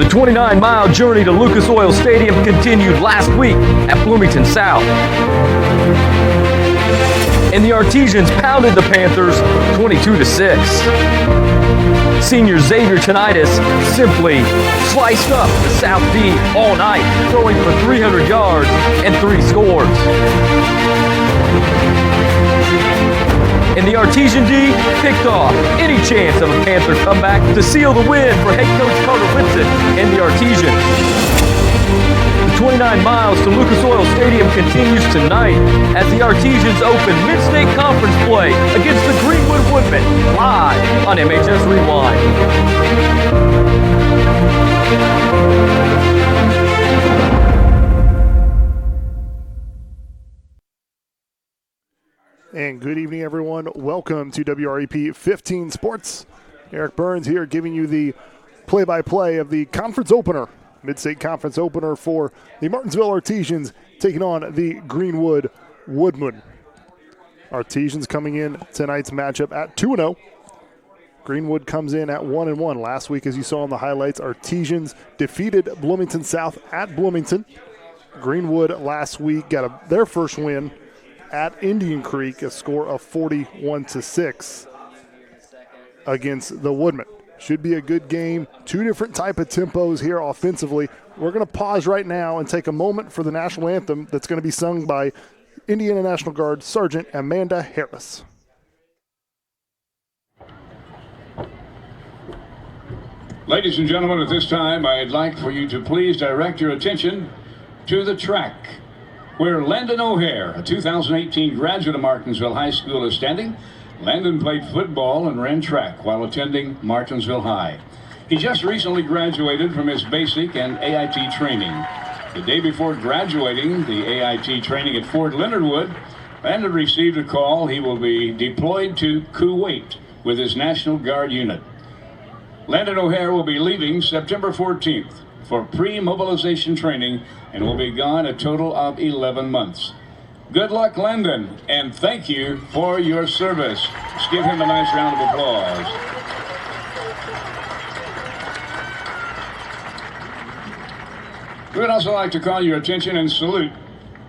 The 29-mile journey to Lucas Oil Stadium continued last week at Bloomington South. And the Artesians pounded the Panthers 22-6. Senior Xavier Tonitis simply sliced up the South D all night, throwing for 300 yards and 3 scores. And the Artesian D picked off any chance of a Panther comeback to seal the win for head coach Carter Whitson and the Artesians. The 29 miles to Lucas Oil Stadium continues tonight as the Artesians open mid-state conference play against the Greenwood Woodmen, live on MHS Rewind. And good evening, everyone. Welcome to WREP 15 Sports. Eric Burns here giving you the play-by-play of the conference opener, Mid-State Conference opener for the Martinsville Artesians taking on the Greenwood Woodmen. Artesians coming in tonight's matchup at 2-0. Greenwood comes in at 1-1. Last week, as you saw in the highlights, Artesians defeated Bloomington South at Bloomington. Greenwood last week got their first win at Indian Creek, a score of 41-6 against the Woodmen. Should be a good game. Two different type of tempos here offensively. We're going to pause right now and take a moment for the national anthem that's going to be sung by Indiana National Guard Sergeant Amanda Harris. Ladies and gentlemen, at this time, I'd like for you to please direct your attention to the track where Landon O'Hare, a 2018 graduate of Martinsville High School, is standing. Landon played football and ran track while attending Martinsville High. He just recently graduated from his basic and AIT training. The day before graduating the AIT training at Fort Leonard Wood, Landon received a call he will be deployed to Kuwait with his National Guard unit. Landon O'Hare will be leaving September 14th for pre-mobilization training and will be gone a total of 11 months. Good luck, Landon, and thank you for your service. Let's give him a nice round of applause. We would also like to call your attention and salute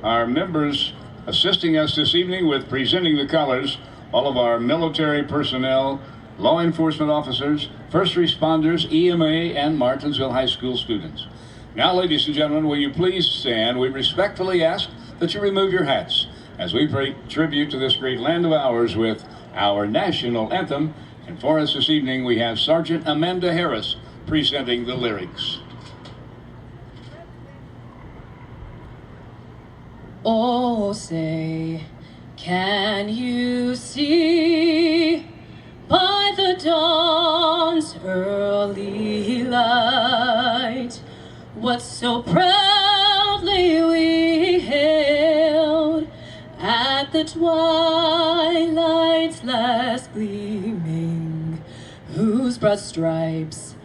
our members assisting us this evening with presenting the colors, all of our military personnel, law enforcement officers, first responders, EMA, and Martinsville High School students. Now, ladies and gentlemen, will you please stand? We respectfully ask that you remove your hats as we pay tribute to this great land of ours with our national anthem. And for us this evening, we have Sergeant Amanda Harris presenting the lyrics. Oh, say, can you see by the dawn's early light what so proudly we hailed at the twilight's last gleaming, whose broad stripes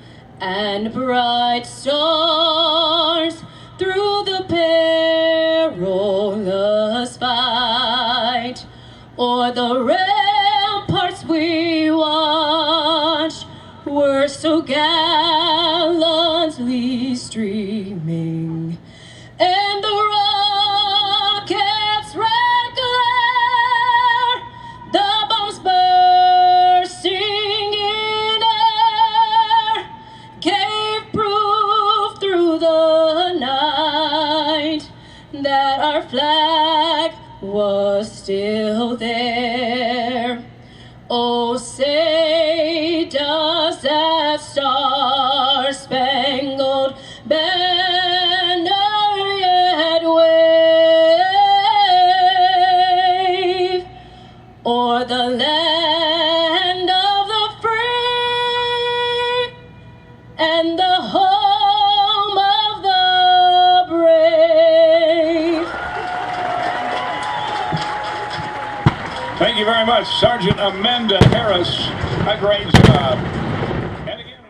and bright stars through the perilous fight o'er the ramparts we watched were so gallantly streaming, and the rocket's red glare, the bombs bursting in air, gave proof through the night that our flag was still there. Oh, say, does that star-spangled banner yet wave o'er the land of the free and the home of the brave? Thank you very much, Sergeant Amanda Harris. A great job. And again,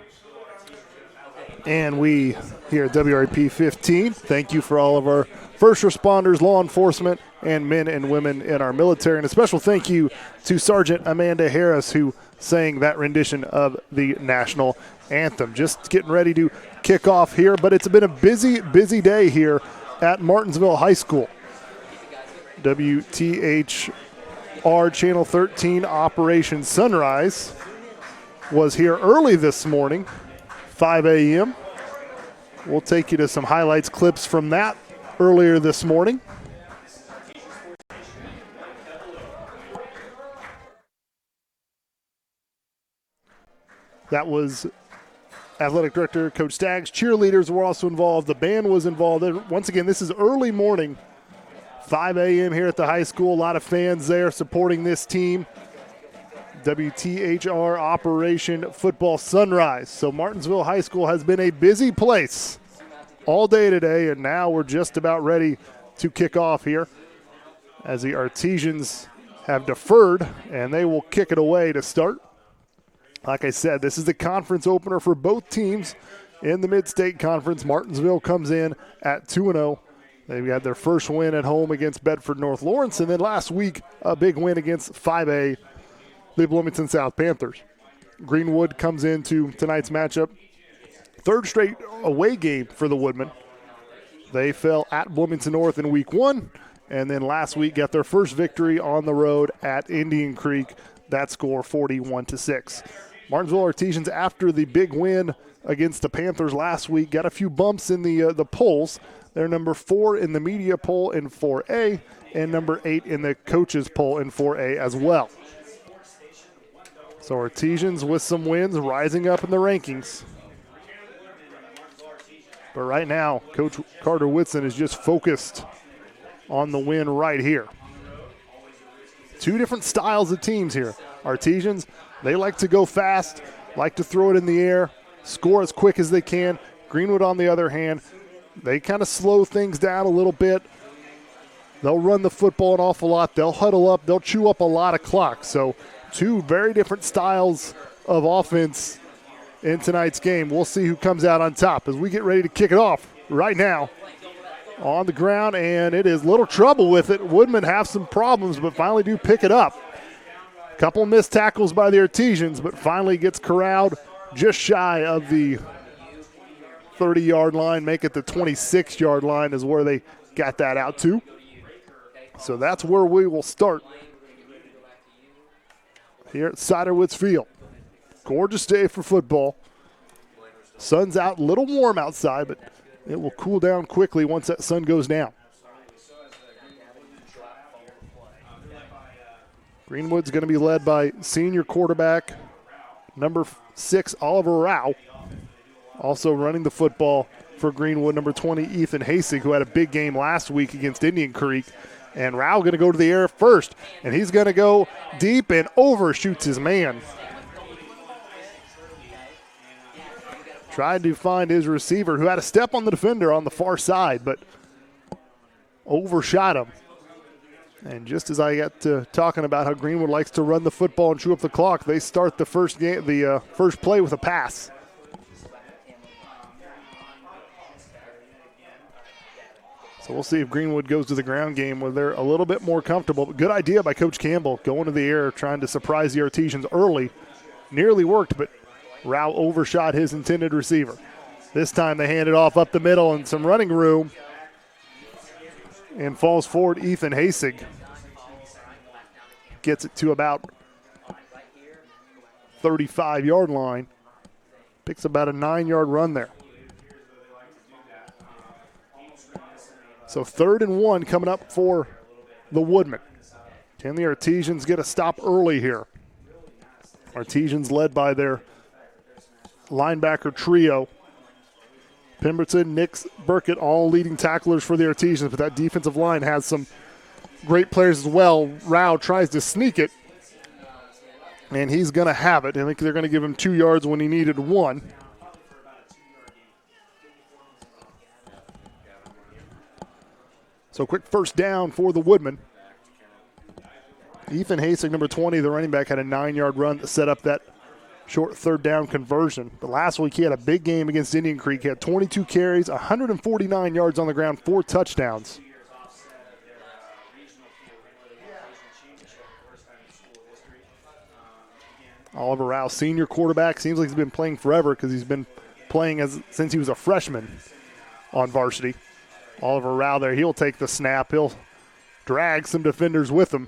And we here at WRP 15, thank you for all of our first responders, law enforcement, and men and women in our military. And a special thank you to Sergeant Amanda Harris, who sang that rendition of the national anthem. Just getting ready to kick off here, but it's been a busy, busy day here at Martinsville High School. WTHR Channel 13 Operation Sunrise was here early this morning, 5 a.m. We'll take you to some highlights clips from that earlier this morning. That was Athletic Director Coach Staggs. Cheerleaders were also involved. The band was involved. Once again, this is early morning, 5 a.m. here at the high school. A lot of fans there supporting this team. WTHR Operation Football Sunrise. So Martinsville High School has been a busy place all day today, and now we're just about ready to kick off here as the Artesians have deferred, and they will kick it away to start. Like I said, this is the conference opener for both teams in the Mid-State Conference. Martinsville comes in at 2-0. They've got their first win at home against Bedford North Lawrence, and then last week a big win against 5A, the Bloomington South Panthers. Greenwood comes into tonight's matchup. Third straight away game for the Woodmen. They fell at Bloomington North in week 1, and then last week got their first victory on the road at Indian Creek. That score 41-6. Martinsville Artesians, after the big win against the Panthers last week, got a few bumps in the polls. They're number 4 in the media poll in 4A and number 8 in the coaches poll in 4A as well. So Artesians with some wins rising up in the rankings. But right now, Coach Carter Whitson is just focused on the win right here. Two different styles of teams here. Artesians, they like to go fast, like to throw it in the air, score as quick as they can. Greenwood, on the other hand, they kind of slow things down a little bit. They'll run the football an awful lot. They'll huddle up. They'll chew up a lot of clock. So two very different styles of offense in tonight's game. We'll see who comes out on top as we get ready to kick it off right now. On the ground, and it is little trouble with it. Woodmen have some problems, but finally do pick it up. Couple missed tackles by the Artesians, but finally gets corralled just shy of the 30-yard line. Make it the 26-yard line is where they got that out to. So that's where we will start here at Ciderwoods Field. Gorgeous day for football. Sun's out, a little warm outside, but it will cool down quickly once that sun goes down. Greenwood's going to be led by senior quarterback, number 6, Oliver Rao. Also running the football for Greenwood, number 20, Ethan Hasig, who had a big game last week against Indian Creek. And Rao going to go to the air first, and he's going to go deep and overshoots his man. Tried to find his receiver, who had a step on the defender on the far side, but overshot him. And just as I got to talking about how Greenwood likes to run the football and chew up the clock, they start the first play with a pass. So we'll see if Greenwood goes to the ground game where they're a little bit more comfortable. But good idea by Coach Campbell, going to the air, trying to surprise the Artesians early. Nearly worked, but Rao overshot his intended receiver. This time they hand it off up the middle and some running room. And falls forward Ethan Hasig. Gets it to about 35-yard line. Picks about a 9-yard run there. So 3rd and 1 coming up for the Woodmen. Can the Artesians get a stop early here? Artesians led by their linebacker trio. Pemberton, Nix, Burkett, all leading tacklers for the Artesians, but that defensive line has some great players as well. Rao tries to sneak it, and he's going to have it. I think they're going to give him 2 yards when he needed 1. So quick first down for the Woodmen. Ethan Hasig, number 20, the running back, had a 9-yard run that set up that short third down conversion. But last week he had a big game against Indian Creek. He had 22 carries, 149 yards on the ground, 4 touchdowns. Oliver Rao, senior quarterback, seems like he's been playing forever because he's been playing since he was a freshman on varsity. Oliver Rao there, he'll take the snap. He'll drag some defenders with him.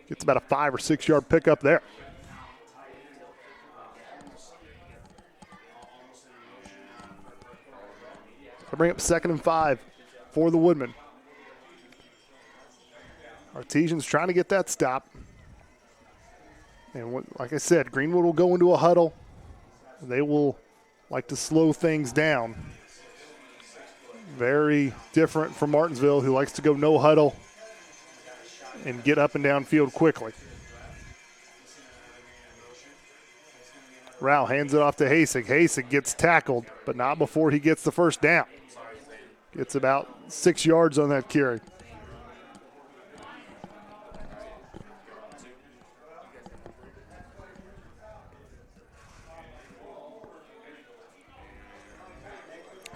Gets about a 5 or 6 yard pickup there. I bring up 2nd and 5 for the Woodmen. Artesians trying to get that stop. And like I said, Greenwood will go into a huddle. They will like to slow things down. Very different from Martinsville, who likes to go no huddle and get up and down field quickly. Rao hands it off to Hasek. Hasek gets tackled, but not before he gets the first down. Gets about 6 yards on that carry.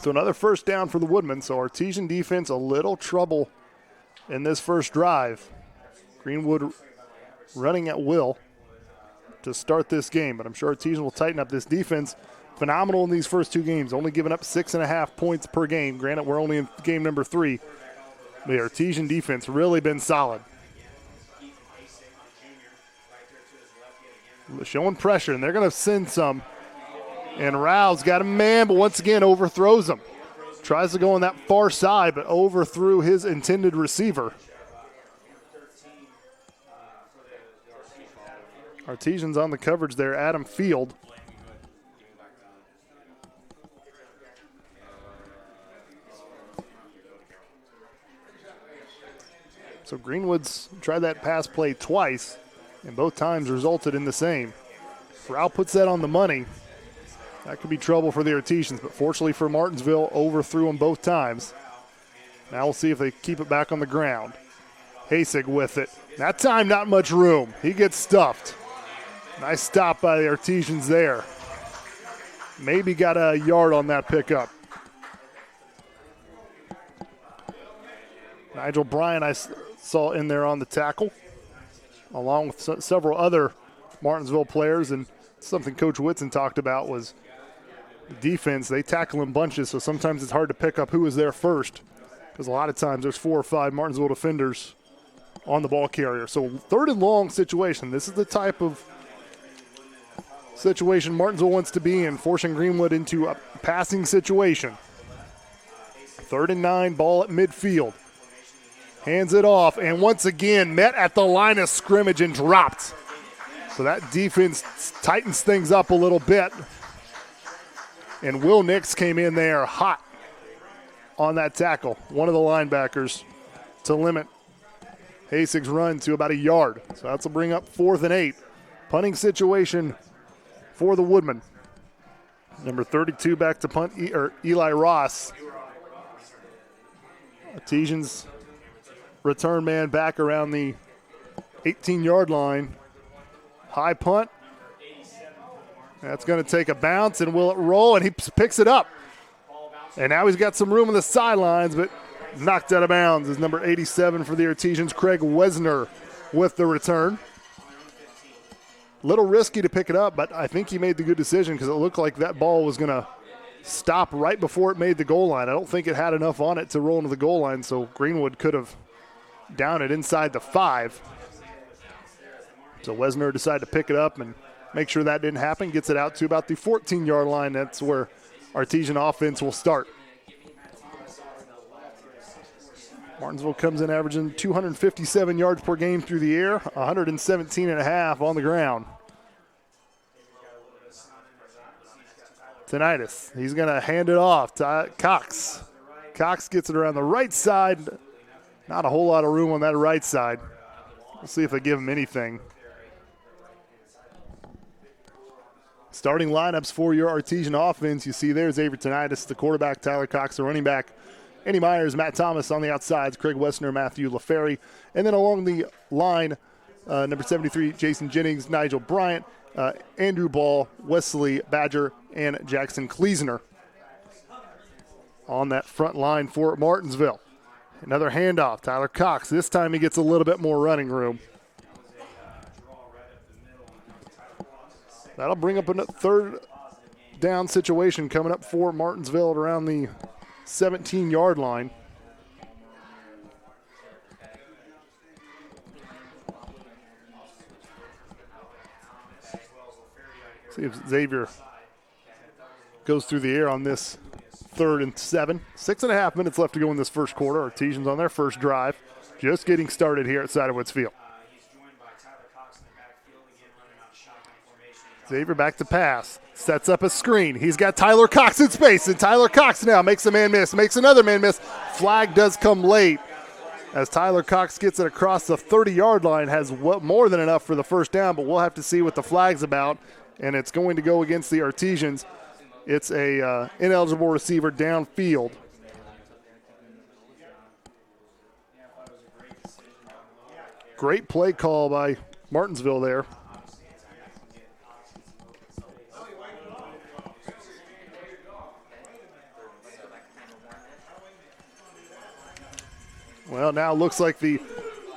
So another first down for the Woodmen. So Artesian defense, a little trouble in this first drive. Greenwood running at will to start this game, but I'm sure Artesian will tighten up. This defense, phenomenal in these first 2 games, only giving up 6.5 points per game. Granted, we're only in game number 3. The Artesian defense really been solid. Showing pressure, and they're going to send some. And Rao's got a man, but once again overthrows him. Tries to go on that far side, but overthrew his intended receiver. Artesians on the coverage there, Adam Field. So Greenwood's tried that pass play twice, and both times resulted in the same. Rao puts that on the money. That could be trouble for the Artesians, but fortunately for Martinsville, overthrew them both times. Now we'll see if they keep it back on the ground. Hasek with it. That time, not much room. He gets stuffed. Nice stop by the Artesians there. Maybe got a yard on that pickup. Nigel Bryan I saw in there on the tackle, along with several other Martinsville players, and something Coach Whitson talked about was the defense. They tackle in bunches, so sometimes it's hard to pick up who is there first, because a lot of times there's 4 or 5 Martinsville defenders on the ball carrier. So 3rd and long situation. This is the type of situation Martinsville wants to be in, forcing Greenwood into a passing situation. 3rd and 9, ball at midfield. Hands it off, and once again met at the line of scrimmage and dropped. So that defense tightens things up a little bit. And Will Nix came in there hot on that tackle, one of the linebackers, to limit Hasek's run to about a yard. So that'll bring up 4th and 8. Punting situation for the Woodmen. Number 32 back to punt, Eli Ross. Artesians return man back around the 18-yard line. High punt. That's going to take a bounce, and will it roll? And he picks it up. And now he's got some room on the sidelines, but knocked out of bounds is number 87 for the Artesians, Craig Wesner, with the return. Little risky to pick it up, but I think he made the good decision because it looked like that ball was going to stop right before it made the goal line. I don't think it had enough on it to roll into the goal line, so Greenwood could have downed it inside the 5. So Wesner decided to pick it up and make sure that didn't happen. Gets it out to about the 14-yard line. That's where Artesian offense will start. Martinsville comes in averaging 257 yards per game through the air, 117.5 on the ground. Tinnitus, he's going to hand it off to Cox. Cox gets it around the right side. Not a whole lot of room on that right side. We'll see if they give him anything. Starting lineups for your Artesian offense. You see there's Avery Tinnitus, the quarterback, Tyler Cox, the running back, Eddie Myers, Matt Thomas on the outsides, Craig Wesner, Matthew LaFerry. And then along the line number 73, Jason Jennings, Nigel Bryant, Andrew Ball, Wesley Badger, and Jackson Kleesner on that front line for Martinsville. Another handoff, Tyler Cox. This time he gets a little bit more running room. That'll bring up a third down situation coming up for Martinsville at around the 17-yard line. See if Xavier goes through the air on this 3rd and 7. 6.5 minutes left to go in this first quarter. Artesians on their first drive. Just getting started here at Sidewoods Field. Xavier back to pass. Sets up a screen. He's got Tyler Cox in space, and Tyler Cox now makes a man miss, makes another man miss. Flag does come late as Tyler Cox gets it across the 30-yard line, has more than enough for the first down, but we'll have to see what the flag's about, and it's going to go against the Artesians. It's a ineligible receiver downfield. Great play call by Martinsville there. Well, now it looks like the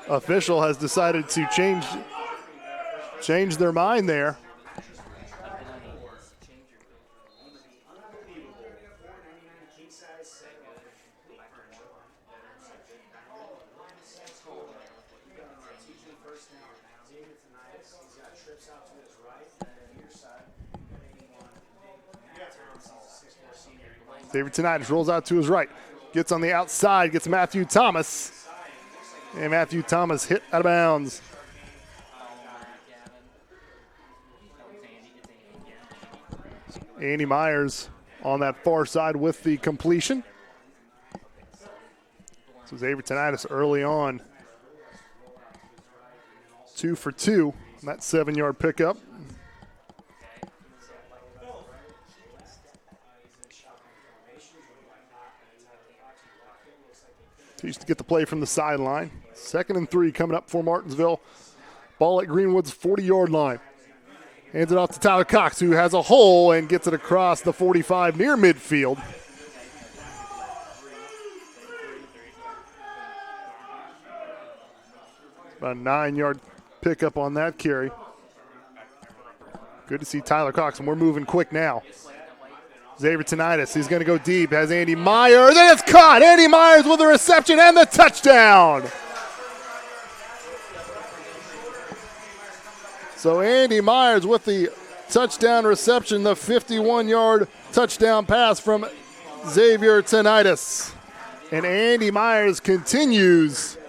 official has decided to change their mind there. Xavier Tinnitus rolls out to his right. Gets on the outside, gets Matthew Thomas. And Matthew Thomas hit out of bounds. Andy Myers on that far side with the completion. So Xavier Tinnitus early on. 2 for 2 on that 7-yard pickup. Used to get the play from the sideline. 2nd and 3 coming up for Martinsville. Ball at Greenwood's 40-yard line. Hands it off to Tyler Cox, who has a hole and gets it across the 45 near midfield. About a 9-yard pickup on that carry. Good to see Tyler Cox, and we're moving quick now. Xavier Tinnitus, he's going to go deep, has Andy Myers, and it's caught! Andy Myers with the reception and the touchdown! So Andy Myers with the touchdown reception, the 51-yard touchdown pass from Xavier Tinnitus. And Andy Myers continues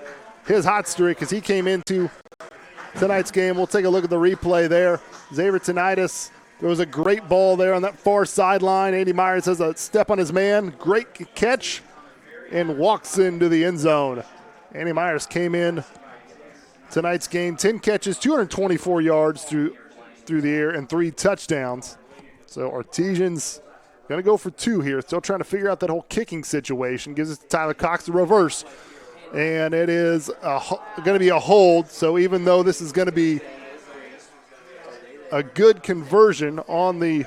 his hot streak as he came into tonight's game. We'll take a look at the replay there. Xavier Tinnitus, there was a great ball there on that far sideline. Andy Myers has a step on his man. Great catch and walks into the end zone. Andy Myers came in tonight's game, 10 catches, 224 yards through the air, and 3 touchdowns. So Artesians going to go for 2 here. Still trying to figure out that whole kicking situation. Gives it to Tyler Cox to reverse. And it is going to be a hold. So even though this is going to be a good conversion on the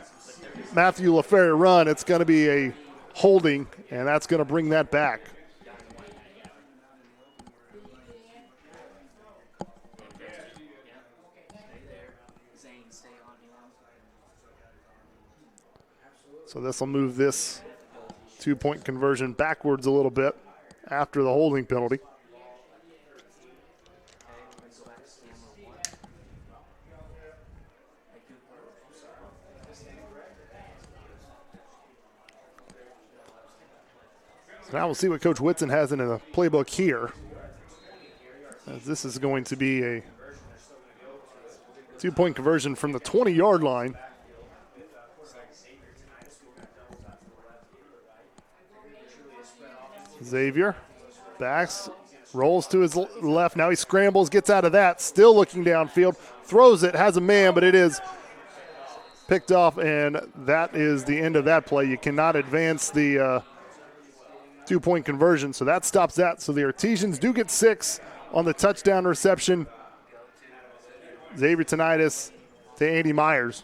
Matthew LaFerre run, it's going to be a holding, and that's going to bring that back. So this will move this 2-point conversion backwards a little bit after the holding penalty. So now we'll see what Coach Whitson has in the playbook here, as this is going to be a 2-point conversion from the 20-yard line. Xavier backs, rolls to his left. Now he scrambles, gets out of that, still looking downfield, throws it, has a man, but it is picked off, and that is the end of that play. You cannot advance the 2-point conversion, so that stops that. So the Artesians do get 6 on the touchdown reception Xavier Tenitis to Andy Myers.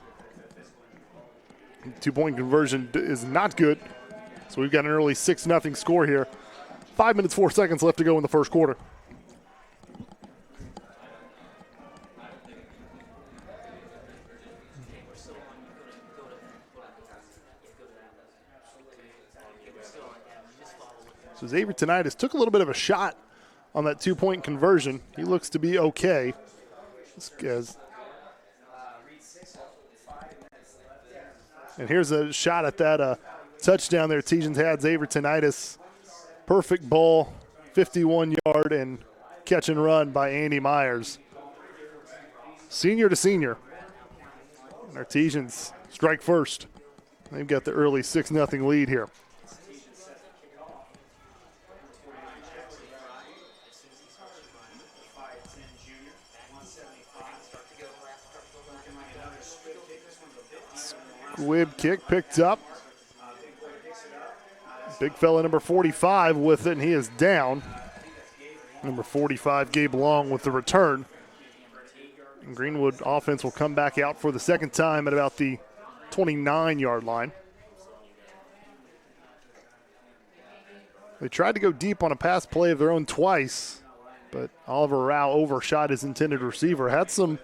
2-point conversion is not good. So we've got an early 6-0 score here. 5 minutes, 4 seconds left to go in the first quarter. So Xavier Tenitis took a little bit of a shot on that 2-point conversion. He looks to be okay. And here's a shot at that touchdown there Artesians had. Xavier Tenitis, perfect ball, 51-yard and catch and run by Andy Myers. Senior to senior. And Artesians strike first. They've got the early 6-0 lead here. Squib kick picked up. Big fella number 45 with it, and he is down. Number 45, Gabe Long with the return. And Greenwood offense will come back out for the second time at about the 29-yard line. They tried to go deep on a pass play of their own twice, but Oliver Rao overshot his intended receiver. Had some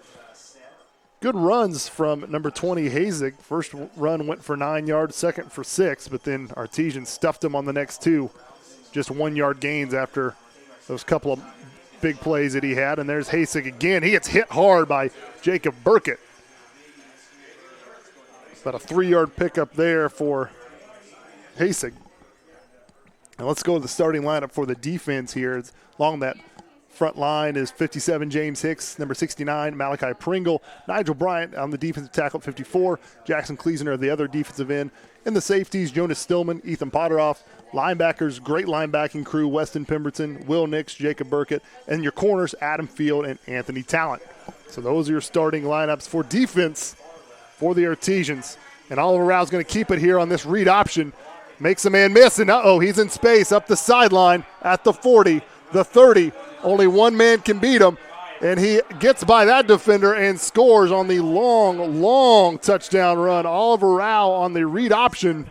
good runs from number 20, Hazig. First run went for 9 yards, second for 6, but then Artesian stuffed him on the next two. Just 1-yard gains after those couple of big plays that he had. And there's Hazig again. He gets hit hard by Jacob Burkett. About a 3-yard pickup there for Hazig. Now let's go to the starting lineup for the defense here. It's along that front line is 57, James Hicks. Number 69, Malachi Pringle. Nigel Bryant on the defensive tackle at 54. Jackson Kleesner, the other defensive end. In the safeties, Jonas Stillman, Ethan Potteroff. Linebackers, great linebacking crew, Weston Pemberton, Will Nix, Jacob Burkett. And your corners, Adam Field and Anthony Talent. So those are your starting lineups for defense for the Artesians. And Oliver Rao's going to keep it here on this read option. Makes a man miss, and he's in space up the sideline at the 40, the 30. Only one man can beat him, and he gets by that defender and scores on the long touchdown run. Oliver Rao on the read option,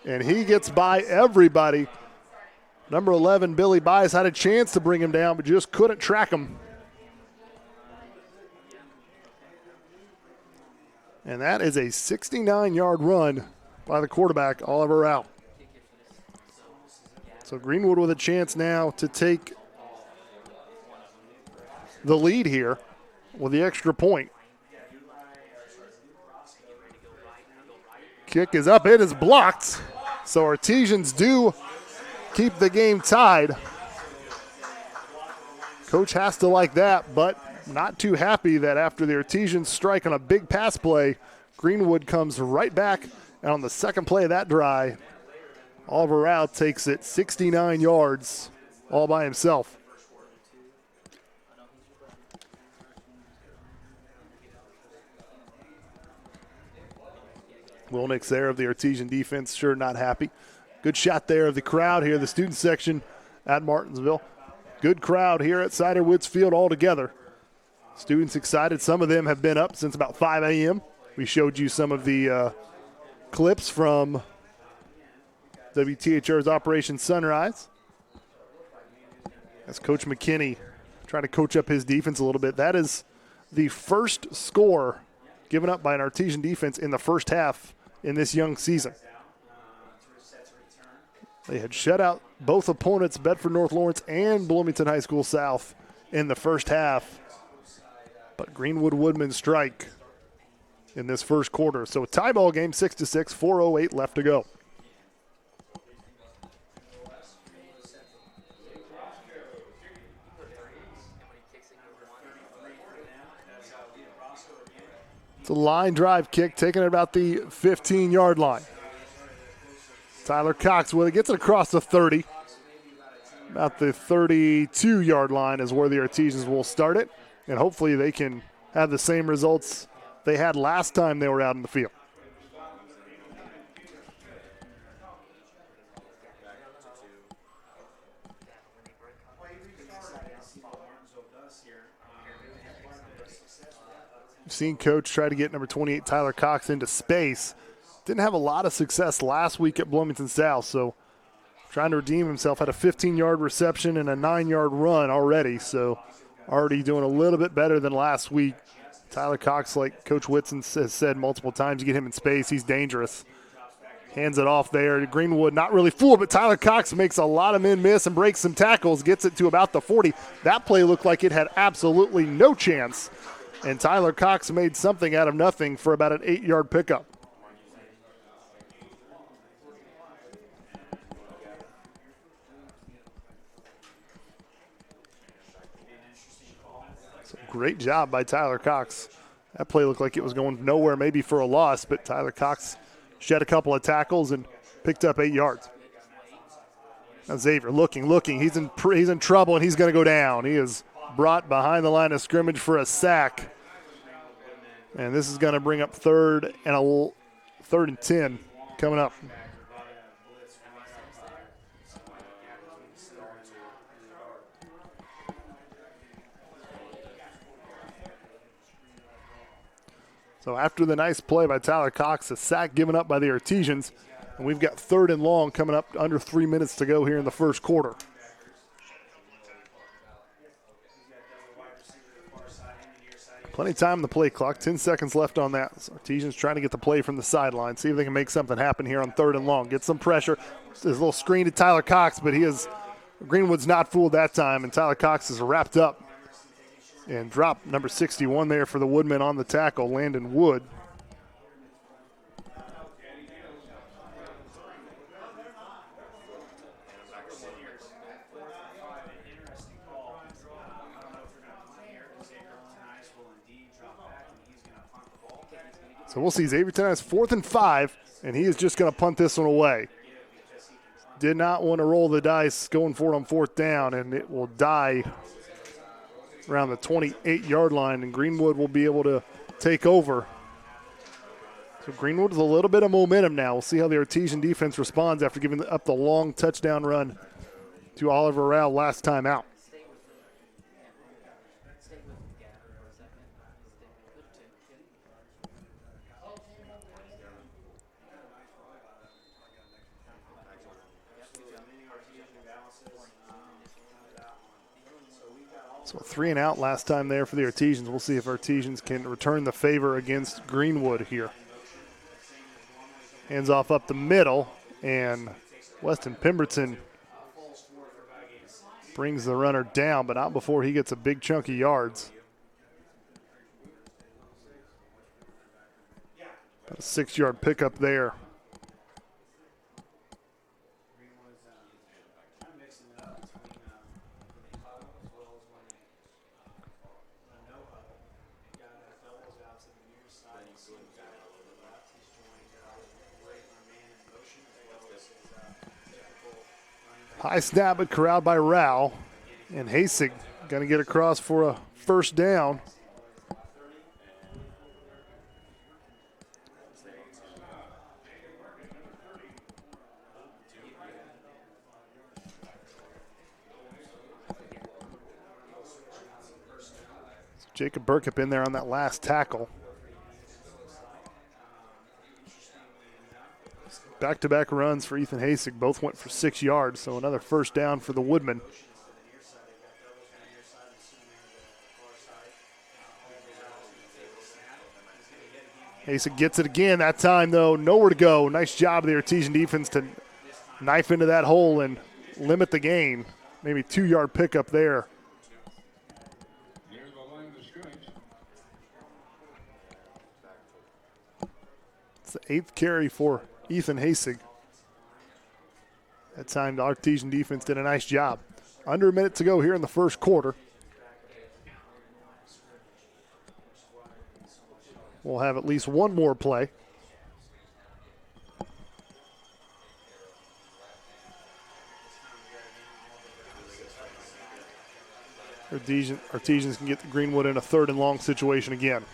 and he gets by everybody. Number 11, Billy Bias, had a chance to bring him down, but just couldn't track him. And that is a 69-yard run by the quarterback, Oliver Rao. So Greenwood with a chance now to take the lead here with the extra point. Kick is up, it is blocked. So Artesians do keep the game tied. Coach has to like that, but not too happy that after the Artesians strike on a big pass play, Greenwood comes right back, and on the second play of that drive, Oliver Rao takes it 69 yards all by himself. Will Nix there of the Artesian defense, sure not happy. Good shot there of the crowd here, the student section at Martinsville. Good crowd here at Cider Woods Field altogether. Students excited. Some of them have been up since about 5 a.m. We showed you some of the clips from WTHR's Operation Sunrise. That's Coach McKinney trying to coach up his defense a little bit. That is the first score given up by an Artesian defense in the first half in this young season. They had shut out both opponents, Bedford North Lawrence and Bloomington High School South, in the first half. But Greenwood Woodman strike in this first quarter. So a tie ball game, 6-6, 4:08 left to go. It's a line drive kick, taken at about the 15-yard line. Tyler Cox with it, gets it across the 30. About the 32-yard line is where the Artesians will start it, and hopefully they can have the same results they had last time they were out in the field. seen Coach try to get number 28 Tyler Cox into space. Didn't have a lot of success last week at Bloomington South, so trying to redeem himself. Had a 15-yard reception and a 9-yard run already, so already doing a little bit better than last week. Tyler Cox, like Coach Whitson has said multiple times, you get him in space, he's dangerous. Hands it off there to Greenwood. Not really fooled, but Tyler Cox makes a lot of men miss and breaks some tackles, gets it to about the 40. That play looked like it had absolutely no chance, and Tyler Cox made something out of nothing for about an 8-yard pickup. So great job by Tyler Cox. That play looked like it was going nowhere, maybe for a loss, but Tyler Cox shed a couple of tackles and picked up 8 yards. Now Xavier looking. He's in trouble, and he's going to go down. He is brought behind the line of scrimmage for a sack. And this is going to bring up third and 10 coming up. So after the nice play by Tyler Cox, a sack given up by the Artesians, and we've got third and long coming up, under 3 minutes to go here in the first quarter. Plenty of time on the play clock, 10 seconds left on that. So Artesians trying to get the play from the sideline, see if they can make something happen here on third and long. Get some pressure. There's a little screen to Tyler Cox, but Greenwood's not fooled that time, and Tyler Cox is wrapped up. And drop number 61 there for the Woodmen on the tackle, Landon Wood. So we'll see. Xavierton has 4th and 5, and he is just going to punt this one away. Did not want to roll the dice going for it on 4th down, and it will die around the 28-yard line, and Greenwood will be able to take over. So Greenwood with a little bit of momentum now. We'll see how the Artesian defense responds after giving up the long touchdown run to Oliver Rao last time out. So 3 and out last time there for the Artesians. We'll see if Artesians can return the favor against Greenwood here. Hands off up the middle, and Weston Pemberton brings the runner down, but not before he gets a big chunk of yards. About a 6-yard pickup there. High snap, but corralled by Rao. And Hasig going to get across for a first down. So Jacob Burkup in there on that last tackle. Back-to-back runs for Ethan Hasig. Both went for 6 yards, so another first down for the Woodmen. Hasig gets it again. That time, though, nowhere to go. Nice job of the Artesian defense to knife into that hole and limit the gain. Maybe 2-yard pickup there. It's the 8th carry for Ethan Hasig. That time the Artesian defense did a nice job. Under a minute to go here in the first quarter. We'll have at least one more play. Artesians can get the Greenwood in a 3rd and long situation again.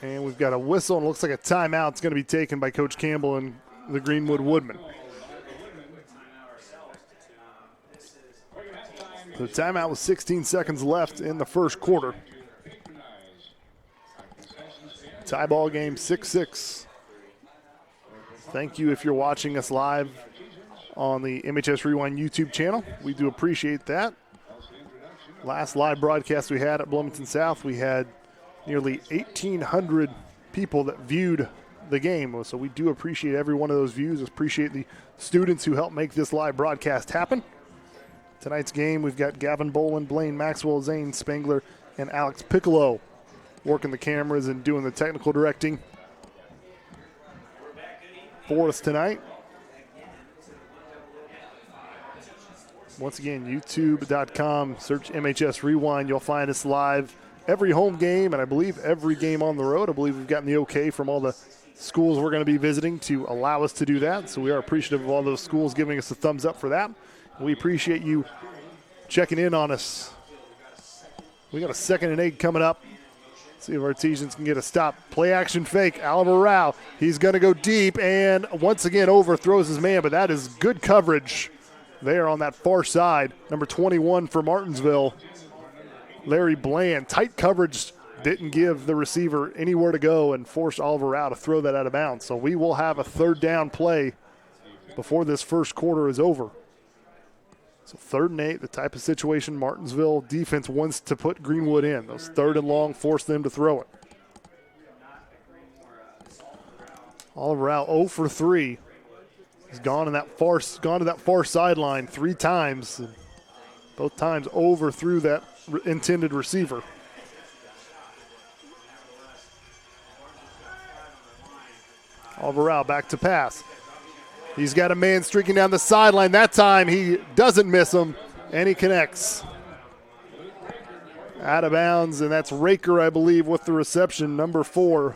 And we've got a whistle, and it looks like a timeout. It's going to be taken by Coach Campbell and the Greenwood Woodmen. The timeout with 16 seconds left in the first quarter. Tie ball game 6-6. Thank you if you're watching us live on the MHS Rewind YouTube channel. We do appreciate that. Last live broadcast we had at Bloomington South, we had nearly 1,800 people that viewed the game. So we do appreciate every one of those views. Appreciate the students who helped make this live broadcast happen. Tonight's game, we've got Gavin Boland, Blaine Maxwell, Zane Spangler, and Alex Piccolo working the cameras and doing the technical directing for us tonight. Once again, youtube.com, search MHS Rewind. You'll find us live every home game, and I believe every game on the road. I believe we've gotten the okay from all the schools we're going to be visiting to allow us to do that. So we are appreciative of all those schools giving us a thumbs up for that. We appreciate you checking in on us. We got a 2nd and 8 coming up. See if Artesians can get a stop. Play action fake. Oliver Rao. He's going to go deep and once again overthrows his man, but that is good coverage there on that far side. Number 21 for Martinsville, Larry Bland. Tight coverage didn't give the receiver anywhere to go and forced Oliver Rao to throw that out of bounds. So we will have a 3rd down play before this first quarter is over. So 3rd and 8, the type of situation Martinsville defense wants to put Greenwood in. Those 3rd and long force them to throw it. Oliver Rao 0 for 3. He's gone to that far sideline 3 times. And both times overthrew that intended receiver. Oliver Rao back to pass. He's got a man streaking down the sideline. That time he doesn't miss him, and he connects. Out of bounds, and that's Raker, I believe, with the reception, number 4.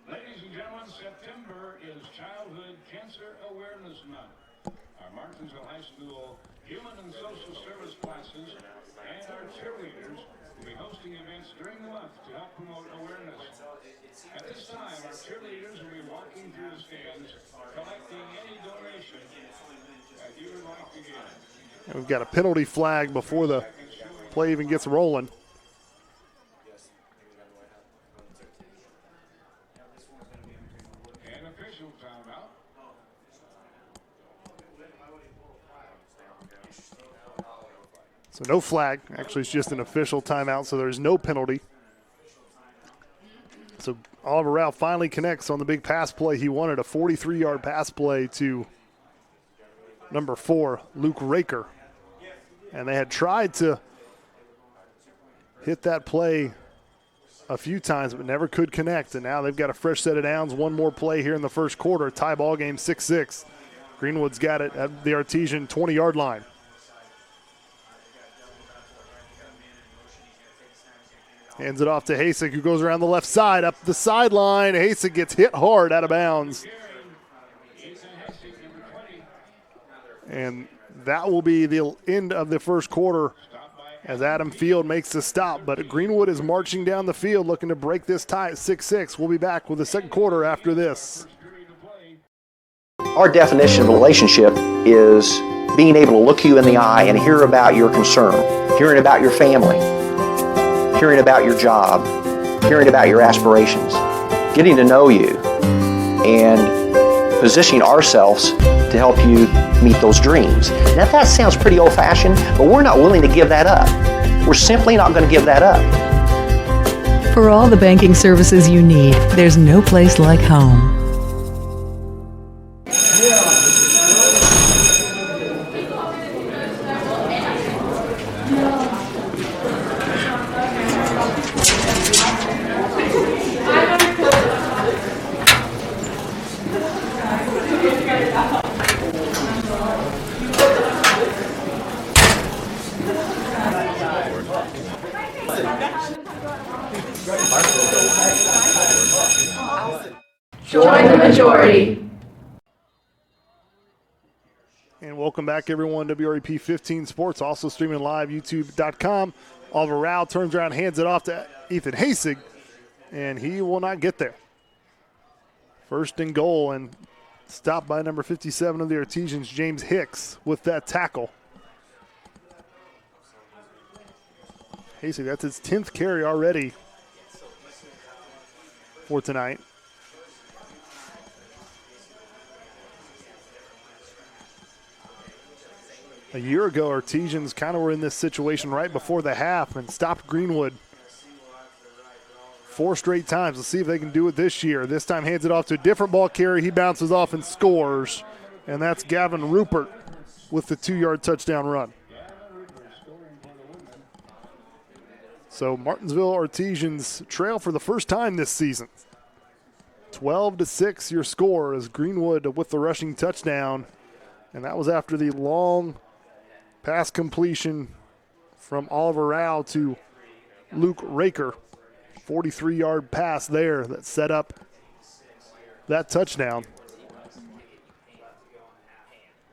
Ladies and gentlemen, September is Childhood Cancer Awareness Month. Our Martinsville High School Human and Social Service classes and our cheerleaders will be hosting events during the month to help promote awareness. At this time, our cheerleaders will be walking through the stands, collecting any donation that you would like to give. And we've got a penalty flag before the play even gets rolling. An official timeout. So no flag. Actually, it's just an official timeout, so there's no penalty. So Oliver Rao finally connects on the big pass play he wanted, a 43-yard pass play to number 4, Luke Raker. And they had tried to hit that play a few times, but never could connect. And now they've got a fresh set of downs. One more play here in the first quarter. Tie ball game 6-6. Greenwood's got it at the Artesian 20-yard line. Hands it off to Hasek, who goes around the left side, up the sideline. Hasek gets hit hard out of bounds. And that will be the end of the first quarter as Adam Field makes the stop. But Greenwood is marching down the field looking to break this tie at 6-6. We'll be back with the second quarter after this. Our definition of a relationship is being able to look you in the eye and hear about your concern, hearing about your family, hearing about your job, hearing about your aspirations, getting to know you, and positioning ourselves to help you meet those dreams. Now that sounds pretty old-fashioned, but we're not willing to give that up. We're simply not going to give that up. For all the banking services you need, there's no place like home. Join the majority. And welcome back, everyone. WREP 15 Sports, also streaming live, youtube.com. Oliver Rao turns around, hands it off to Ethan Hasig, and he will not get there. First and goal, and stopped by number 57 of the Artesians, James Hicks, with that tackle. Hasty, that's his 10th carry already for tonight. A year ago, Artesians kind of were in this situation right before the half and stopped Greenwood 4 straight times. Let's see if they can do it this year. This time hands it off to a different ball carrier. He bounces off and scores. And that's Gavin Rupert with the 2-yard touchdown run. So Martinsville Artesians trail for the first time this season. 12-6 your score as Greenwood with the rushing touchdown. And that was after the long pass completion from Oliver Rao to Luke Raker. 43-yard pass there that set up that touchdown.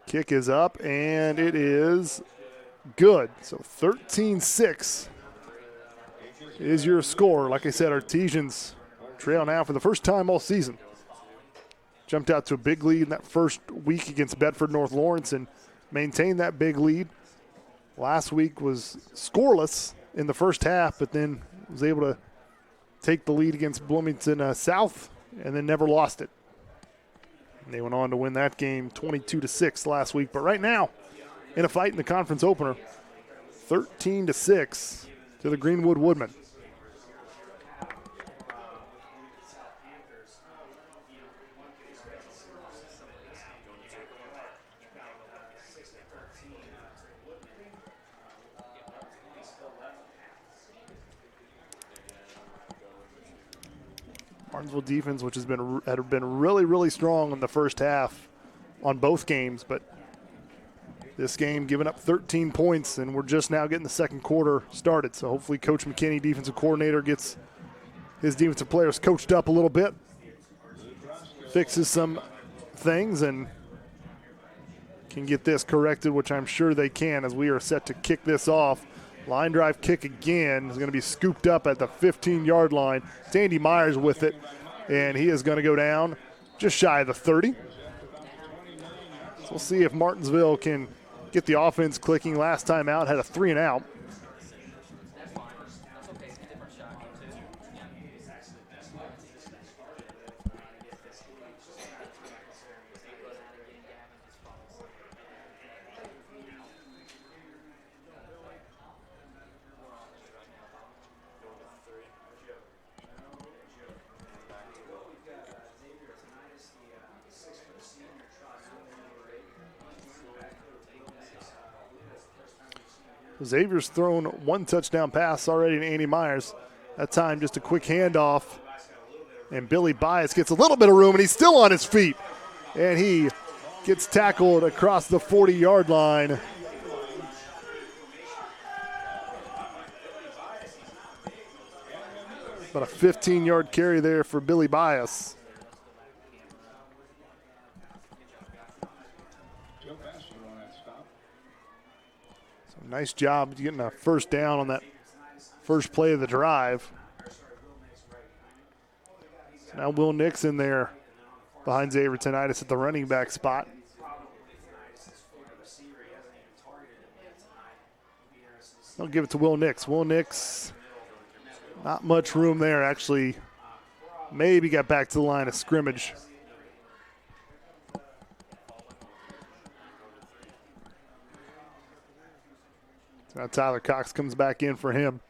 Kick is up, and it is good. So 13-6 is your score. Like I said, Artesians trail now for the first time all season. Jumped out to a big lead in that first week against Bedford North Lawrence and maintained that big lead. Last week was scoreless in the first half, but then was able to take the lead against Bloomington South and then never lost it. And they went on to win that game 22-6 last week. But right now, in a fight in the conference opener, 13-6 to the Greenwood Woodmen. Martinsville defense, which had been really, really strong in the first half on both games, but this game giving up 13 points, and we're just now getting the second quarter started. So hopefully Coach McKinney, defensive coordinator, gets his defensive players coached up a little bit, fixes some things, and can get this corrected, which I'm sure they can as we are set to kick this off. Line drive kick again is going to be scooped up at the 15-yard line. It's Andy Myers with it, and he is going to go down just shy of the 30. So we'll see if Martinsville can get the offense clicking. Last time out had a 3-and-out. Xavier's thrown one touchdown pass already to Andy Myers. That time just a quick handoff. And Billy Bias gets a little bit of room, and he's still on his feet. And he gets tackled across the 40-yard line. About a 15-yard carry there for Billy Bias. Nice job getting a first down on that first play of the drive. So now Will Nix in there behind Xavier Tinnitus at the running back spot. I'll give it to Will Nix. Will Nix, not much room there, actually. Maybe got back to the line of scrimmage. Now Tyler Cox comes back in for him.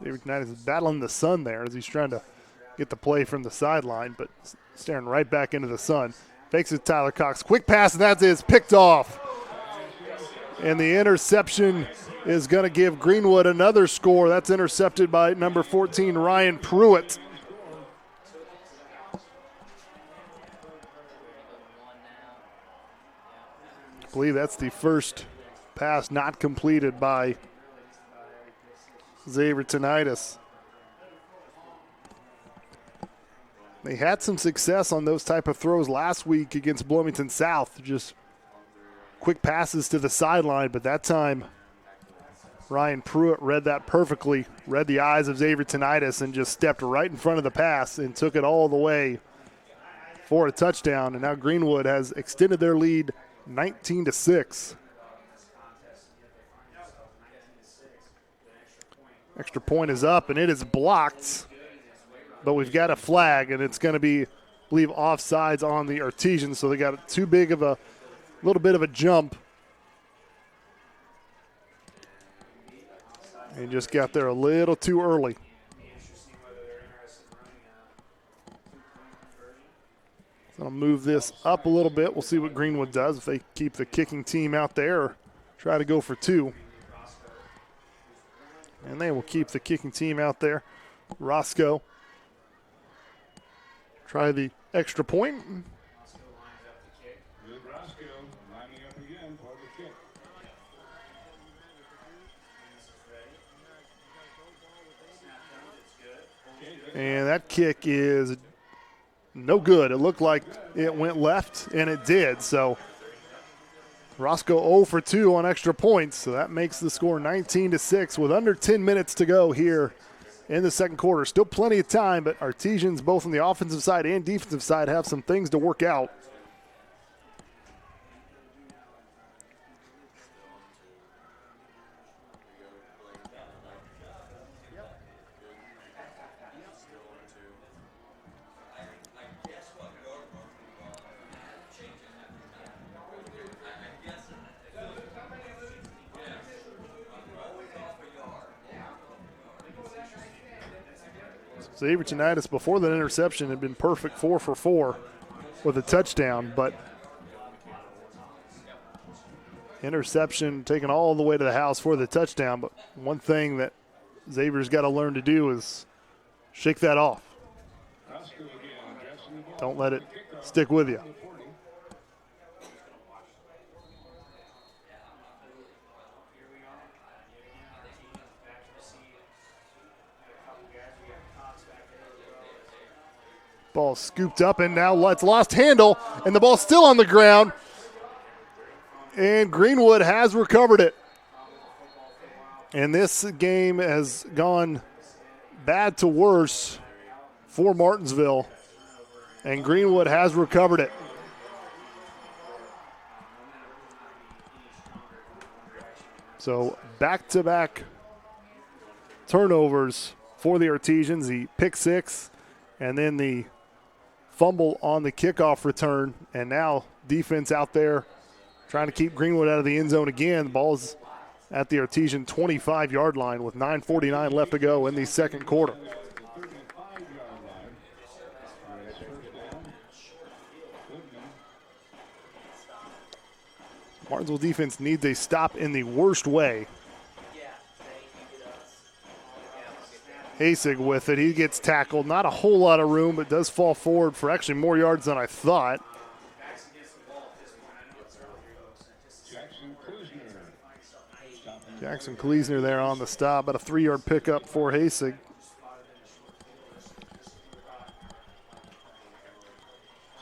David Knight is battling the sun there as he's trying to get the play from the sideline, but staring right back into the sun. Fakes it to Tyler Cox. Quick pass, and that is picked off. And the interception is going to give Greenwood another score. That's intercepted by number 14, Ryan Pruitt. I believe that's the first pass not completed by Xavier Tinnitus. They had some success on those type of throws last week against Bloomington South. Just quick passes to the sideline, but that time Ryan Pruitt read that perfectly, read the eyes of Xavier Tinnitus, and just stepped right in front of the pass and took it all the way for a touchdown. And now Greenwood has extended their lead 19-6. Extra point is up, and it is blocked, but we've got a flag, and it's going to be, I believe, offsides on the Artesians, so they got too big of a little bit of a jump. And just got there a little too early. So I'll move this up a little bit. We'll see what Greenwood does, if they keep the kicking team out there or try to go for two. And they will keep the kicking team out there. Roscoe try the extra point. Roscoe lining up again for the kick. And that kick is no good. It looked like it went left, and it did. So Roscoe 0 for 2 on extra points. So that makes the score 19-6 with under 10 minutes to go here in the second quarter. Still plenty of time, but Artesians, both on the offensive side and defensive side, have some things to work out. Xavier Tinnitus, before that interception, had been perfect 4 for 4 with a touchdown, but interception taken all the way to the house for the touchdown. But one thing that Xavier's got to learn to do is shake that off. Don't let it stick with you. Ball scooped up, and now it's lost handle, and the ball's still on the ground. And Greenwood has recovered it. And this game has gone bad to worse for Martinsville, and Greenwood has recovered it. So back-to-back turnovers for the Artesians, the pick six, and then the fumble on the kickoff return, and now defense out there trying to keep Greenwood out of the end zone again. The ball's at the Artesian 25-yard line with 9:49 left to go in the second quarter. Martinsville defense needs a stop in the worst way. Hasig with it. He gets tackled. Not a whole lot of room, but does fall forward for actually more yards than I thought. Jackson Kleesner there on the stop. About a 3-yard pickup for Hasig.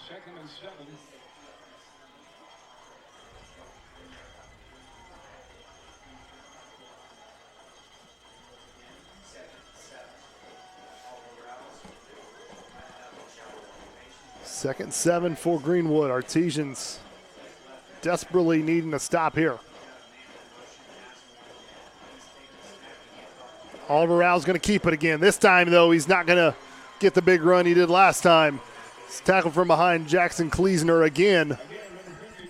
Second and 7. Second 7 for Greenwood. Artesians desperately needing a stop here. Oliver Rao's going to keep it again. This time, though, he's not going to get the big run he did last time. It's tackled from behind Jackson Kleesner again.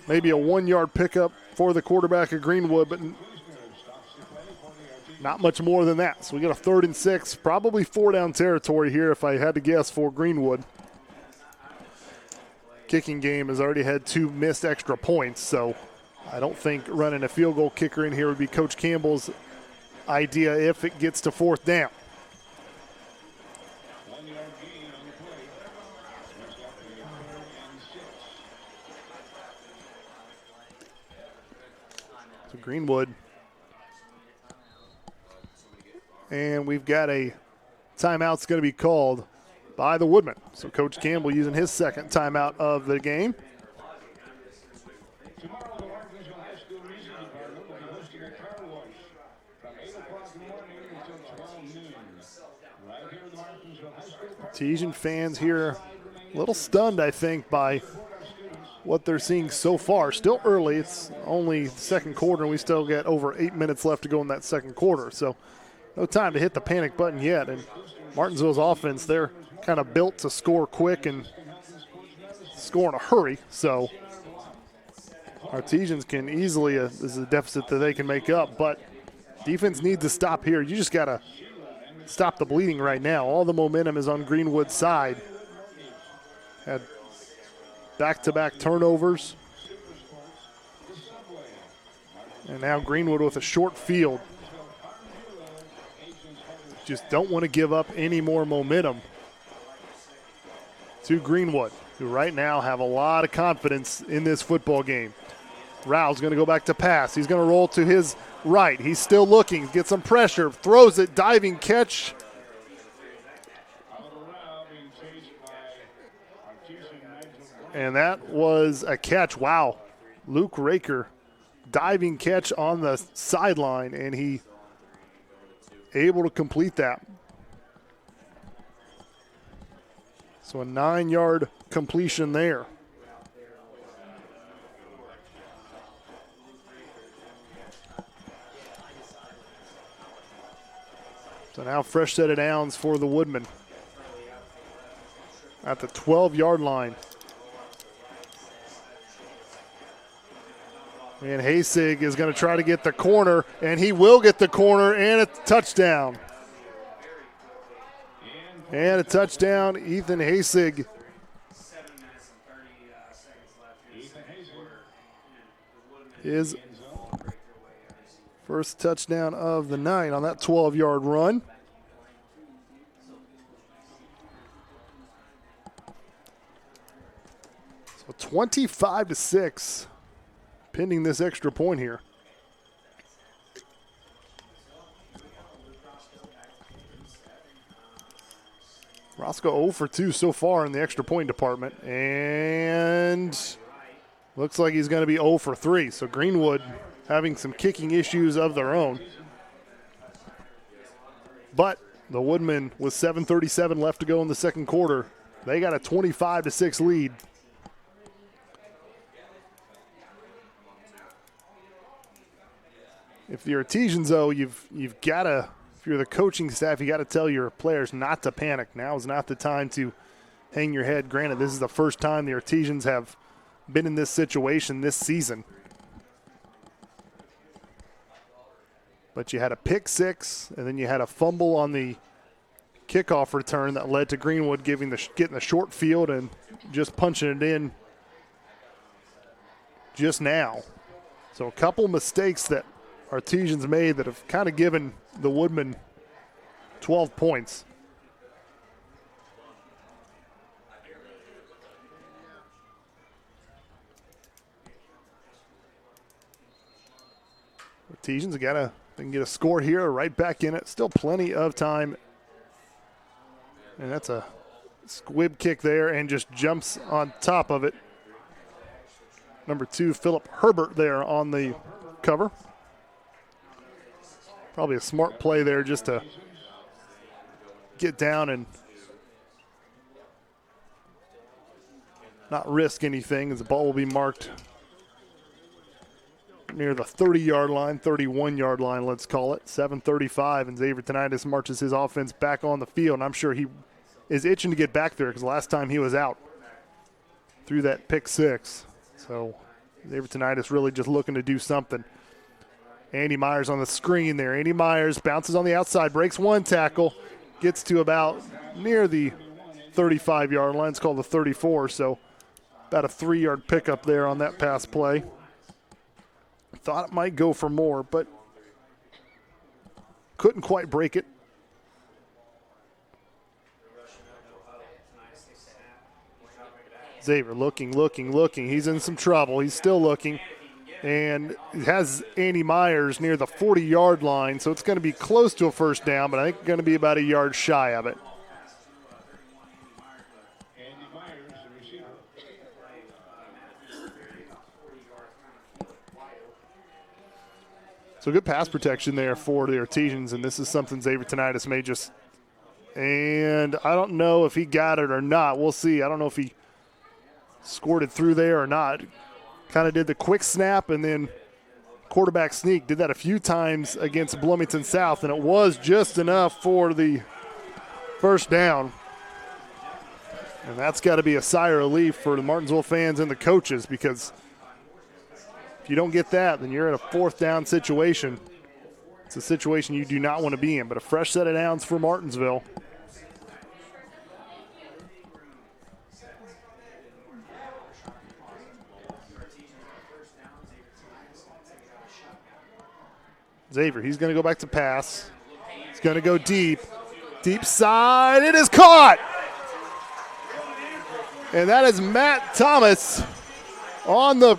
Maybe a 1-yard pickup for the quarterback of Greenwood, but not much more than that. So we got a 3rd and 6, probably 4-down territory here if I had to guess for Greenwood. Kicking game has already had 2 missed extra points, so I don't think running a field goal kicker in here would be Coach Campbell's idea if it gets to 4th down. So Greenwood. And we've got a timeout's going to be called by the Woodmen. So Coach Campbell using his second timeout of the game. Tomorrow the Martinsville Artesian fans here a little stunned, I think, by what they're seeing so far. Still early. It's only the second quarter, and we still get over 8 minutes left to go in that second quarter. So no time to hit the panic button yet. And Martinsville's offense, they're kind of built to score quick and score in a hurry. So Artesians can easily, this is a deficit that they can make up. But defense needs to stop here. You just got to stop the bleeding right now. All the momentum is on Greenwood's side. Had back-to-back turnovers. And now Greenwood with a short field. Just don't want to give up any more momentum to Greenwood, who right now have a lot of confidence in this football game. Rao's going to go back to pass. He's going to roll to his right. He's still looking, gets some pressure, throws it, diving catch. And that was a catch. Wow. Luke Raker, diving catch on the sideline, and he able to complete that. So a 9-yard completion there. So now fresh set of downs for the Woodmen at the 12-yard line. And Hasig is going to try to get the corner, and he will get the corner, and a touchdown. And a touchdown, Ethan Hasig. His first touchdown of the night on that 12-yard run. So 25-6. Pending this extra point here. Roscoe 0 for 2 so far in the extra point department, and looks like he's going to be 0 for 3. So Greenwood having some kicking issues of their own. But the Woodmen, with 7:37 left to go in the second quarter, they got a 25-6 lead. If the Artesians, though, you've got to, if you're the coaching staff, you got to tell your players not to panic. Now is not the time to hang your head. Granted, this is the first time the Artesians have been in this situation this season. But you had a pick six, and then you had a fumble on the kickoff return that led to Greenwood getting the short field and just punching it in just now. So a couple mistakes that Artesians made that have kind of given the Woodmen 12 points. Artesians they can get a score here, right back in it. Still plenty of time. And that's a squib kick there and just jumps on top of it. Number 2, Philip Herbert there on the cover. Probably a smart play there just to get down and not risk anything, as the ball will be marked near the 30-yard line, 31-yard line, let's call it. 7:35, and Xavier Tenitis marches his offense back on the field, and I'm sure he is itching to get back there because last time he was out through that pick six. So Xavier Tenitis really just looking to do something. Andy Myers on the screen there. Andy Myers bounces on the outside, breaks one tackle, gets to about near the 35-yard line. It's called the 34, so about a 3-yard pickup there on that pass play. Thought it might go for more, but couldn't quite break it. Xavier looking. He's in some trouble. He's still looking. And he has Andy Myers near the 40-yard line, so it's going to be close to a first down, but I think going to be about a yard shy of it. So good pass protection there for the Artesians, and this is something Xavier Tenitis may just And I don't know if he got it or not. We'll see. I don't know if he scored it through there or not. Kind of did the quick snap and then quarterback sneak. Did that a few times against Bloomington South, and it was just enough for the first down. And that's got to be a sigh of relief for the Martinsville fans and the coaches, because if you don't get that, then you're in a fourth down situation. It's a situation you do not want to be in, but a fresh set of downs for Martinsville. Xavier, he's going to go back to pass. He's going to go deep. Deep side. It is caught. And that is Matt Thomas on the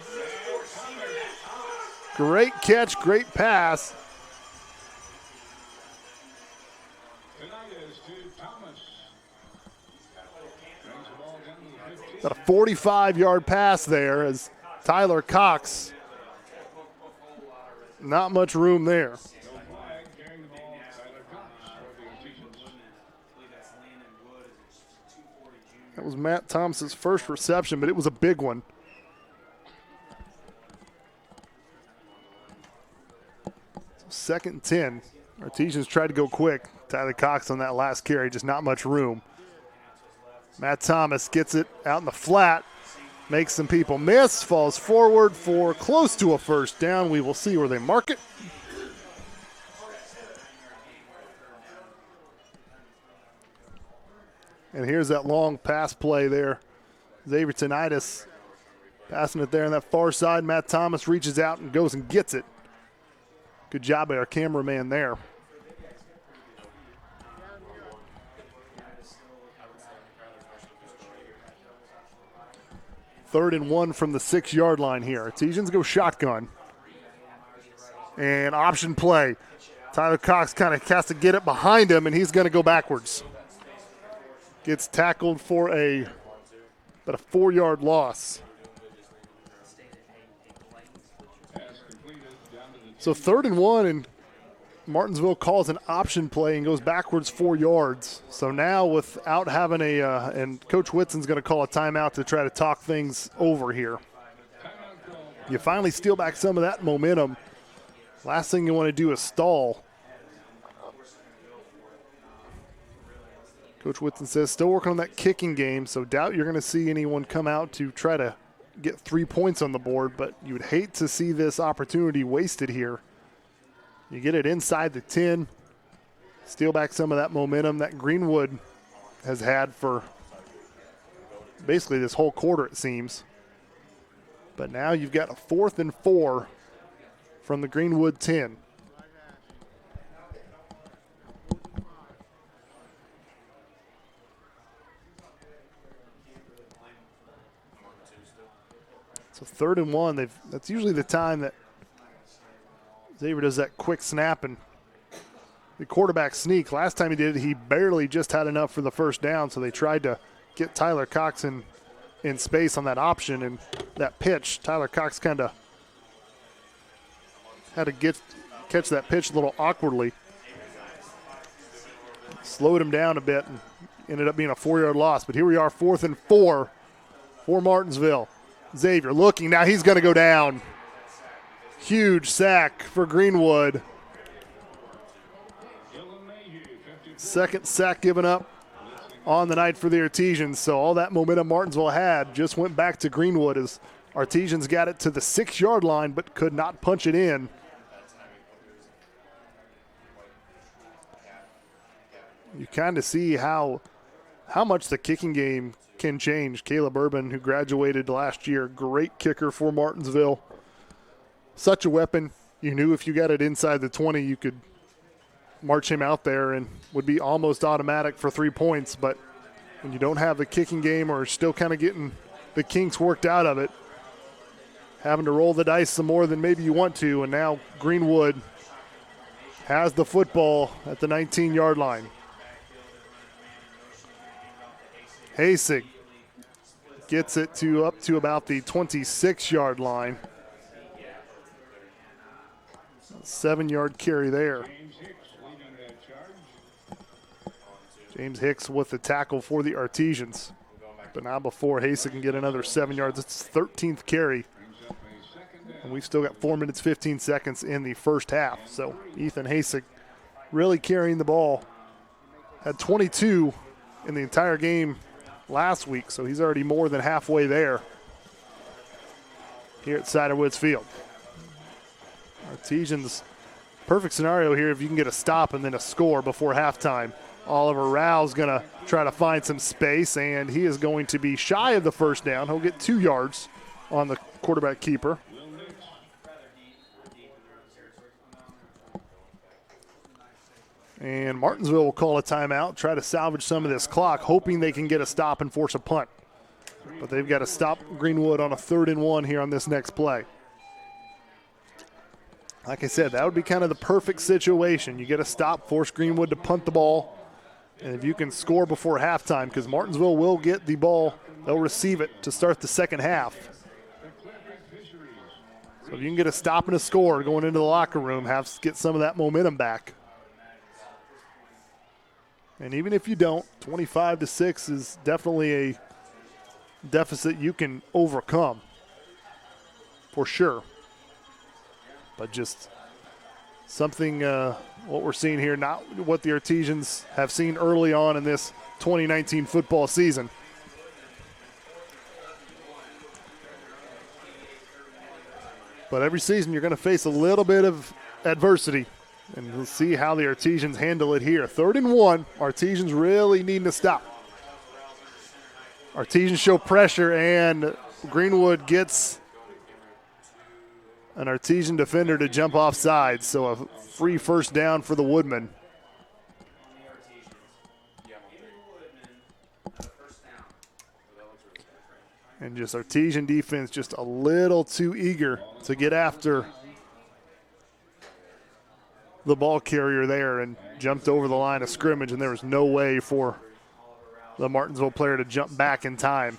great catch, great pass. About a 45-yard pass there as Tyler Cox. Not much room there. That was Matt Thomas's first reception, but it was a big one. So 2nd and 10. Artesians tried to go quick. Tyler Cox on that last carry, just not much room. Matt Thomas gets it out in the flat, makes some people miss, falls forward for close to a first down. We will see where they mark it. And here's that long pass play there. Xavier Tinnitus passing it there on that far side. Matt Thomas reaches out and goes and gets it. Good job by our cameraman there. Third and 1 from the 6-yard line here. Artesians go shotgun. And option play. Tyler Cox kind of has to get it behind him, and he's going to go backwards. Gets tackled for about a 4-yard loss. So 3rd and 1, and Martinsville calls an option play and goes backwards 4 yards. So now without having and Coach Whitson's going to call a timeout to try to talk things over here. You finally steal back some of that momentum. Last thing you want to do is stall. Coach Whitson says still working on that kicking game, so doubt you're going to see anyone come out to try to get 3 points on the board, but you would hate to see this opportunity wasted here. You get it inside the 10, steal back some of that momentum that Greenwood has had for basically this whole quarter, it seems. But now you've got a 4th and 4 from the Greenwood 10. So 3rd and 1, that's usually the time that Xavier does that quick snap and the quarterback sneak. Last time he did it, he barely just had enough for the first down, so they tried to get Tyler Cox in space on that option, and that pitch, Tyler Cox kind of had to catch that pitch a little awkwardly. Slowed him down a bit and ended up being a 4-yard loss. But here we are, 4th and 4 for Martinsville. Xavier looking, now he's going to go down. Huge sack for Greenwood. 2nd sack given up on the night for the Artesians. So all that momentum Martinsville had just went back to Greenwood as Artesians got it to the 6-yard line but could not punch it in. You kind of see how much the kicking game can change. Caleb Urban, who graduated last year, great kicker for Martinsville. Such a weapon. You knew if you got it inside the 20, you could march him out there and would be almost automatic for 3 points. But when you don't have the kicking game or still kind of getting the kinks worked out of it, having to roll the dice some more than maybe you want to, and now Greenwood has the football at the 19-yard line. Hasig gets it up to about the 26-yard line. 7-yard carry there. James Hicks with the tackle for the Artesians. But now before Hasek can get another 7 yards, it's his 13th carry. And we've still got 4 minutes, 15 seconds in the first half. So Ethan Hasek really carrying the ball. Had 22 in the entire game last week, so he's already more than halfway there here at Cider Woods Field. Artesians, perfect scenario here if you can get a stop and then a score before halftime. Oliver Rao's going to try to find some space, and he is going to be shy of the first down. He'll get 2 yards on the quarterback keeper. And Martinsville will call a timeout, try to salvage some of this clock, hoping they can get a stop and force a punt. But they've got to stop Greenwood on a 3rd and 1 here on this next play. Like I said, that would be kind of the perfect situation. You get a stop, force Greenwood to punt the ball, and if you can score before halftime, because Martinsville will get the ball, they'll receive it to start the second half. So if you can get a stop and a score going into the locker room, get some of that momentum back. And even if you don't, 25-6 is definitely a deficit you can overcome, for sure. But just something, what we're seeing here, not what the Artesians have seen early on in this 2019 football season. But every season you're going to face a little bit of adversity. And we'll see how the Artesians handle it here. 3rd and 1, Artesians really needing to stop. Artesians show pressure, and Greenwood gets an Artesian defender to jump off sides, so a free first down for the Woodmen. And just Artesian defense just a little too eager to get after the ball carrier there and jumped over the line of scrimmage, and there was no way for the Martinsville player to jump back in time.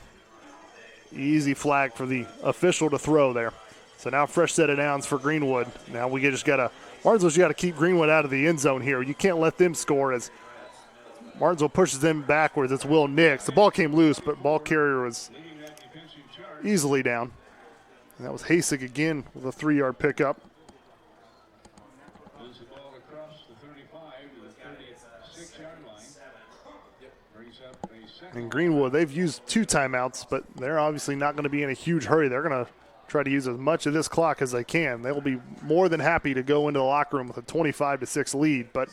Easy flag for the official to throw there. So now fresh set of downs for Greenwood. Now we just Martinsville's got to keep Greenwood out of the end zone here. You can't let them score as Martinsville pushes them backwards. It's Will Nix. The ball came loose, but ball carrier was easily down. And that was Hasek again with a 3-yard pickup. And Greenwood, they've used 2 timeouts, but they're obviously not going to be in a huge hurry. They're going to try to use as much of this clock as they can. They'll be more than happy to go into the locker room with a 25-6 lead, but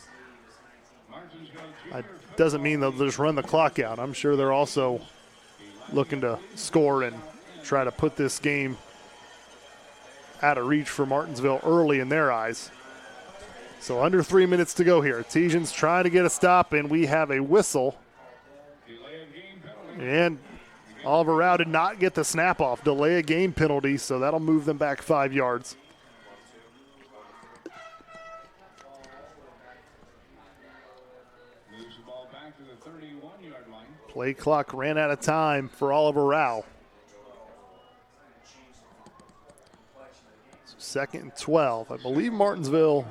it doesn't mean they'll just run the clock out. I'm sure they're also looking to score and try to put this game out of reach for Martinsville early in their eyes. So under 3 minutes to go here. Artesians trying to get a stop, and we have a whistle. And Oliver Rao did not get the snap off. Delay a game penalty, so that'll move them back 5 yards. Moves the ball back to the 31-yard line. Play clock ran out of time for Oliver Rao. So 2nd and 12. I believe Martinsville,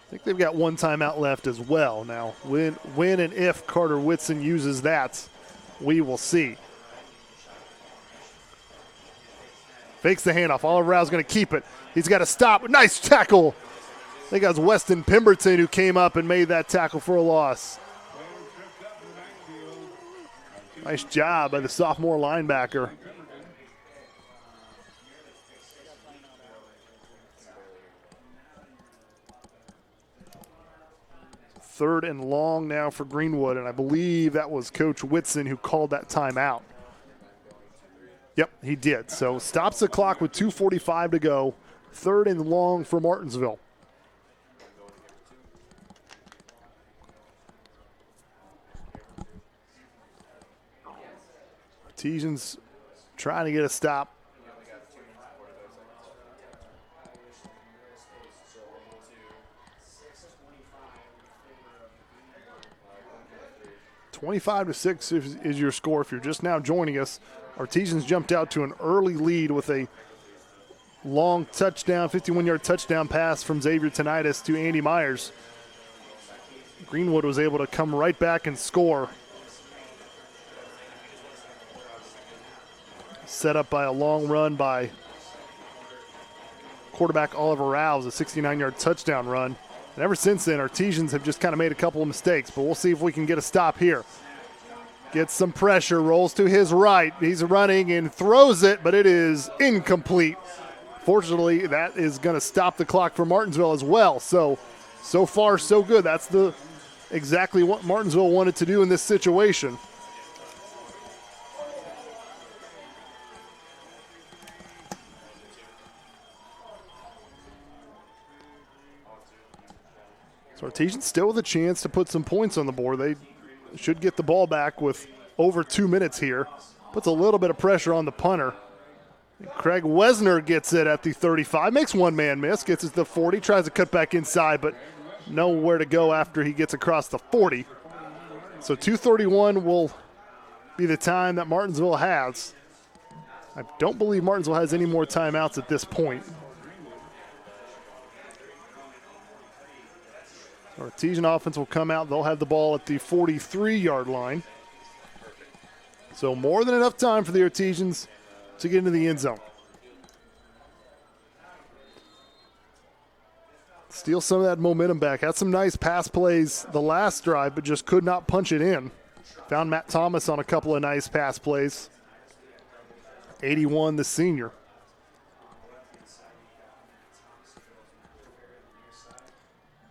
I think they've got 1 timeout left as well. Now, when and if Carter Whitson uses that, we will see. Fakes the handoff. Oliver Rao's going to keep it. He's got to stop. Nice tackle. I think that was Weston Pemberton who came up and made that tackle for a loss. Nice job by the sophomore linebacker. Third and long now for Greenwood, and I believe that was Coach Whitson who called that timeout. Yep, he did. So stops the clock with 2:45 to go. 3rd and long for Martinsville. Artesians trying to get a stop. (25-6) is your score. If you're just now joining us, Artesians jumped out to an early lead with a long touchdown, 51-yard touchdown pass from Xavier Tenitis to Andy Myers. Greenwood was able to come right back and score. Set up by a long run by quarterback Oliver Rouse, a 69-yard touchdown run. And ever since then, Artesians have just kind of made a couple of mistakes, but we'll see if we can get a stop here. Gets some pressure, rolls to his right. He's running and throws it, but it is incomplete. Fortunately, that is going to stop the clock for Martinsville as well. So far, so good. That's exactly what Martinsville wanted to do in this situation. So Artesians still with a chance to put some points on the board. They should get the ball back with over 2 minutes here. Puts a little bit of pressure on the punter. Craig Wesner gets it at the 35, makes one man miss, gets it to the 40, tries to cut back inside, but nowhere to go after he gets across the 40. So 2:31 will be the time that Martinsville has. I don't believe Martinsville has any more timeouts at this point. Artesian offense will come out. They'll have the ball at the 43-yard line. So more than enough time for the Artesians to get into the end zone. Steal some of that momentum back. Had some nice pass plays the last drive, but just could not punch it in. Found Matt Thomas on a couple of nice pass plays. 81, the senior.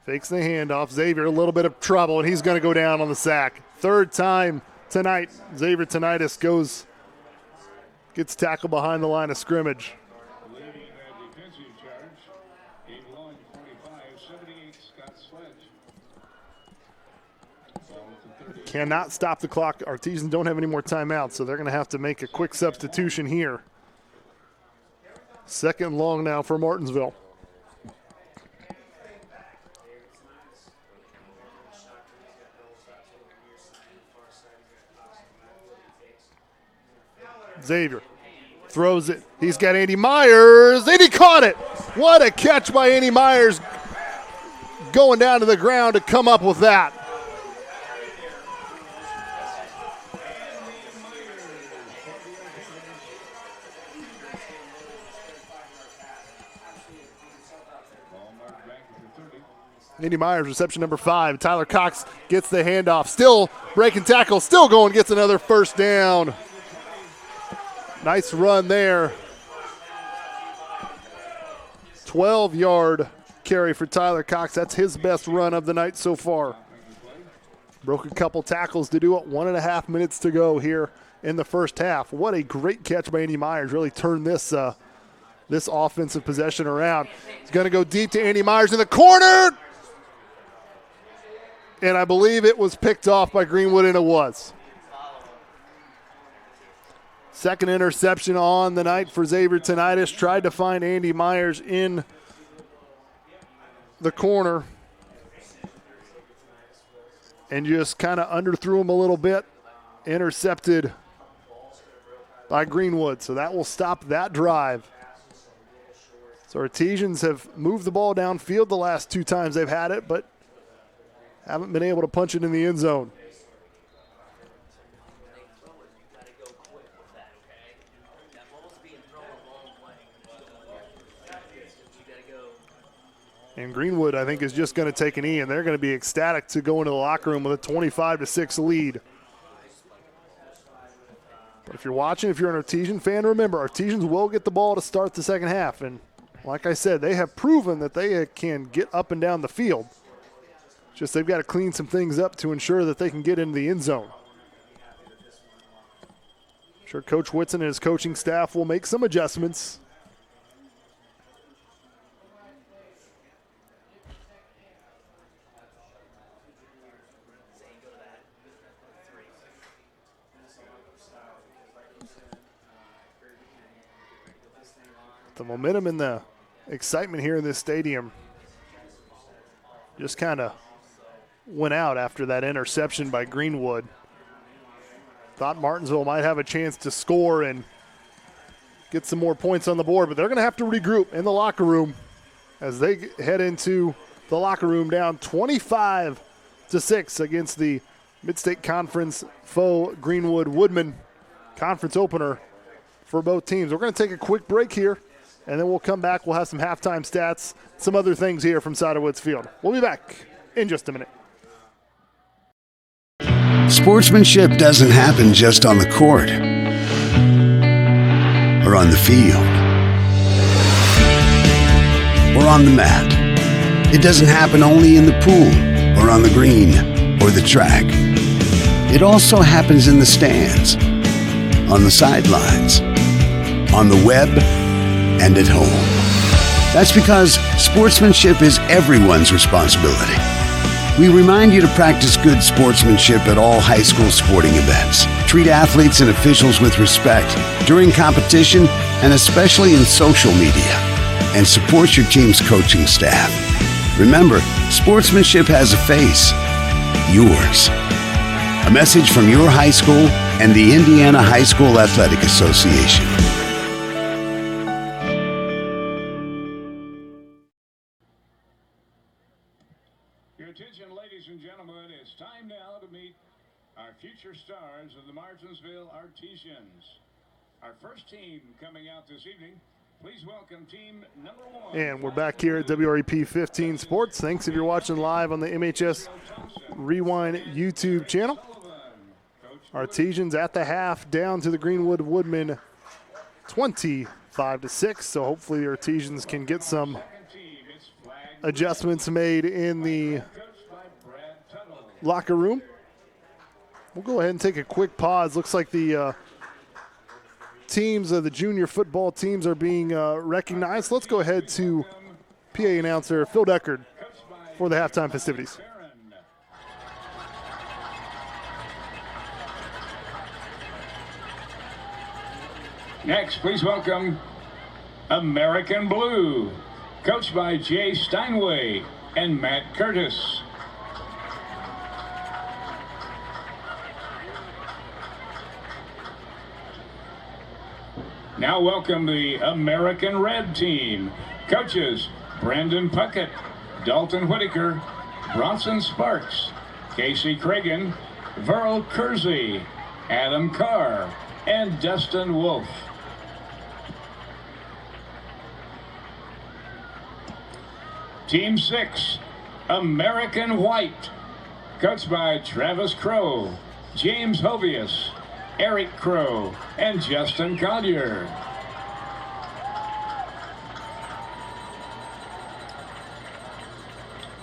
Fakes the handoff. Xavier, a little bit of trouble, and he's going to go down on the sack. Third time tonight, Xavier Tinnitus gets tackled behind the line of scrimmage. Leading the defensive charge in long 45-78, Scott Sledge. Cannot stop the clock. Artesians don't have any more timeouts, so they're going to have to make a quick substitution here. Second long now for Martinsville. Xavier throws it. He's got Andy Myers, and he caught it. What a catch by Andy Myers, going down to the ground to come up with that. Andy Myers, reception number 5. Tyler Cox gets the handoff. Still breaking tackle, still going, gets another first down. Nice run there. 12-yard carry for Tyler Cox. That's his best run of the night so far. Broke a couple tackles to do it. 1.5 minutes to go here in the first half. What a great catch by Andy Myers. Really turned this offensive possession around. He's going to go deep to Andy Myers in the corner. And I believe it was picked off by Greenwood, and it was. Second interception on the night for Xavier Tinnitus. Tried to find Andy Myers in the corner and just kind of underthrew him a little bit. Intercepted by Greenwood. So that will stop that drive. So Artesians have moved the ball downfield the last 2 times they've had it, but haven't been able to punch it in the end zone. And Greenwood, I think, is just going to take a knee, and they're going to be ecstatic to go into the locker room with a 25-6 lead. But if you're watching, if you're an Artesian fan, remember, Artesians will get the ball to start the second half. And like I said, they have proven that they can get up and down the field. Just they've got to clean some things up to ensure that they can get into the end zone. I'm sure Coach Whitson and his coaching staff will make some adjustments. The momentum and the excitement here in this stadium just kind of went out after that interception by Greenwood. Thought Martinsville might have a chance to score and get some more points on the board, but they're going to have to regroup in the locker room as they head into the locker room down 25 6 against the Mid-State Conference foe Greenwood Woodman conference opener for both teams. We're going to take a quick break here, and then we'll come back. We'll have some halftime stats, some other things here from Cider Woods Field. We'll be back in just a minute. Sportsmanship doesn't happen just on the court or on the field or on the mat. It doesn't happen only in the pool or on the green or the track. It also happens in the stands, on the sidelines, on the web, and at home. That's because sportsmanship is everyone's responsibility. We remind you to practice good sportsmanship at all high school sporting events. Treat athletes and officials with respect during competition and especially in social media. And support your team's coaching staff. Remember, sportsmanship has a face. Yours. A message from your high school and the Indiana High School Athletic Association. Your attention, ladies and gentlemen, it's time now to meet our future stars of the Martinsville Artesians. Our first team coming out this evening, please welcome team number 1. And we're back here at WREP 15 Sports. Thanks if you're watching live on the MHS Rewind YouTube channel. Artesians at the half down to the Greenwood Woodmen 25-6. So hopefully the Artesians can get some adjustments made in the locker room. We'll go ahead and take a quick pause. Looks like the teams, the junior football teams are being recognized. Let's go ahead to PA announcer Phil Deckard for the halftime festivities. Next, please welcome American Blue, coached by Jay Steinway and Matt Curtis. Now welcome the American Red team, coaches Brandon Puckett, Dalton Whitaker, Bronson Sparks, Casey Cragen, Verl Kersey, Adam Carr, and Dustin Wolf. Team 6, American White, coached by Travis Crow, James Hovius, Eric Crow, and Justin Collier.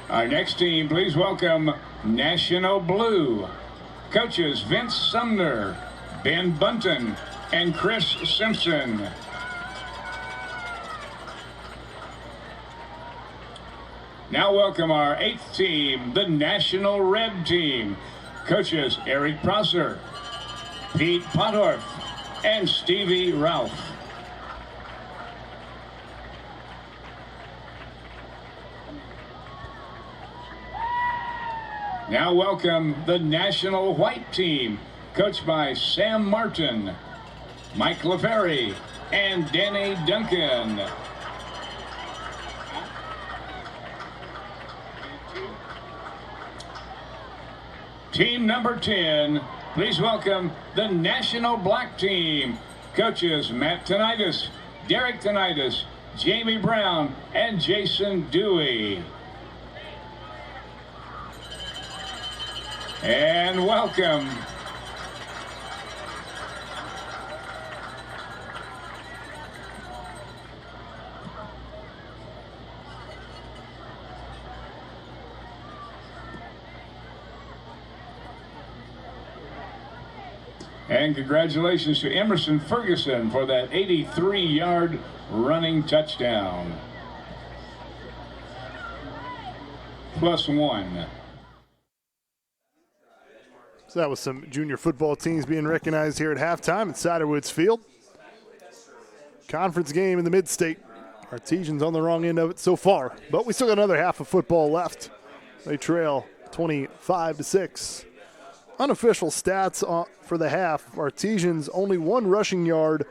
Our next team, please welcome National Blue, coaches Vince Sumner, Ben Bunton, and Chris Simpson. Now welcome our 8th team, the National Red team. Coaches Eric Prosser, Pete Potorf, and Stevie Ralph. Now welcome the National White team, coached by Sam Martin, Mike LaFerry, and Danny Duncan. Team number 10, please welcome the National Black team, coaches Matt Tonitis, Derek Tonitis, Jamie Brown, and Jason Dewey. And welcome and congratulations to Emerson Ferguson for that 83-yard running touchdown. +1. So that was some junior football teams being recognized here at halftime at Cider Woods Field. Conference game in the Mid-State. Artesians on the wrong end of it so far, but we still got another half of football left. They trail 25-6. Unofficial stats for the half. Artesians only 1 rushing yard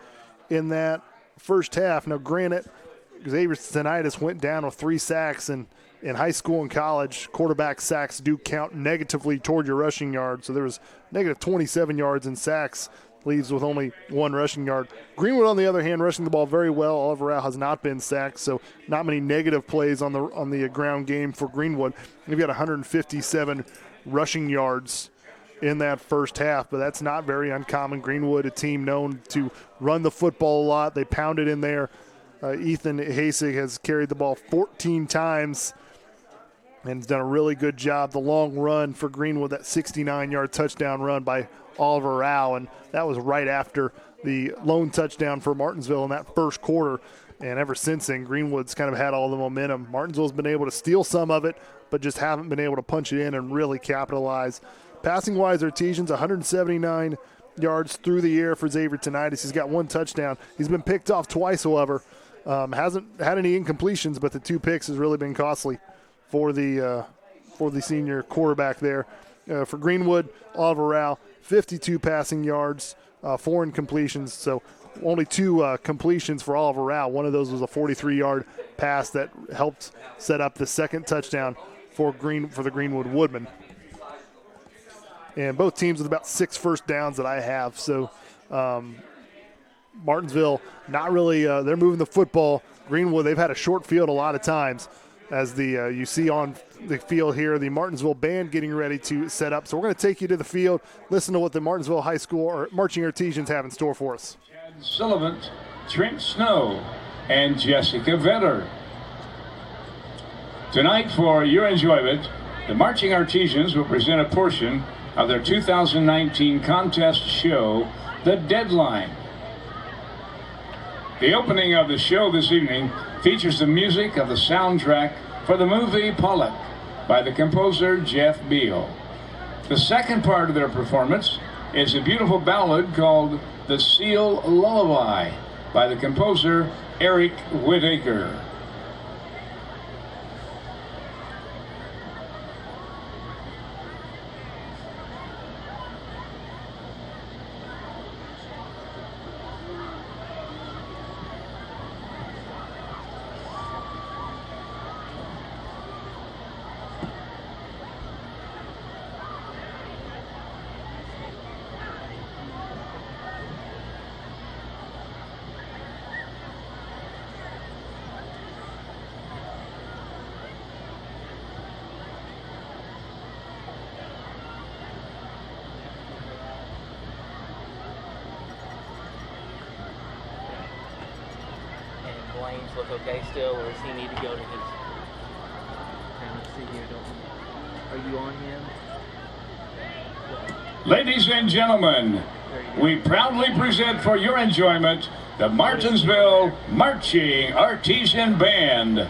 in that first half. Now, granted, Xavier Tonitis went down with 3 sacks and in high school and college, quarterback sacks do count negatively toward your rushing yard. So there was negative 27 yards in sacks, leaves with only 1 rushing yard. Greenwood, on the other hand, rushing the ball very well. Oliver Rao has not been sacked, so not many negative plays on the ground game for Greenwood. They've got 157 rushing yards in that first half, but that's not very uncommon. Greenwood, a team known to run the football a lot. They pounded in there. Ethan Hasig has carried the ball 14 times and has done a really good job. The long run for Greenwood, that 69-yard touchdown run by Oliver Rao, and that was right after the lone touchdown for Martinsville in that first quarter. And ever since then, Greenwood's kind of had all the momentum. Martinsville's been able to steal some of it, but just haven't been able to punch it in and really capitalize. Passing-wise, Artesians, 179 yards through the air for Xavier Tinnitus. He's got 1 touchdown. He's been picked off twice, however. Hasn't had any incompletions, but the 2 picks has really been costly for the senior quarterback there. For Greenwood, Oliver Rao, 52 passing yards, 4 incompletions. So only 2 completions for Oliver Rao. One of those was a 43-yard pass that helped set up the second touchdown for the Greenwood Woodmen. And both teams with about 6 first downs that I have. So Martinsville, not really, they're moving the football. Greenwood, they've had a short field a lot of times. As you see on the field here, the Martinsville band getting ready to set up. So we're going to take you to the field, listen to what the Martinsville High School or Marching Artesians have in store for us. Chad Sullivan, Trent Snow, and Jessica Vetter. Tonight, for your enjoyment, the Marching Artesians will present a portion of their 2019 contest show, The Deadline. The opening of the show this evening features the music of the soundtrack for the movie Pollock by the composer Jeff Beal. The second part of their performance is a beautiful ballad called The Seal Lullaby by the composer Eric Whittaker. Blaine's look okay still, or does he need to go to his... Let's see here, are you on him? Ladies and gentlemen, we proudly present for your enjoyment the Martinsville Marching Artesian Band.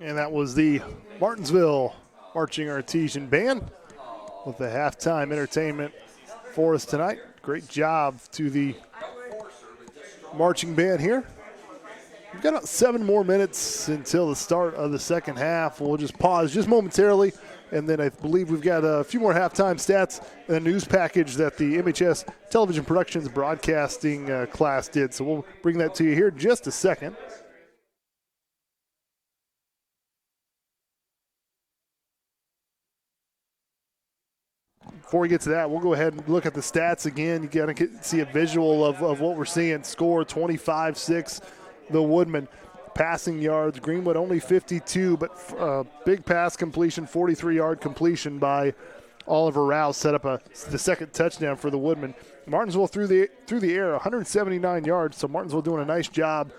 And that was the Martinsville Marching Artesian Band with the halftime entertainment for us tonight. Great job to the marching band here. We've got about 7 more minutes until the start of the second half. We'll just pause just momentarily, and then I believe we've got a few more halftime stats and a news package that the MHS Television Productions Broadcasting class did. So we'll bring that to you here in just a second. Before we get to that, we'll go ahead and look at the stats again. You got to see a visual of what we're seeing. Score 25-6, the Woodmen. Passing yards, Greenwood only 52, but big pass completion, 43-yard completion by Oliver Rouse set up the second touchdown for the Woodmen. Martinsville through the air, 179 yards, so Martinsville doing a nice job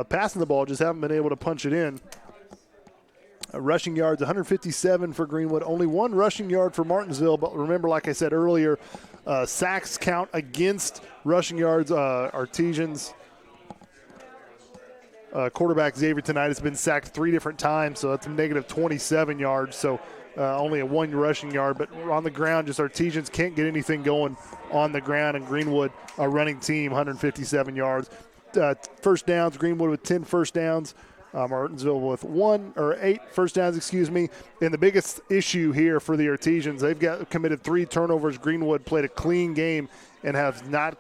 passing the ball, just haven't been able to punch it in. Rushing yards, 157 for Greenwood. Only 1 rushing yard for Martinsville, but remember, like I said earlier, sacks count against rushing yards. Artesians quarterback Xavier tonight has been sacked 3 different times, so that's a negative 27 yards, so only a 1 rushing yard. But on the ground, just Artesians can't get anything going on the ground, and Greenwood, a running team, 157 yards. First downs, Greenwood with 10 first downs. Martinsville with 8 first downs, And the biggest issue here for the Artesians, they've committed 3 turnovers. Greenwood played a clean game and have not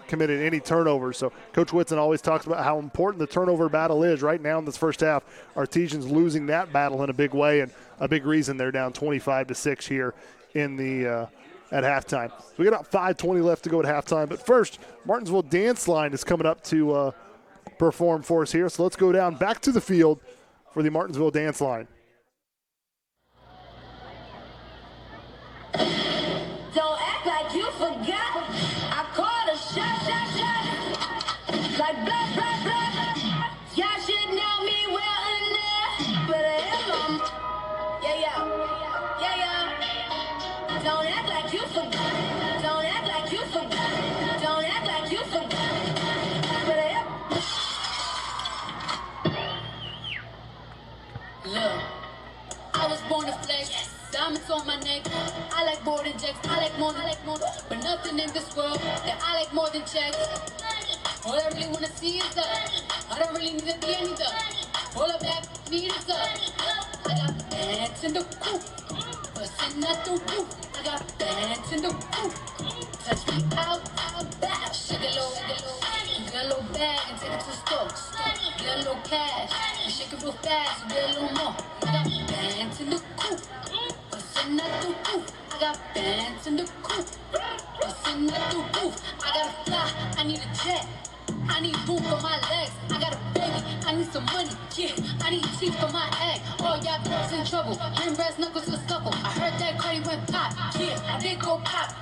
committed any turnovers. So Coach Whitson always talks about how important the turnover battle is. Right now in this first half, Artesians losing that battle in a big way, and a big reason they're down 25-6 here in the at halftime. So we got about 5:20 left to go at halftime. But first, Martinsville Dance Line is coming up to perform for us here. So let's go down back to the field for the Martinsville Dance Line. Don't act like you forgot. I called a shot. Like blah, blah, blah. Y'all should know me well enough. But I am yeah. Don't act like you forgot. Don't act like you forgot. Don't act like you forgot. But I am. Look, I was born to flex. Diamonds on my neck. I like more than checks. I like more. But nothing in this world that I like more than checks. All I really wanna see is up. I don't really need to be any up. All I back need is up. I got bands in the coop. Bustin' out the roof. I got bands in the coop. Touch me out back. Shake it low. Get a little bag and take it to the stores. Get a little cash and shake it real fast. Get a little more. I got bands in the coop. Bustin' out the roof. I got bands in the coop. Bustin' out the roof. I gotta fly. I need a jet. I need room for my legs. I got a baby. I need some money. Yeah, I need teeth for my egg. All y'all girls in trouble. Bring brass knuckles to scuffle. I heard that Cardi went pop. Yeah, I did go pop.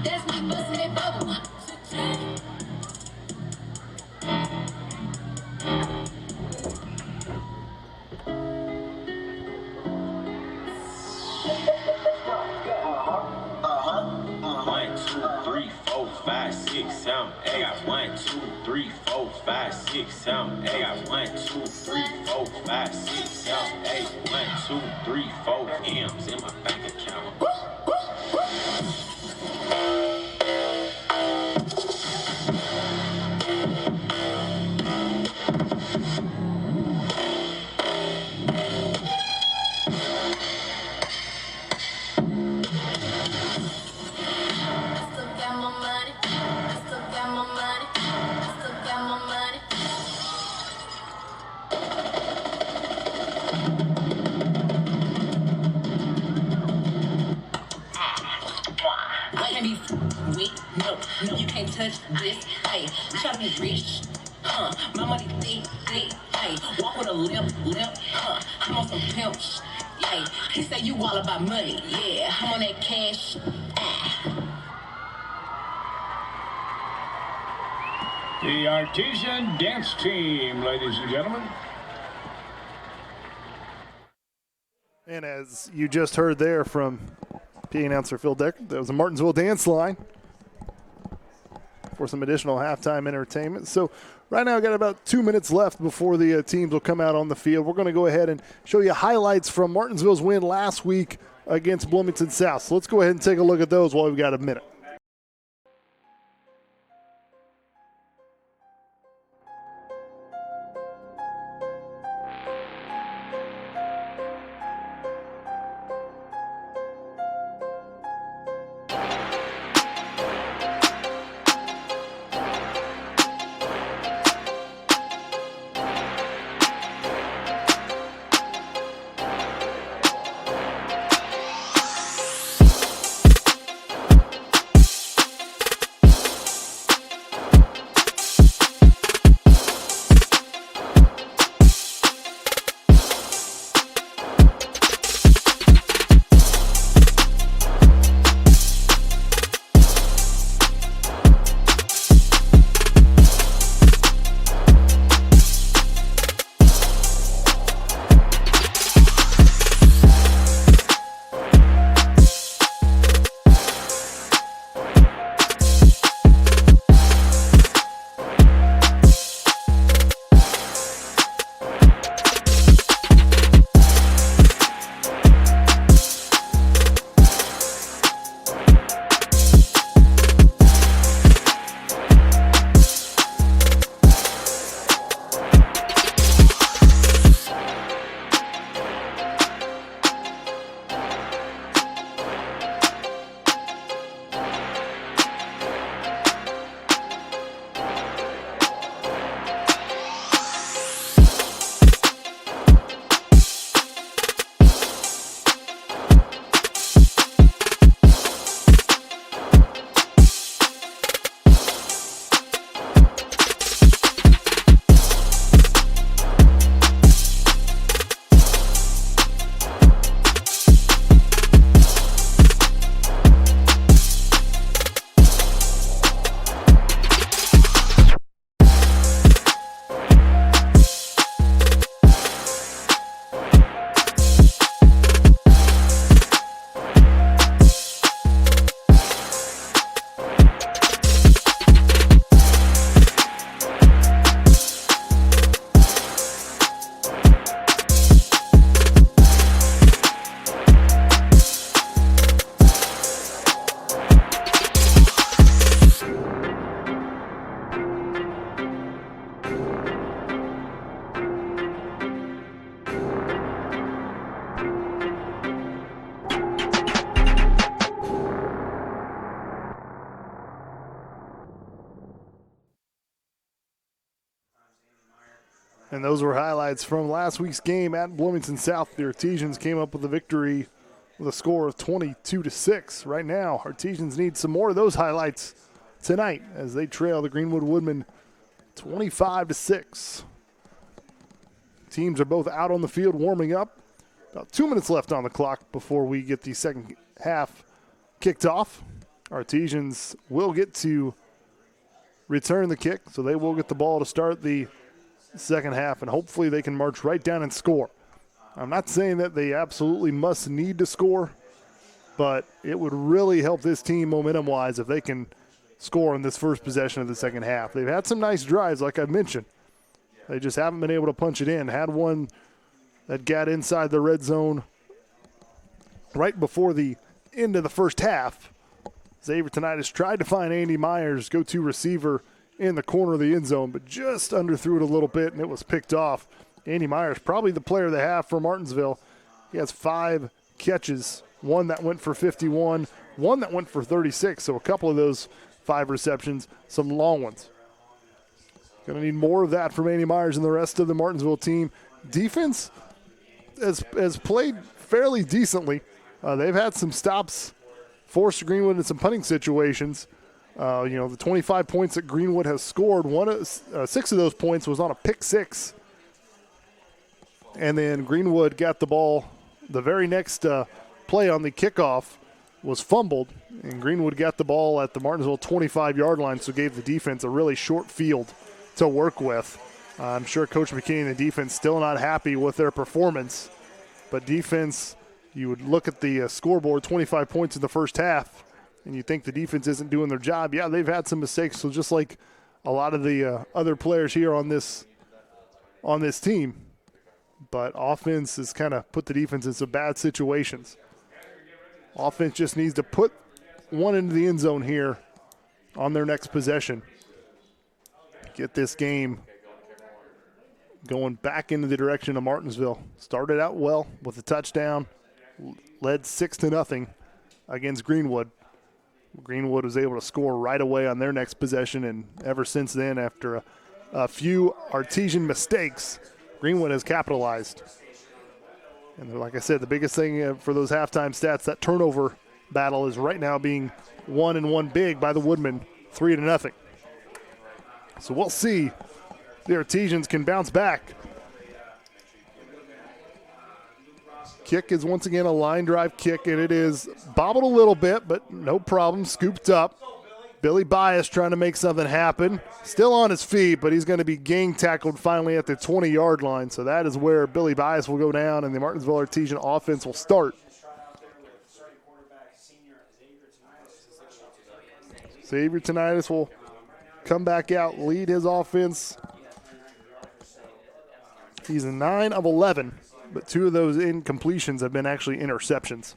That's me bustin' that bubble. Five, six, seven, eight. I got 1, 2, 3, 4, 5, 6, 7, 8. I got 1, 2, 3, 4, 5, 6, 7, 8. 1, 2, 3, 4 M's in my bank account. No, you can't touch this, hey, try to be rich, my money thick, hey, walk with a limp, I'm on some pimp, hey, he say you all about money, yeah, I'm on that cash, The Artesian Dance Team, ladies and gentlemen. And as you just heard there from PA announcer Phil Decker, that was the Martinsville Dance Line for some additional halftime entertainment. So right now, I've got about 2 minutes left before the teams will come out on the field. We're going to go ahead and show you highlights from Martinsville's win last week against Bloomington South. So let's go ahead and take a look at those while we've got a minute. And those were highlights from last week's game at Bloomington South. The Artesians came up with a victory with a score of 22-6. Right now, Artesians need some more of those highlights tonight as they trail the Greenwood Woodmen 25-6. Teams are both out on the field warming up. About 2 minutes left on the clock before we get the second half kicked off. Artesians will get to return the kick, so they will get the ball to start the second half, and hopefully they can march right down and score. I'm not saying that they absolutely must need to score, but it would really help this team momentum-wise if they can score in this first possession of the second half. They've had some nice drives, like I mentioned. They just haven't been able to punch it in. Had one that got inside the red zone right before the end of the first half. Xavier tonight has tried to find Andy Myers, go-to receiver, in the corner of the end zone, but just underthrew it a little bit, and it was picked off. Andy Myers, probably the player of the half for Martinsville. He has 5 catches, one that went for 51, one that went for 36, so a couple of those 5 receptions, some long ones. Going to need more of that from Andy Myers and the rest of the Martinsville team. Defense has played fairly decently. They've had some stops forced Greenwood in some punting situations. The 25 points that Greenwood has scored, 6 of those points was on a pick 6. And then Greenwood got the ball. The very next play on the kickoff was fumbled, and Greenwood got the ball at the Martinsville 25-yard line, so gave the defense a really short field to work with. I'm sure Coach McKinney and the defense still not happy with their performance, but defense, you would look at the scoreboard, 25 points in the first half, and you think the defense isn't doing their job. Yeah, they've had some mistakes. So just like a lot of the other players here on this team, but offense has kind of put the defense in some bad situations. Offense just needs to put one into the end zone here on their next possession. Get this game going back into the direction of Martinsville. Started out well with a touchdown, led 6-0 against Greenwood. Greenwood was able to score right away on their next possession, and ever since then, after a few artesian mistakes, Greenwood has capitalized. And like I said, the biggest thing for those halftime stats, that turnover battle is right now being won and won big by the Woodmen, 3-0. So we'll see if the Artesians can bounce back. Kick is once again a line drive kick, and it is bobbled a little bit, but no problem, scooped up. Billy Bias trying to make something happen. Still on his feet, but he's going to be gang tackled finally at the 20-yard line. So that is where Billy Bias will go down, and the Martinsville Artesian offense will start. Xavier Tinnitus will come back out, lead his offense. He's a 9 of 11, but 2 of those incompletions have been actually interceptions.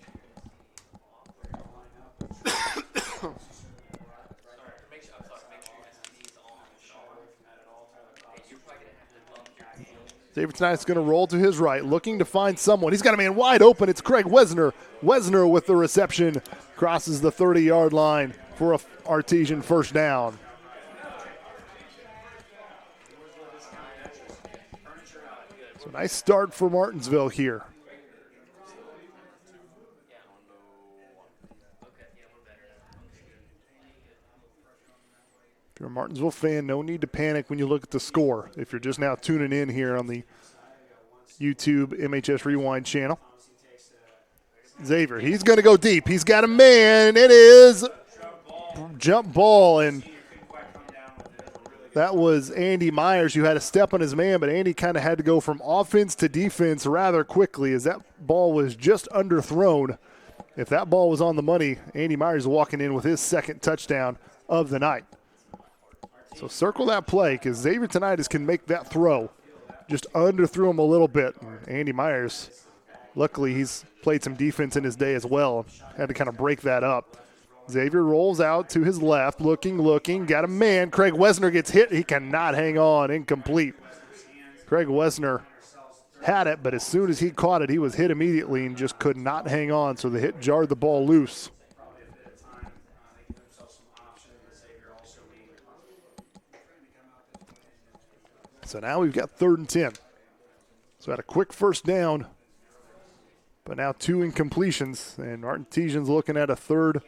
Xavier Tinnitus going to roll to his right, looking to find someone. He's got a man wide open. It's Craig Wesner. Wesner with the reception, crosses the 30-yard line for a Artesian first down. So nice start for Martinsville here. If you're a Martinsville fan, no need to panic when you look at the score. If you're just now tuning in here on the YouTube MHS Rewind channel. Xavier, he's going to go deep. He's got a man. It is jump ball, and that was Andy Myers who had a step on his man, but Andy kind of had to go from offense to defense rather quickly as that ball was just underthrown. If that ball was on the money, Andy Myers walking in with his second touchdown of the night. So circle that play because Xavier Tinnitus can make that throw. Just underthrew him a little bit. And Andy Myers, luckily he's played some defense in his day as well. Had to kind of break that up. Xavier rolls out to his left, looking, got a man. Craig Wesner gets hit. He cannot hang on, incomplete. Craig Wesner had it, but as soon as he caught it, he was hit immediately and just could not hang on, so the hit jarred the ball loose. So now we've got 3rd and 10. So had a quick first down, but now 2 incompletions, and Artesian's looking at a 3rd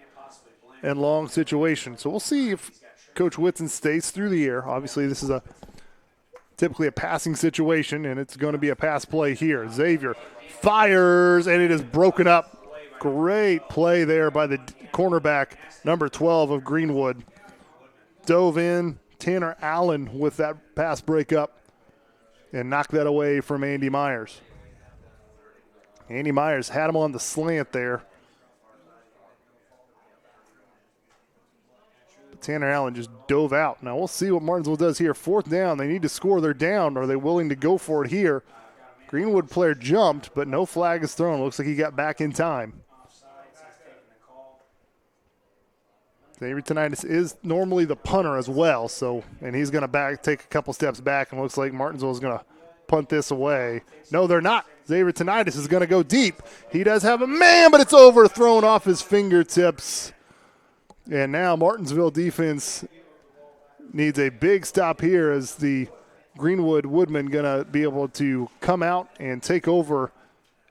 and long situation. So we'll see if Coach Whitson stays through the air. Obviously, this is typically a passing situation, and it's going to be a pass play here. Xavier fires, and it is broken up. Great play there by the cornerback, number 12 of Greenwood. Dove in, Tanner Allen with that pass breakup, and knocked that away from Andy Myers. Andy Myers had him on the slant there. Tanner Allen just dove out. Now we'll see what Martinsville does here. 4th down. They need to score. They're down. Are they willing to go for it here? Greenwood player jumped, but no flag is thrown. Looks like he got back in time. Xavier Tinnitus is normally the punter as well, and he's going to take a couple steps back, and looks like Martinsville is going to punt this away. No, they're not. Xavier Tinnitus is going to go deep. He does have a man, but it's overthrown off his fingertips. And now Martinsville defense needs a big stop here as the Greenwood Woodmen going to be able to come out and take over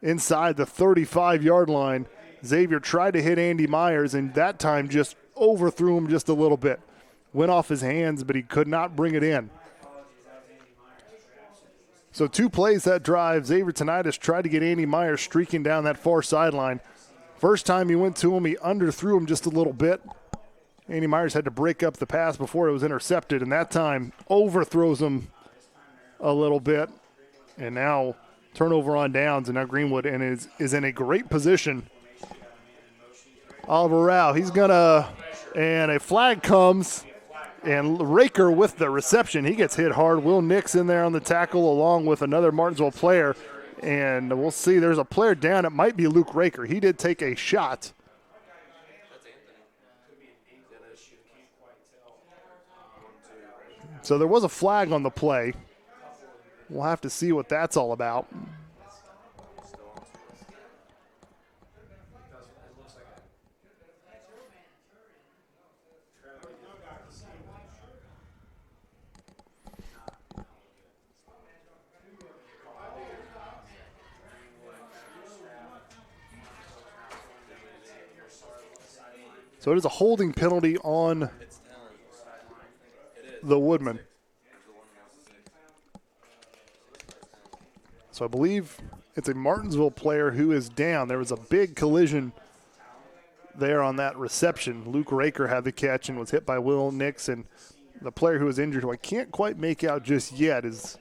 inside the 35-yard line. Xavier tried to hit Andy Myers, and that time just overthrew him just a little bit. Went off his hands, but he could not bring it in. So 2 plays that drive. Xavier Tinnitus tried to get Andy Myers streaking down that far sideline. First time he went to him, he underthrew him just a little bit. Andy Myers had to break up the pass before it was intercepted, and that time overthrows him a little bit. And now turnover on downs, and now Greenwood is in a great position Oliver Rao, he's gonna, and a flag comes, and Raker with the reception. He gets hit hard. Will Nix in there on the tackle along with another Martinsville player. And we'll see, there's a player down. It might be Luke Raker. He did take a shot. So there was a flag on the play. We'll have to see what that's all about. So it is a holding penalty on the Woodman. So I believe it's a Martinsville player who is down. There was a big collision there on that reception. Luke Raker had the catch and was hit by Will Nix, and the player who was injured, who I can't quite make out just yet, is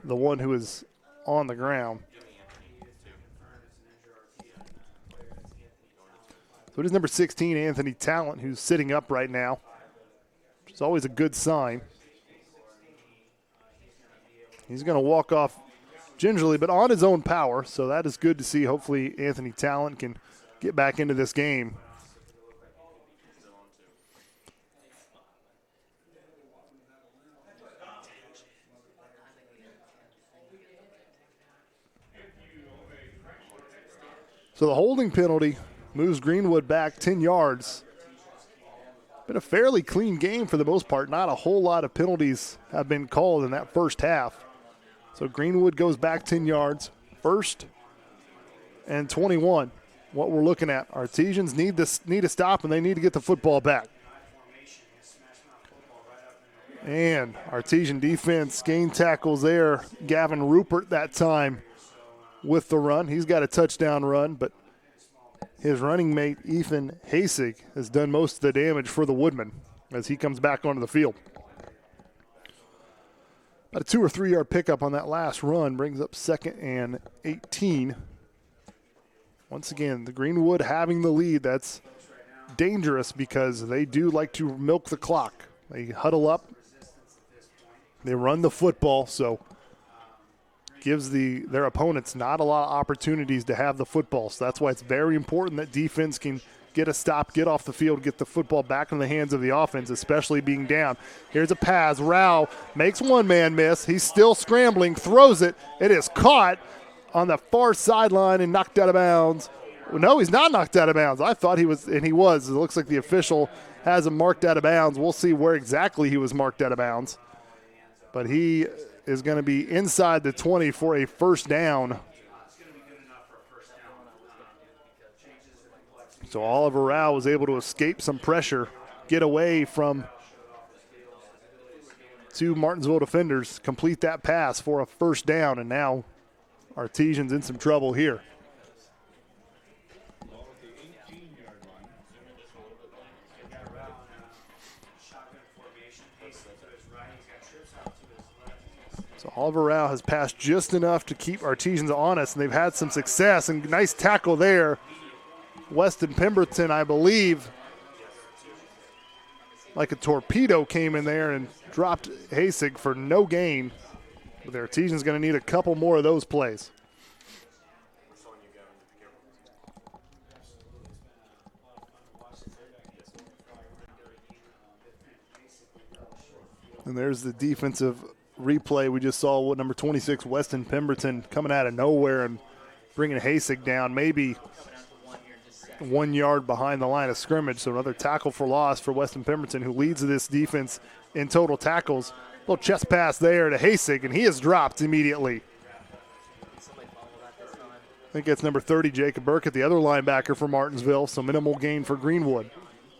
the one who is on the ground. So it is number 16, Anthony Talent, who's sitting up right now, which is always a good sign. He's going to walk off gingerly, but on his own power, so that is good to see. Hopefully Anthony Talent can get back into this game. So the holding penalty moves Greenwood back 10 yards. Been a fairly clean game for the most part. Not a whole lot of penalties have been called in that first half. So Greenwood goes back 10 yards. 1st and 21. What we're looking at. Artesians need to stop, and they need to get the football back. And Artesian defense gain tackles there. Gavin Rupert that time with the run. He's got a touchdown run, but his running mate, Ethan Hasig, has done most of the damage for the Woodman as he comes back onto the field. About a 2 or 3 yard pickup on that last run brings up 2nd and 18. Once again, the Greenwood having the lead. That's dangerous because they do like to milk the clock. They huddle up. They run the football, so gives their opponents not a lot of opportunities to have the football. So that's why it's very important that defense can get a stop, get off the field, get the football back in the hands of the offense, especially being down. Here's a pass. Rao makes one man miss. He's still scrambling, throws it. It is caught on the far sideline and knocked out of bounds. No, he's not knocked out of bounds. I thought he was, and he was. It looks like the official has him marked out of bounds. We'll see where exactly he was marked out of bounds. But he is going to be inside the 20 for a first down. So Oliver Rao was able to escape some pressure, get away from 2 Martinsville defenders, complete that pass for a first down, and now Artesians in some trouble here. So Oliver Rao has passed just enough to keep Artesians honest, and they've had some success, and nice tackle there. Weston Pemberton, I believe, like a torpedo came in there and dropped Hasig for no gain. But the Artesians going to need a couple more of those plays. And there's the defensive replay. We just saw what number 26, Weston Pemberton, coming out of nowhere and bringing Hasig down, maybe 1 yard behind the line of scrimmage. So another tackle for loss for Weston Pemberton, who leads this defense in total tackles. Little chest pass there to Hasig, and he is dropped immediately. I think it's number 30, Jacob Burkett, the other linebacker for Martinsville. So minimal gain for Greenwood.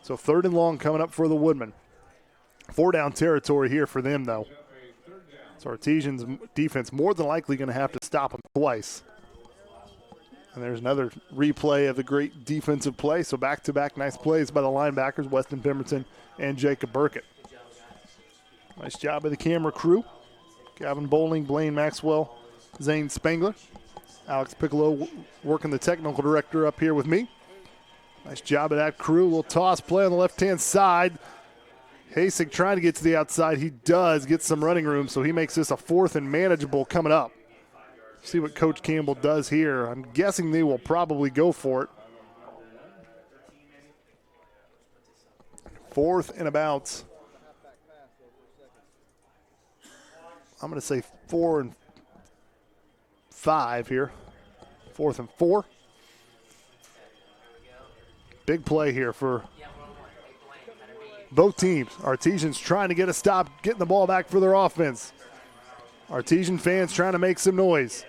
So 3rd and long coming up for the Woodmen. 4 down territory here for them, though. So Artesians defense more than likely going to have to stop them twice. And there's another replay of the great defensive play. So back-to-back nice plays by the linebackers, Weston Pemberton and Jacob Burkett. Nice job by the camera crew. Gavin Bowling, Blaine Maxwell, Zane Spangler. Alex Piccolo working the technical director up here with me. Nice job of that crew. Little toss play on the left-hand side. Hasek trying to get to the outside. He does get some running room, so he makes this a 4th and manageable coming up. See what Coach Campbell does here. I'm guessing they will probably go for it. 4th and about, I'm going to say 4 and 5 here. 4th and 4. Big play here for both teams. Artesians trying to get a stop, getting the ball back for their offense. Artesian fans trying to make some noise.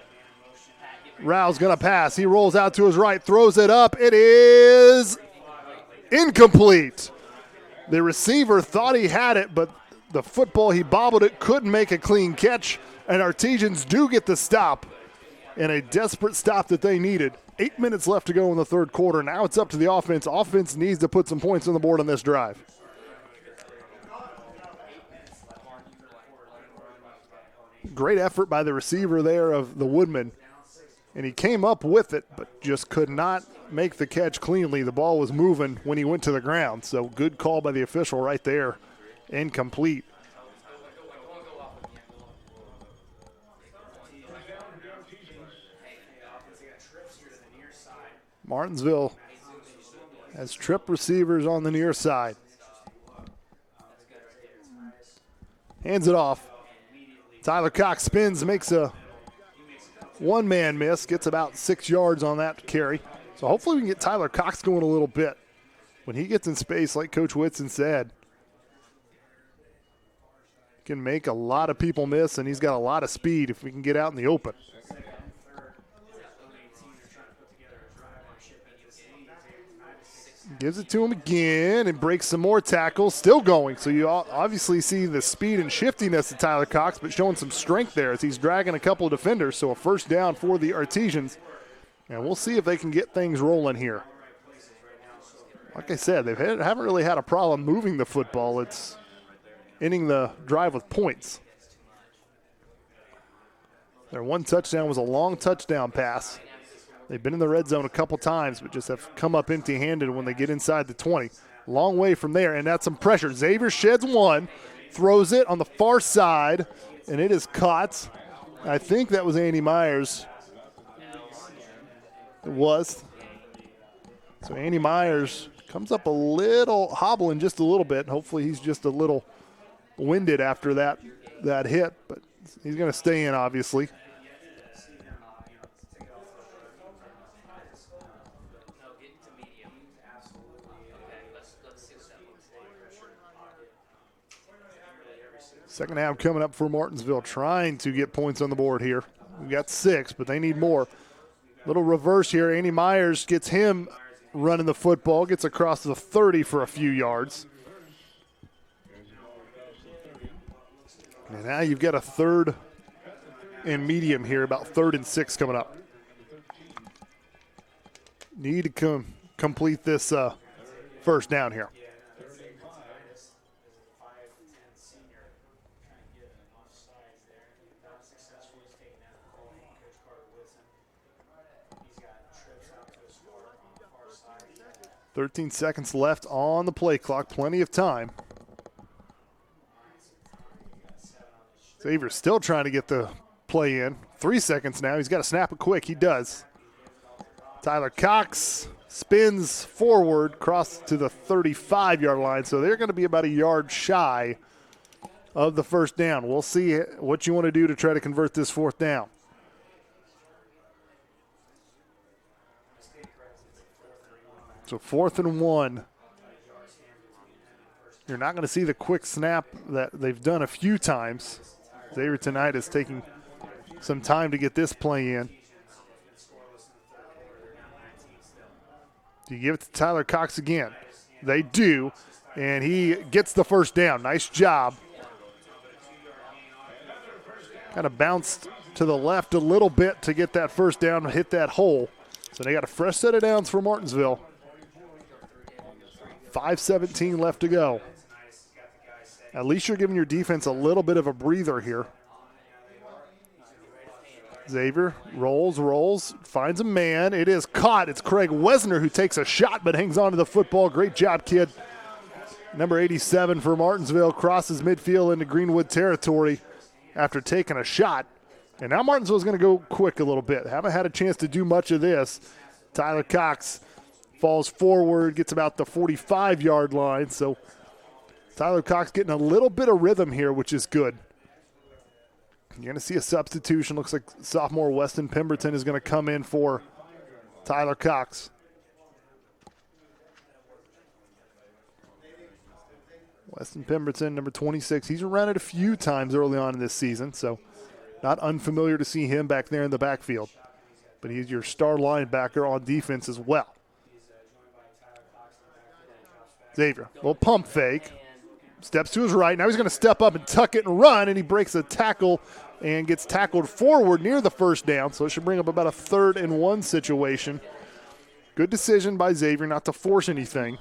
Rao's going to pass. He rolls out to his right, throws it up. It is incomplete. The receiver thought he had it, but the football, he bobbled it, couldn't make a clean catch, and Artesians do get the stop, and a desperate stop that they needed. 8 minutes left to go in the third quarter. Now it's up to the offense. Offense needs to put some points on the board on this drive. Great effort by the receiver there of the Woodman, and he came up with it, but just could not make the catch cleanly. The ball was moving when he went to the ground, so good call by the official right there. Incomplete. Martinsville has trip receivers on the near side. Hands it off. Tyler Cox spins, makes a one-man miss, gets about 6 yards on that carry. So hopefully we can get Tyler Cox going a little bit. When he gets in space, like Coach Whitson said, can make a lot of people miss, and he's got a lot of speed if we can get out in the open. Gives it to him again and breaks some more tackles. Still going. So you obviously see the speed and shiftiness of Tyler Cox, but showing some strength there as he's dragging a couple of defenders. So a first down for the Artesians. And we'll see if they can get things rolling here. Like I said, they haven't really had a problem moving the football. It's ending the drive with points. Their one touchdown was a long touchdown pass. They've been in the red zone a couple times, but just have come up empty-handed when they get inside the 20. Long way from there, and that's some pressure. Xavier sheds one, throws it on the far side, and it is caught. I think that was Andy Myers. It was. So Andy Myers comes up a little, hobbling just a little bit. Hopefully he's just a little winded after that hit, but he's going to stay in, obviously. Second half coming up for Martinsville, trying to get points on the board here. We've got 6, but they need more. Little reverse here. Andy Myers gets him running the football, gets across the 30 for a few yards. And now you've got a 3rd and medium here, about 3rd and 6 coming up. Need to complete this first down here. .13 seconds left on the play clock. Plenty of time. Xavier's still trying to get the play in. 3 seconds now. He's got to snap it quick. He does. Tyler Cox spins forward, across to the 35-yard line. So they're going to be about a yard shy of the first down. We'll see what you want to do to try to convert this 4th down. So 4th and 1. You're not going to see the quick snap that they've done a few times. Xavier tonight is taking some time to get this play in. Do you give it to Tyler Cox again? They do, and he gets the first down. Nice job. Kind of bounced to the left a little bit to get that first down and hit that hole. So they got a fresh set of downs for Martinsville. 5:17 left to go. At least you're giving your defense a little bit of a breather here. Xavier rolls, finds a man. It is caught. It's Craig Wesner who takes a shot but hangs on to the football. Great job, kid. Number 87 for Martinsville crosses midfield into Greenwood territory after taking a shot. And now Martinsville's going to go quick a little bit. Haven't had a chance to do much of this. Tyler Cox falls forward, gets about the 45-yard line. So Tyler Cox getting a little bit of rhythm here, which is good. You're going to see a substitution. Looks like sophomore Weston Pemberton is going to come in for Tyler Cox. Weston Pemberton, number 26. He's run it a few times early on in this season, so not unfamiliar to see him back there in the backfield. But he's your star linebacker on defense as well. Xavier, little pump fake. Steps to his right. Now he's going to step up and tuck it and run, and he breaks a tackle and gets tackled forward near the first down, so it should bring up about a 3rd and 1 situation. Good decision by Xavier not to force anything.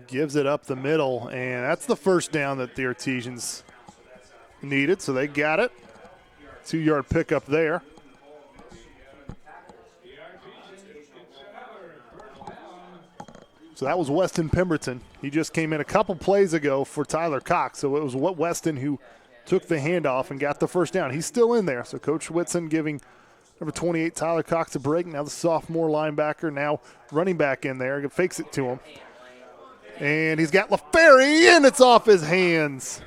Gives it up the middle, and that's the first down that the Artesians needed, so they got it. 2-yard pickup there. So that was Weston Pemberton. He just came in a couple plays ago for Tyler Cox, so it was Weston who took the handoff and got the first down. He's still in there, so Coach Whitson giving number 28 Tyler Cox a break. Now the sophomore linebacker, now running back in there, fakes it to him. And he's got LaFerry, and it's off his hands.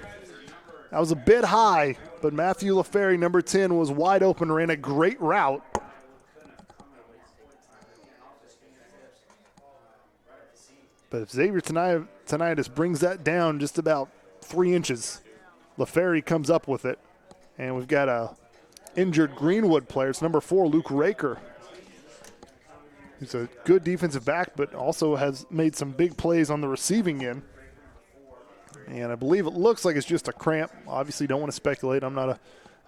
That was a bit high, but Matthew LaFerry, number 10, was wide open, ran a great route. But if Xavier Tinnitus brings that down just about 3 inches, LaFerry comes up with it. And we've got a injured Greenwood player. It's number 4, Luke Raker. He's a good defensive back, but also has made some big plays on the receiving end. And I believe it looks like it's just a cramp. Obviously, don't want to speculate. I'm not an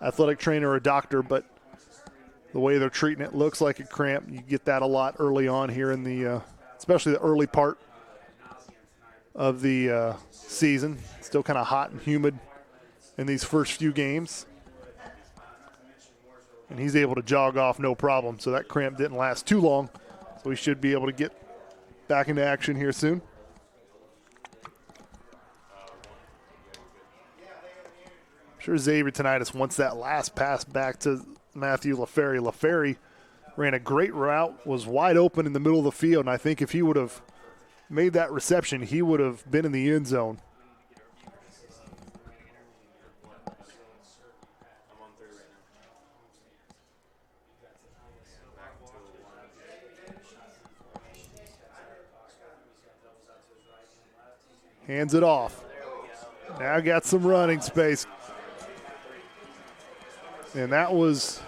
athletic trainer or a doctor, but the way they're treating it looks like a cramp. You get that a lot early on here in the, especially the early part of the season. Still kind of hot and humid in these first few games. And he's able to jog off no problem, so that cramp didn't last too long. So we should be able to get back into action here soon. I'm sure Xavier Tinnitus wants that last pass back to Matthew LaFerry. LaFerry ran a great route, was wide open in the middle of the field, and I think if he would have made that reception, he would have been in the end zone. Hands it off. Now got some running space. And that was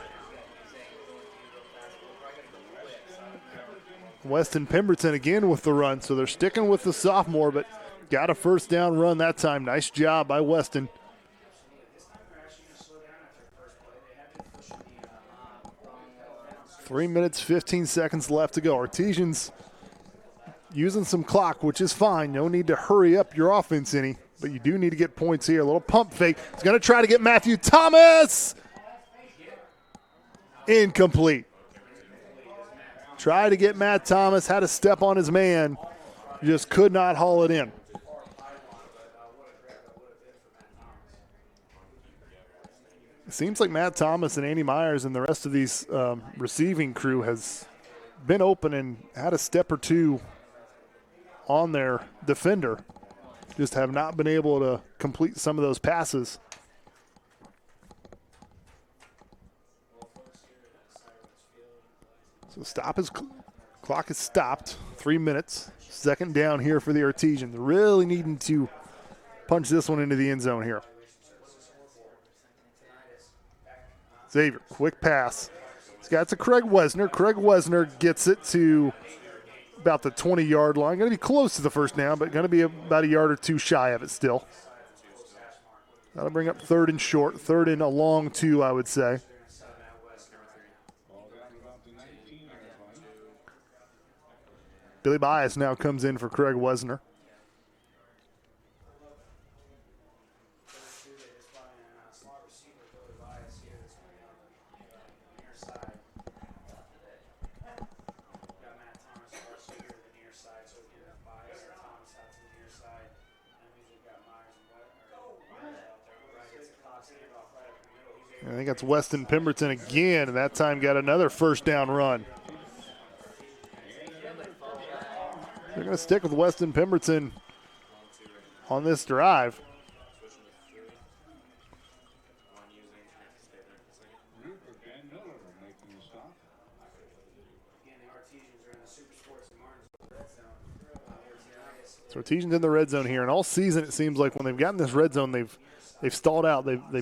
Weston Pemberton again with the run. So they're sticking with the sophomore, but got a first down run that time. Nice job by Weston. Three minutes, 15 seconds left to go. Artesians using some clock, which is fine. No need to hurry up your offense any, but you do need to get points here. A little pump fake. He's going to try to get Matthew Thomas. Incomplete. Try to get Matt Thomas, had to step on his man. Just could not haul it in. It seems like Matt Thomas and Andy Myers and the rest of these receiving crew has been open and had a step or two on their defender. Just have not been able to complete some of those passes. So clock is stopped. 3 minutes. Second down here for the Artesians. Really needing to punch this one into the end zone here. Xavier, quick pass. It's got to Craig Wesner. Craig Wesner gets it to about the 20-yard line. Going to be close to the first down, but going to be about a yard or two shy of it still. That'll bring up third and short, third and a long two, I would say. Billy Bias now comes in for Craig Wesner. I think that's Weston Pemberton again, and that time got another first down run. They're going to stick with Weston Pemberton on this drive. So Artesians in the red zone here, and all season it seems like when they've gotten this red zone, they've stalled out. They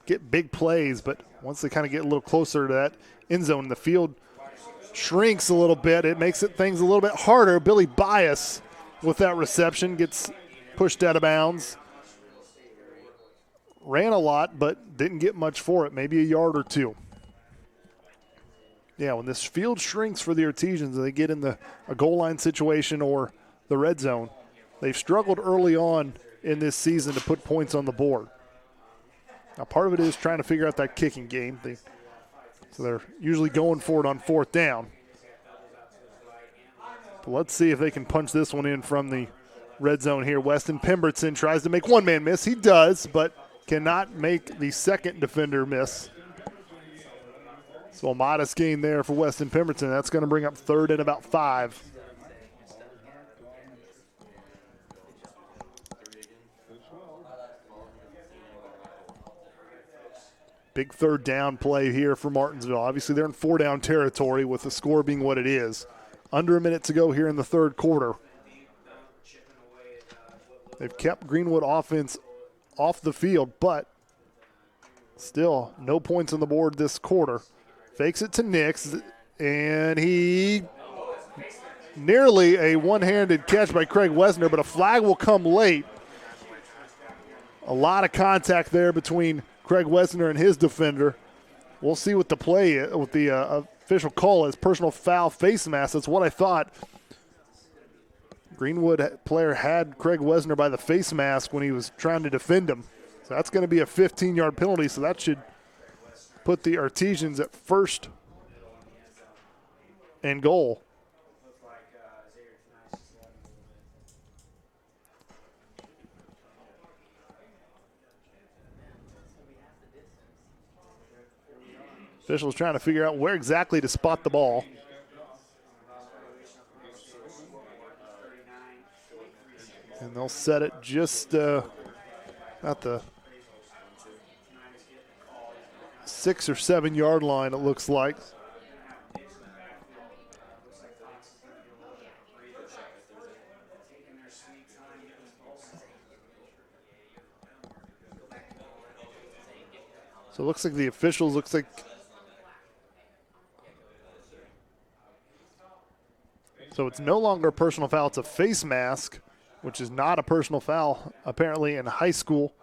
get big plays, but once they kind of get a little closer to that end zone, the field shrinks a little bit. It makes things a little bit harder. Billy Bias with that reception gets pushed out of bounds. Ran a lot, but didn't get much for it, maybe a yard or two. Yeah, when this field shrinks for the Artesians and they get in a goal line situation or the red zone, they've struggled early on in this season to put points on the board. Now, part of it is trying to figure out that kicking game. So they're usually going for it on fourth down. But let's see if they can punch this one in from the red zone here. Weston Pemberton tries to make one-man miss. He does, but cannot make the second defender miss. So a modest gain there for Weston Pemberton. That's going to bring up third and about 5. Big third down play here for Martinsville. Obviously, they're in 4-down territory with the score being what it is. Under a minute to go here in the third quarter. They've kept Greenwood offense off the field, but still no points on the board this quarter. Fakes it to Nix, and he nearly a one-handed catch by Craig Wesner, but a flag will come late. A lot of contact there between Craig Wesner and his defender. We'll see what the play, what the official call is. Personal foul, face mask. That's what I thought. Greenwood player had Craig Wesner by the face mask when he was trying to defend him. So that's going to be a 15-yard penalty, so that should put the Artesians at first and goal. Officials trying to figure out where exactly to spot the ball. And they'll set it just at the 6 or 7 yard line, it looks like. So it looks like the officials, so it's no longer a personal foul, it's a face mask, which is not a personal foul apparently in high school.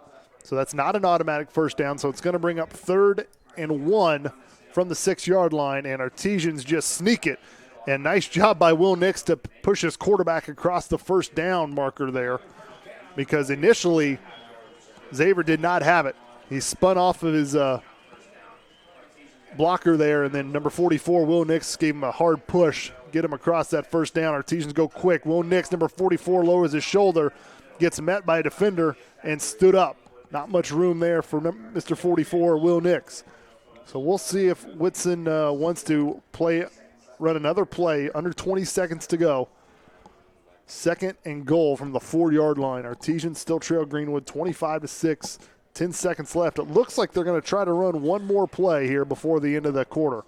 So that's not an automatic first down, so it's going to bring up 3rd and 1 from the 6 yard line, and Artesians just sneak it. And nice job by Will Nix to push his quarterback across the first down marker there, because initially Xavier did not have it. He spun off of his blocker there, and then number 44, Will Nix, gave him a hard push, get him across that first down. Artesians go quick. Will Nix, number 44, lowers his shoulder, gets met by a defender, and stood up. Not much room there for Mr. 44, Will Nix. So we'll see if Whitson wants to run another play. Under 20 seconds to go. 2nd and goal from the 4 yard line. Artesians still trail Greenwood 25-6. 10 seconds left. It looks like they're going to try to run one more play here before the end of the quarter.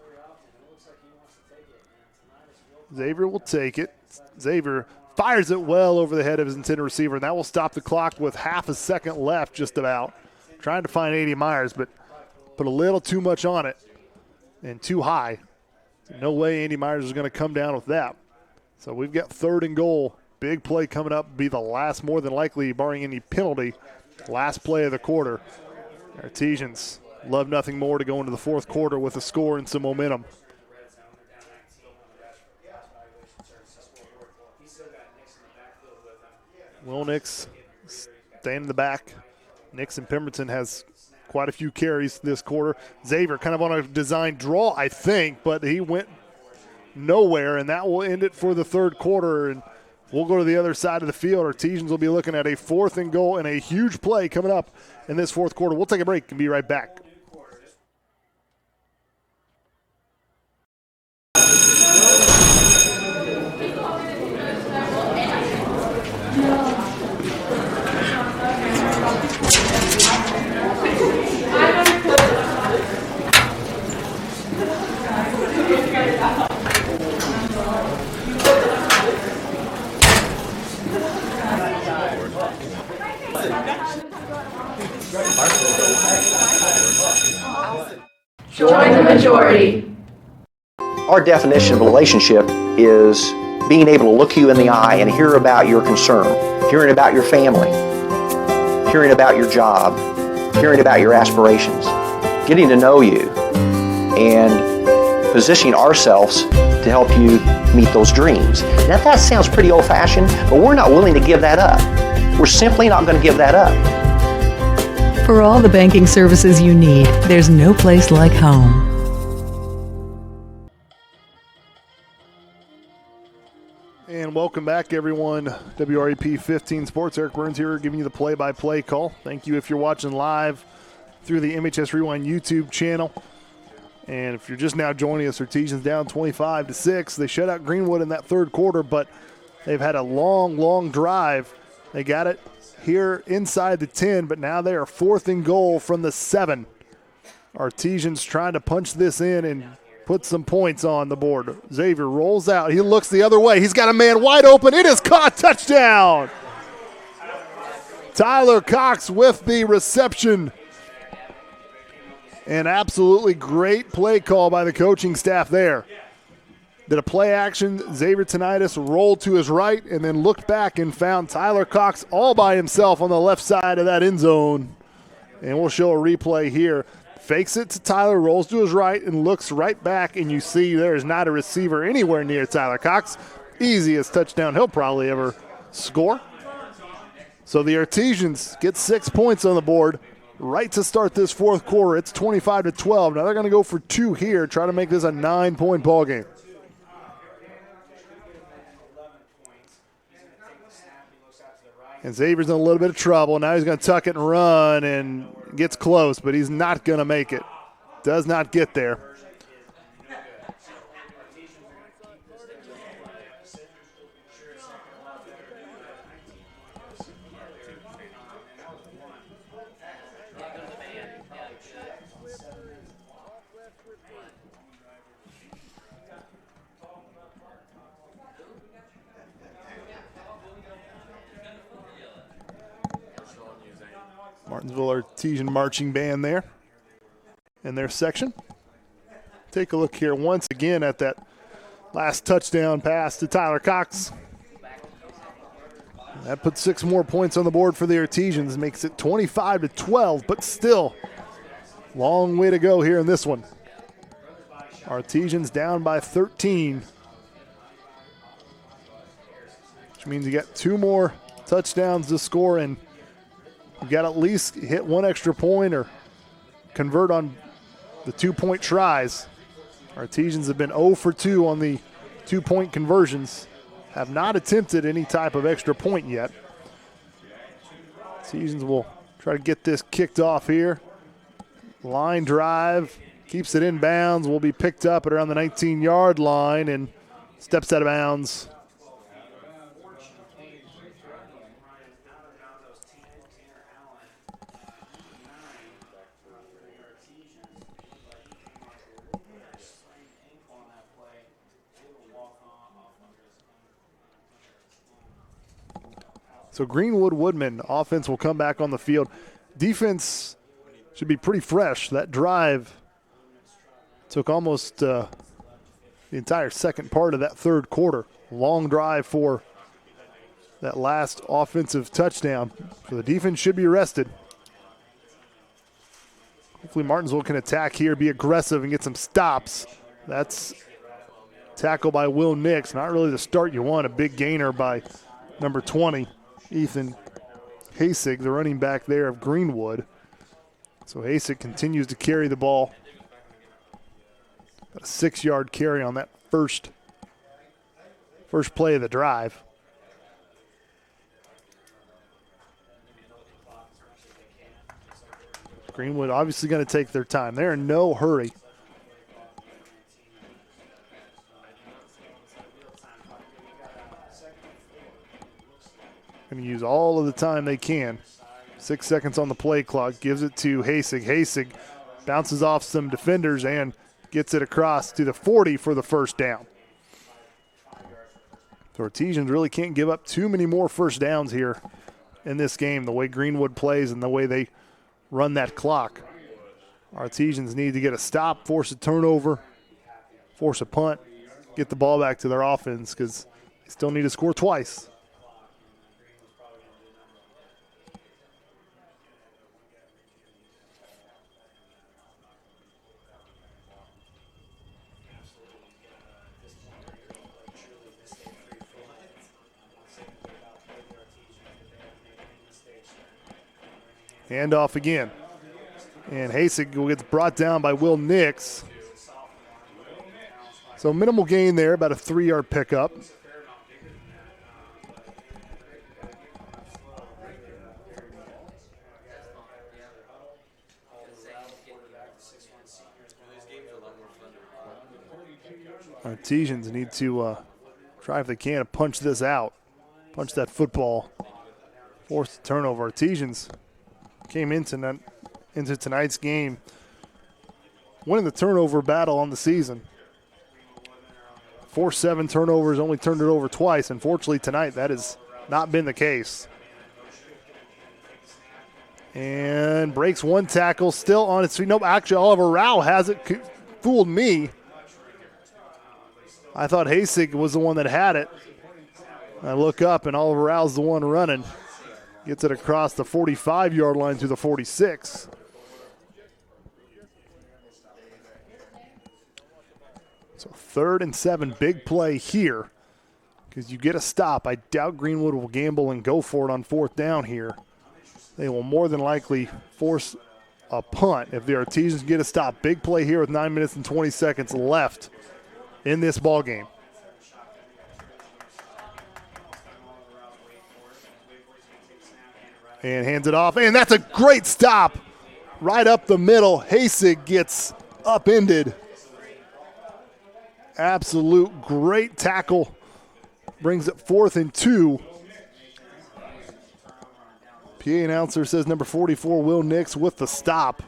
Xavier will take it. Xavier fires it well over the head of his intended receiver, and that will stop the clock with half a second left just about. Trying to find A.D. Myers, but put a little too much on it and too high. No way Andy Myers is going to come down with that. So we've got 3rd and goal. Big play coming up. Be the last, more than likely, barring any penalty, Last play of the quarter. Artesians love nothing more to go into the fourth quarter with a score and some momentum. Will Nix staying in the back. Nixon Pemberton has quite a few carries this quarter. Xavier kind of on a design draw, I think, but he went nowhere, and that will end it for the third quarter. And we'll go to the other side of the field. Artesians will be looking at a 4th and goal and a huge play coming up in this fourth quarter. We'll take a break and be right back. Join the majority. Our definition of a relationship is being able to look you in the eye and hear about your concern, hearing about your family, hearing about your job, hearing about your aspirations, getting to know you, and positioning ourselves to help you meet those dreams. Now that sounds pretty old-fashioned, but we're not willing to give that up. We're simply not going to give that up. For all the banking services you need, there's no place like home. And welcome back, everyone. WREP 15 Sports. Eric Burns here giving you the play-by-play call. Thank you if you're watching live through the MHS Rewind YouTube channel. And if you're just now joining us, Artesians down 25-6. They shut out Greenwood in that third quarter, but they've had a long drive. They got it here inside the 10, but now they are 4th and goal from the 7. Artesians trying to punch this in and put some points on the board. Xavier rolls out. He looks the other way. He's got a man wide open. It is caught. Touchdown. Tyler Cox with the reception. An absolutely great play call by the coaching staff there. Did a play action. Xavier Tinnitus rolled to his right and then looked back and found Tyler Cox all by himself on the left side of that end zone. And we'll show a replay here. Fakes it to Tyler, rolls to his right, and looks right back, and you see there is not a receiver anywhere near Tyler Cox. Easiest touchdown he'll probably ever score. So the Artesians get 6 points on the board right to start this fourth quarter. It's 25-12. Now they're going to go for 2 here, try to make this a 9-point ball game. And Xavier's in a little bit of trouble. Now he's going to tuck it and run and gets close, but he's not going to make it. Does not get there. Martinsville Artesian Marching Band there in their section. Take a look here once again at that last touchdown pass to Tyler Cox. That puts 6 more points on the board for the Artesians, makes it 25-12, but still long way to go here in this one. Artesians down by 13, which means you got 2 more touchdowns to score, and you've got to at least hit 1 extra point or convert on the 2-point tries. Artesians have been 0 for 2 on the 2-point conversions. Have not attempted any type of extra point yet. Artesians will try to get this kicked off here. Line drive, keeps it in bounds, will be picked up at around the 19-yard line and steps out of bounds. So Greenwood Woodman, offense will come back on the field. Defense should be pretty fresh. That drive took almost the entire second part of that third quarter. Long drive for that last offensive touchdown. So the defense should be rested. Hopefully Martinsville can attack here, be aggressive, and get some stops. That's tackle by Will Nix. Not really the start you want. A big gainer by number 20, Ethan Hasig, the running back there of Greenwood. So Hasig continues to carry the ball. Got a 6-yard carry on that first play of the drive. Greenwood obviously going to take their time. They're in no hurry. Going to use all of the time they can. 6 seconds on the play clock. Gives it to Hasig. Hasig bounces off some defenders and gets it across to the 40 for the first down. The Artesians really can't give up too many more first downs here in this game, the way Greenwood plays and the way they run that clock. Artesians need to get a stop, force a turnover, force a punt, get the ball back to their offense because they still need to score twice. Handoff again. And Hasig gets brought down by Will Nix. So minimal gain there, about a 3-yard pickup. Artesians need to try if they can to punch this out. Punch that football. Force the turnover. Artesians came into tonight's game winning the turnover battle on the season. 4-7 turnovers, only turned it over twice. Unfortunately, tonight that has not been the case. And breaks one tackle, still on its feet. Nope, actually Oliver Rao has it. Fooled me. I thought Hasig was the one that had it. I look up and Oliver Rao's the one running. Gets it across the 45-yard line to the 46. So 3rd and 7, big play here because you get a stop. I doubt Greenwood will gamble and go for it on 4th down here. They will more than likely force a punt if the Artesians get a stop. Big play here with 9 minutes and 20 seconds left in this ball game. And hands it off, and that's a great stop right up the middle. Hasig gets upended. Absolute great tackle. Brings it 4th and 2. PA announcer says number 44, Will Nix, with the stop.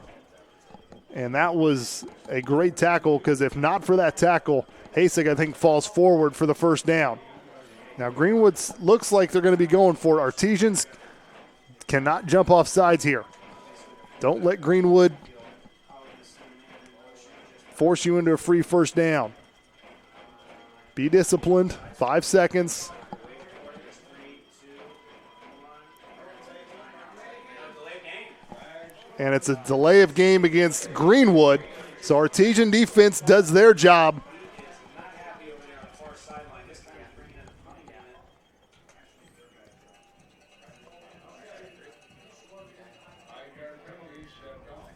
And that was a great tackle because if not for that tackle, Hasig, I think, falls forward for the first down. Now, Greenwood looks like they're going to be going for it. Artesians cannot jump off sides here. Don't let Greenwood force you into a free first down. Be disciplined. 5 seconds. And it's a delay of game against Greenwood. So Artesian defense does their job.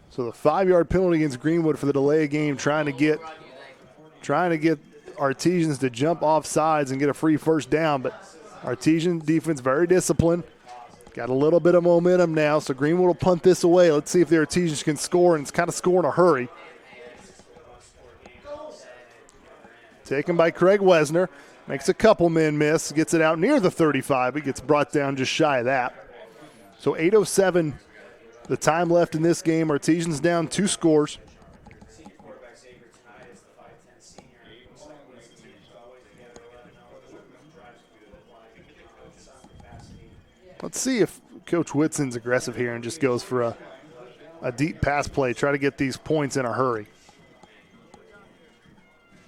So the 5-yard penalty against Greenwood for the delay of game, trying to get Artesians to jump off sides and get a free first down. But Artesian defense very disciplined. Got a little bit of momentum now, so Greenwood will punt this away. Let's see if the Artesians can score, and it's kind of score in a hurry. Taken by Craig Wesner. Makes a couple men miss. Gets it out near the 35. It gets brought down just shy of that. So 8:07 the time left in this game. Artesians down 2 scores. Let's see if Coach Whitson's aggressive here and just goes for a deep pass play. Try to get these points in a hurry.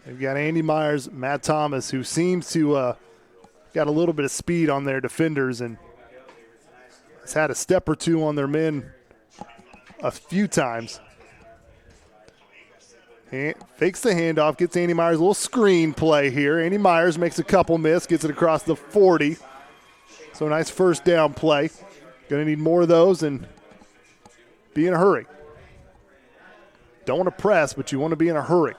They've got Andy Myers, Matt Thomas, who seems to got got a little bit of speed on their defenders and has had a step or two on their men a few times. Fakes the handoff, gets Andy Myers a little screen play here. Andy Myers makes a couple miss, gets it across the 40. So a nice first down play. Going to need more of those and be in a hurry. Don't want to press, but you want to be in a hurry.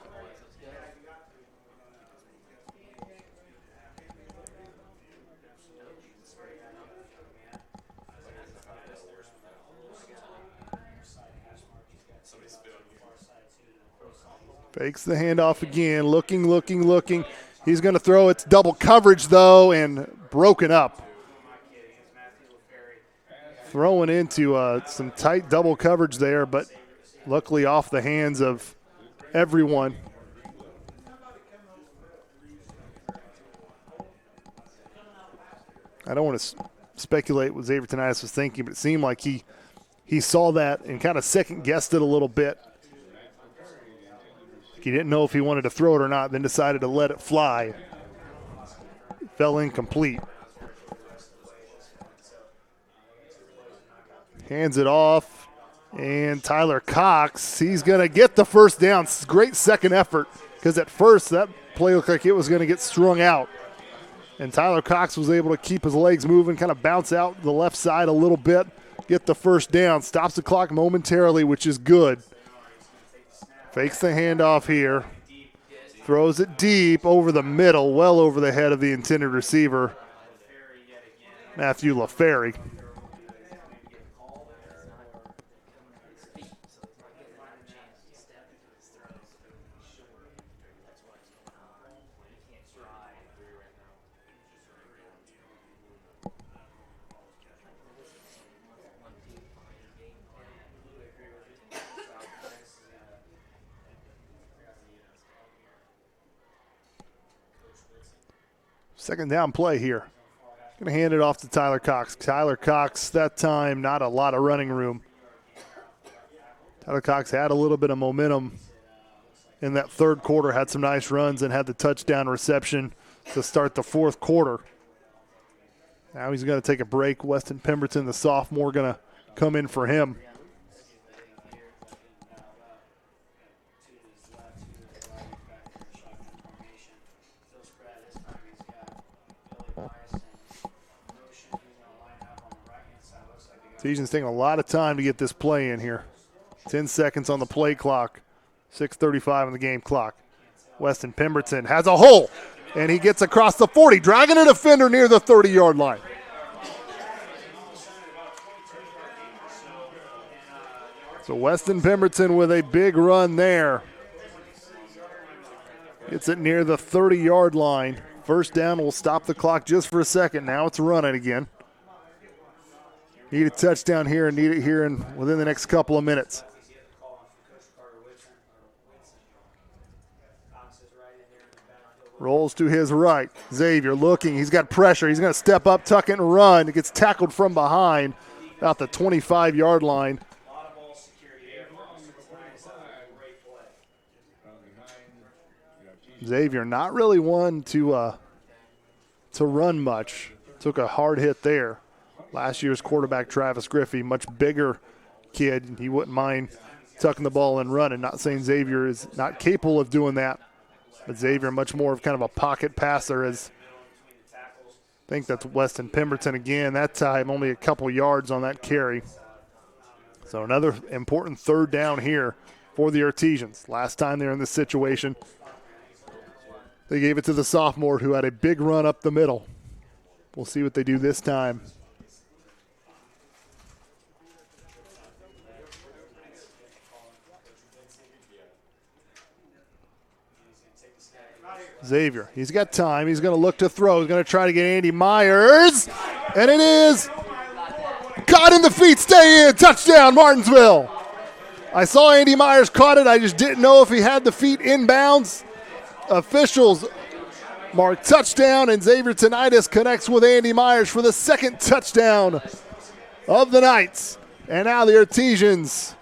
Fakes the handoff again, looking. He's going to throw. It's double coverage, though, and broken up. Throwing into some tight double coverage there, but luckily off the hands of everyone. I don't want to speculate what Xavier Tenitis was thinking, but it seemed like he saw that and kind of second-guessed it a little bit. He didn't know if he wanted to throw it or not, then decided to let it fly. It fell incomplete. Hands it off, and Tyler Cox, he's going to get the first down. Great second effort, because at first that play looked like it was going to get strung out. And Tyler Cox was able to keep his legs moving, kind of bounce out the left side a little bit, get the first down, stops the clock momentarily, which is good. Fakes the handoff here. Throws it deep over the middle, well over the head of the intended receiver, Matthew LaFerry. Second down play here. Going to hand it off to Tyler Cox. Tyler Cox, that time, not a lot of running room. Tyler Cox had a little bit of momentum in that third quarter, had some nice runs, and had the touchdown reception to start the fourth quarter. Now he's going to take a break. Weston Pemberton, the sophomore, going to come in for him. Tejan's taking a lot of time to get this play in here. 10 seconds on the play clock. 6:35 on the game clock. Weston Pemberton has a hole, and he gets across the 40, dragging a defender near the 30-yard line. So Weston Pemberton with a big run there. Gets it near the 30-yard line. First down will stop the clock just for a second. Now it's running again. Need a touchdown here and need it here within the next couple of minutes. Rolls to his right. Xavier looking. He's got pressure. He's going to step up, tuck it, and run. It gets tackled from behind about the 25-yard line. Xavier not really one to run much. Took a hard hit there. Last year's quarterback, Travis Griffey, much bigger kid. He wouldn't mind tucking the ball and running. Not saying Xavier is not capable of doing that, but Xavier much more of kind of a pocket passer. As I think that's Weston Pemberton again. That time only a couple yards on that carry. So another important third down here for the Artesians. Last time they were in this situation, they gave it to the sophomore who had a big run up the middle. We'll see what they do this time. Xavier, he's got time. He's going to look to throw. He's going to try to get Andy Myers. And it is caught in the feet. Stay in. Touchdown, Martinsville. I saw Andy Myers caught it. I just didn't know if he had the feet inbounds. Officials mark touchdown, and Xavier Tenitis connects with Andy Myers for the second touchdown of the Knights. And now the Artesians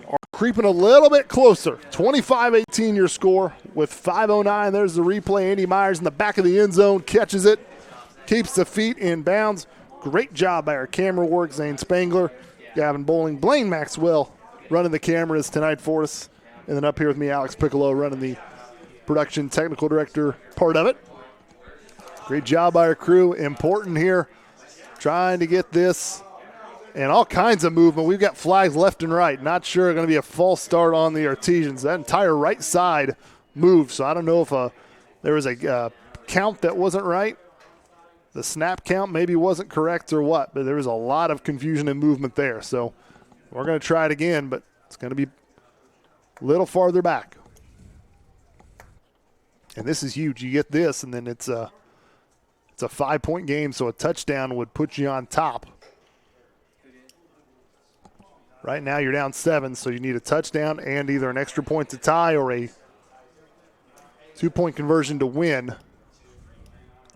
are creeping a little bit closer. 25-18 your score with 5:09. There's the replay. Andy Myers in the back of the end zone catches it keeps the feet in bounds. Great job by our camera work, Zane Spangler, Gavin Bowling, Blaine Maxwell running the cameras tonight for us. And then up here with me, Alex Piccolo, running the production technical director part of it. Great job by our crew. Important here, trying to get this and all kinds of movement. We've got flags left and right. Not sure going to be a false start on the Artesians. That entire right side moved, so I don't know if there was a count that wasn't right. The snap count maybe wasn't correct or what, but there was a lot of confusion and movement there. So we're going to try it again, but it's going to be a little farther back. And this is huge. You get this, and then it's a 5-point game, so a touchdown would put you on top. Right now you're down 7, so you need a touchdown and either an extra point to tie or a 2-point conversion to win.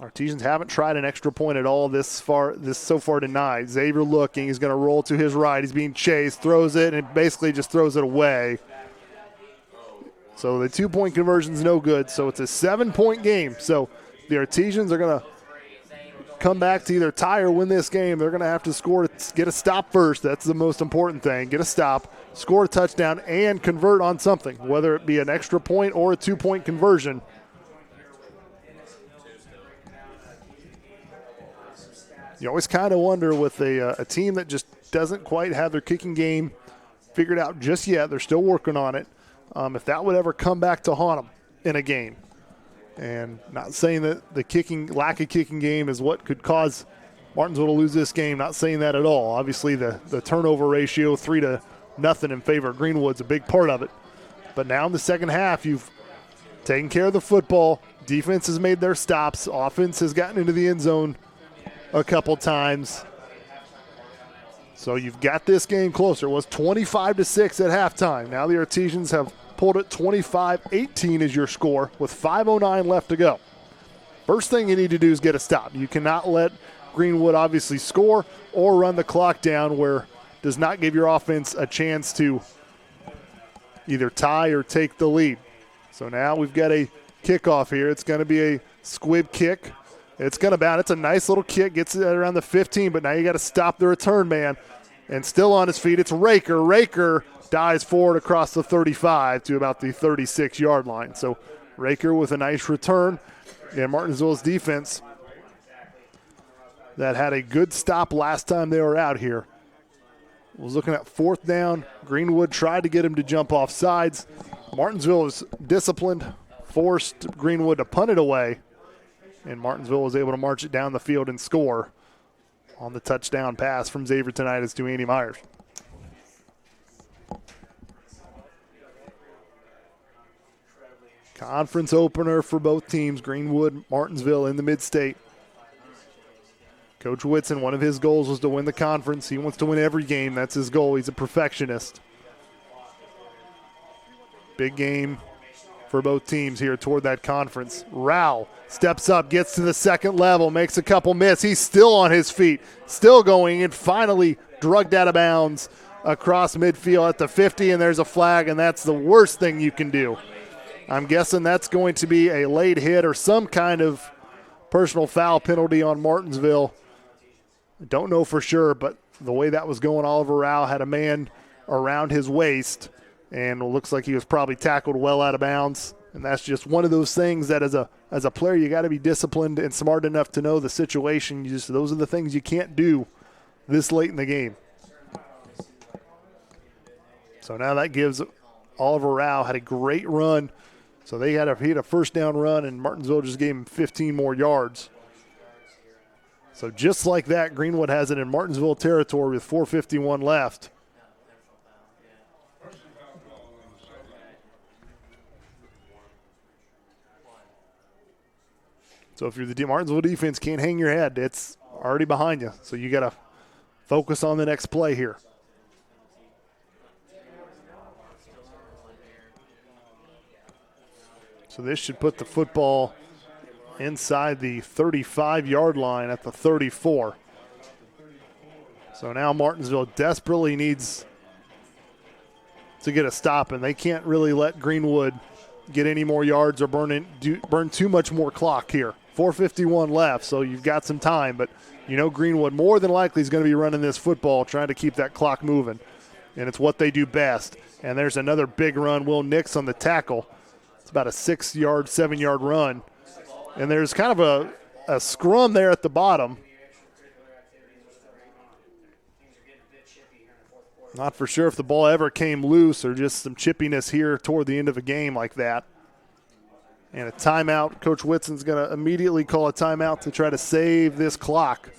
Artesians haven't tried an extra point at all so far tonight. Xavier looking, he's going to roll to his right. He's being chased, throws it, and basically just throws it away. So the 2-point conversion is no good. So it's a 7-point game. So the Artesians are going to come back to either tie or win this game. They're going to have to score to get a stop first. That's the most important thing. Get a stop, score a touchdown, and convert on something, whether it be an extra point or a 2-point conversion. You always kind of wonder with a team that just doesn't quite have their kicking game figured out just yet. They're still working on it. If that would ever come back to haunt them in a game. And not saying that the lack of kicking game is what could cause Martinsville to lose this game. Not saying that at all. Obviously, the turnover ratio 3-0 in favor of Greenwood's a big part of it. But now in the second half, you've taken care of the football. Defense has made their stops. Offense has gotten into the end zone a couple times. So you've got this game closer. It was 25-6 at halftime. Now the Artesians have pulled it 25-18 is your score with 5:09 left to go. First thing you need to do is get a stop. You cannot let Greenwood obviously score or run the clock down where does not give your offense a chance to either tie or take the lead. So now we've got a kickoff here. It's going to be a squib kick. It's going to bounce. It's a nice little kick. Gets it around the 15, but now you got to stop the return man. And still on his feet, it's Raker. Raker dives forward across the 35 to about the 36-yard line. So Raker with a nice return. And Martinsville's defense that had a good stop last time they were out here was looking at 4th down. Greenwood tried to get him to jump off sides. Martinsville was disciplined, forced Greenwood to punt it away. And Martinsville was able to march it down the field and score on the touchdown pass from Xavier Tinnitus to Andy Myers. Conference opener for both teams, Greenwood, Martinsville in the Mid-State. Coach Whitson, one of his goals was to win the conference. He wants to win every game. That's his goal. He's a perfectionist. Big game for both teams here toward that conference. Rao steps up, gets to the second level, makes a couple miss. He's still on his feet, still going, and finally drugged out of bounds across midfield at the 50, and there's a flag, and that's the worst thing you can do. I'm guessing that's going to be a late hit or some kind of personal foul penalty on Martinsville. Don't know for sure, but the way that was going, Oliver Rao had a man around his waist, and it looks like he was probably tackled well out of bounds. And that's just one of those things that as a player you got to be disciplined and smart enough to know the situation. Those are the things you can't do this late in the game. So now that gives Oliver Rao had a great run. So he had a 1st down run, and Martinsville just gave him 15 more yards. So just like that, Greenwood has it in Martinsville territory with 4:51 left. So if you're the Martinsville defense, can't hang your head. It's already behind you. So you got to focus on the next play here. So this should put the football inside the 35-yard line at the 34. So now Martinsville desperately needs to get a stop, and they can't really let Greenwood get any more yards or burn too much more clock here. 4:51 left, so you've got some time. But you know Greenwood more than likely is going to be running this football, trying to keep that clock moving. And it's what they do best. And there's another big run. Will Nix on the tackle. It's about a 6-yard, 7-yard run. And there's kind of a scrum there at the bottom. Not for sure if the ball ever came loose or just some chippiness here toward the end of a game like that. And a timeout. Coach Whitson's going to immediately call a timeout to try to save this clock.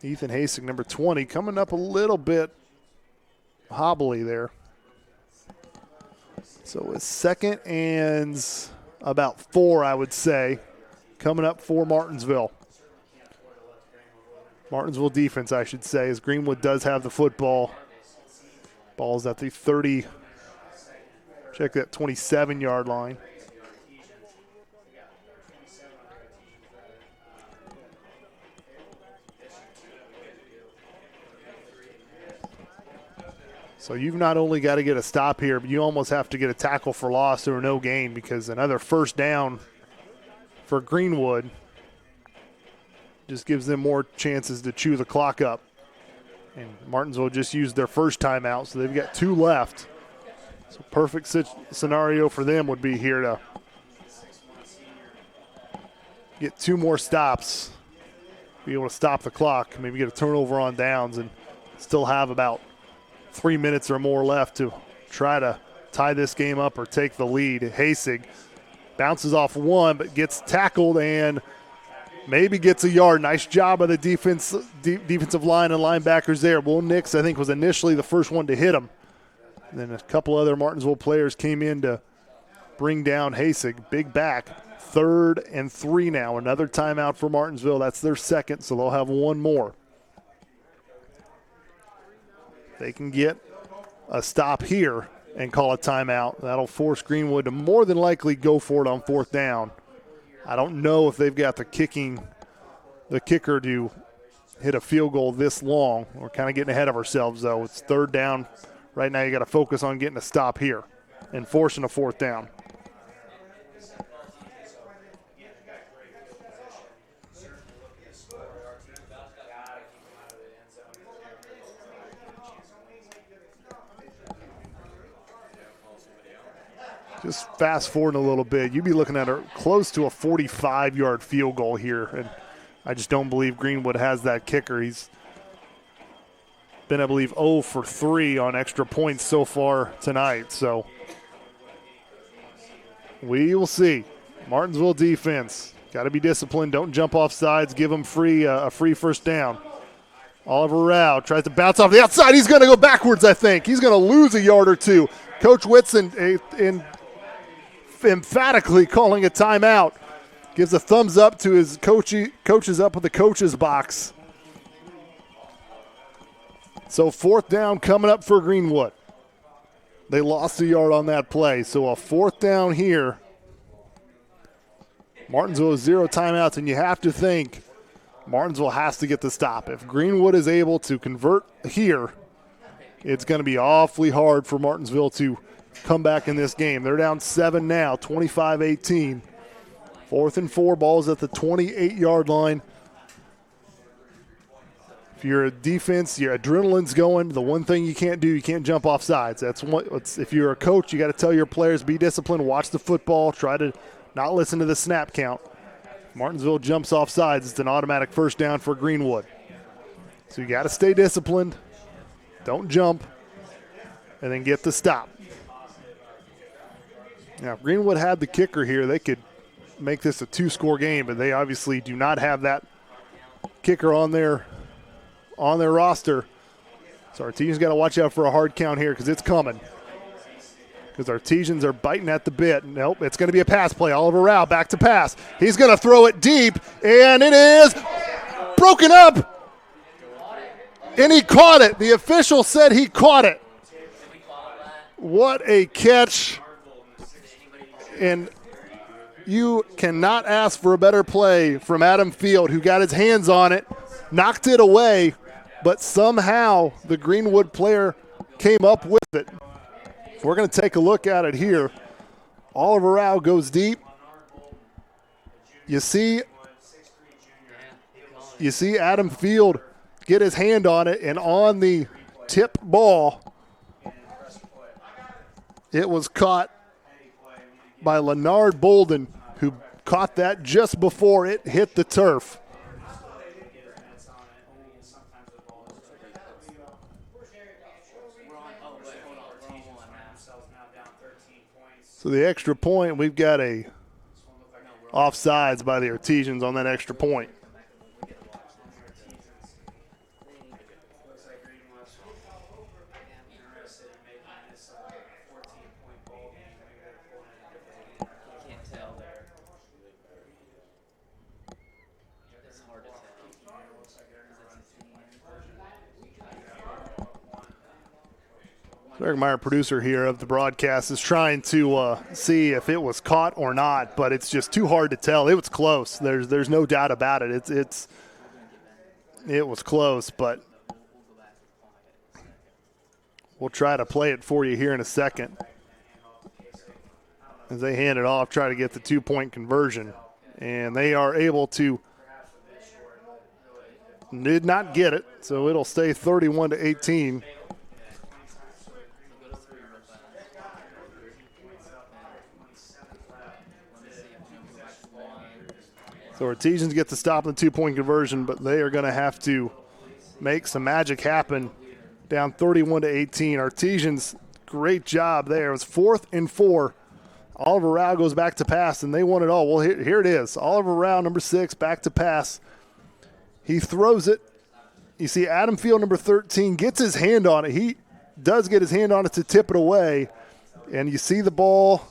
Ethan Hasek, number 20, coming up a little bit hobbly there. So it's 2nd and about 4, I would say, coming up for Martinsville. Martinsville defense, I should say, as Greenwood does have the football. Ball's at the 30, check that 27-yard line. So you've not only got to get a stop here, but you almost have to get a tackle for loss or no gain, because another first down for Greenwood just gives them more chances to chew the clock up. And Martinsville just used their first timeout, so they've got 2 left. So perfect scenario for them would be here to get 2 more stops, be able to stop the clock, maybe get a turnover on downs, and still have about 3 minutes or more left to try to tie this game up or take the lead. Hasig bounces off 1, but gets tackled and maybe gets a yard. Nice job by the defensive line and linebackers there. Will Nix, I think, was initially the first one to hit him. And then a couple other Martinsville players came in to bring down Hasig. Big back. 3rd and 3 now. Another timeout for Martinsville. That's their 2nd, so they'll have 1 more. They can get a stop here and call a timeout. That'll force Greenwood to more than likely go for it on 4th down. I don't know if they've got the kicker to hit a field goal this long. We're kind of getting ahead of ourselves, though. It's 3rd down. Right now you got to focus on getting a stop here and forcing a 4th down. Just fast forward a little bit, you'd be looking at close to a 45-yard field goal here, and I just don't believe Greenwood has that kicker. He's been, I believe, 0 for 3 on extra points so far tonight, so we will see. Martinsville defense, got to be disciplined. Don't jump off sides. Give them a free first down. Oliver Rao tries to bounce off the outside. He's going to go backwards, I think. He's going to lose a yard or 2. Coach Whitson emphatically calling a timeout. Gives a thumbs up to his coaches up at the coaches box. So 4th down coming up for Greenwood. They lost a yard on that play. So a 4th down here. Martinsville has 0 timeouts, and you have to think Martinsville has to get the stop. If Greenwood is able to convert here, it's going to be awfully hard for Martinsville to come back in this game. They're down 7 now, 25-18. 4th and 4, ball's at the 28-yard line. If you're a defense, your adrenaline's going. The one thing you can't do, you can't jump off sides. If you're a coach, you got to tell your players, be disciplined, watch the football, try to not listen to the snap count. If Martinsville jumps off sides, it's an automatic first down for Greenwood. So you got to stay disciplined, don't jump, and then get the stop. Now, if Greenwood had the kicker here, they could make this a 2-score game, but they obviously do not have that kicker on their roster. So Artesians got to watch out for a hard count here because it's coming. Because Artesians are biting at the bit. Nope, it's going to be a pass play. Oliver Rao back to pass. He's going to throw it deep, and it is broken up. And he caught it. The official said he caught it. What a catch. And you cannot ask for a better play from Adam Field, who got his hands on it, knocked it away, but somehow the Greenwood player came up with it. We're going to take a look at it here. Oliver Rao goes deep. You see Adam Field get his hand on it, and on the tip ball, it was caught by Leonard Bolden, who caught that just before it hit the turf. So the extra point, we've got a offsides by the Artesians on that extra point. Eric Meyer, producer here of the broadcast, is trying to see if it was caught or not, but it's just too hard to tell. It was close. There's no doubt about it. It was close, but we'll try to play it for you here in a second. As they hand it off, try to get the 2-point conversion, and they are able to. Did not get it, so it'll stay 31-18. So Artesians get to stop the 2-point conversion, but they are going to have to make some magic happen. Down 31-18. Artesians, great job there. It was 4th and 4. Oliver Rao goes back to pass, and they won it all. Well, here it is. Oliver Rao, number 6, back to pass. He throws it. You see Adam Field, number 13, gets his hand on it. He does get his hand on it to tip it away. And you see the ball,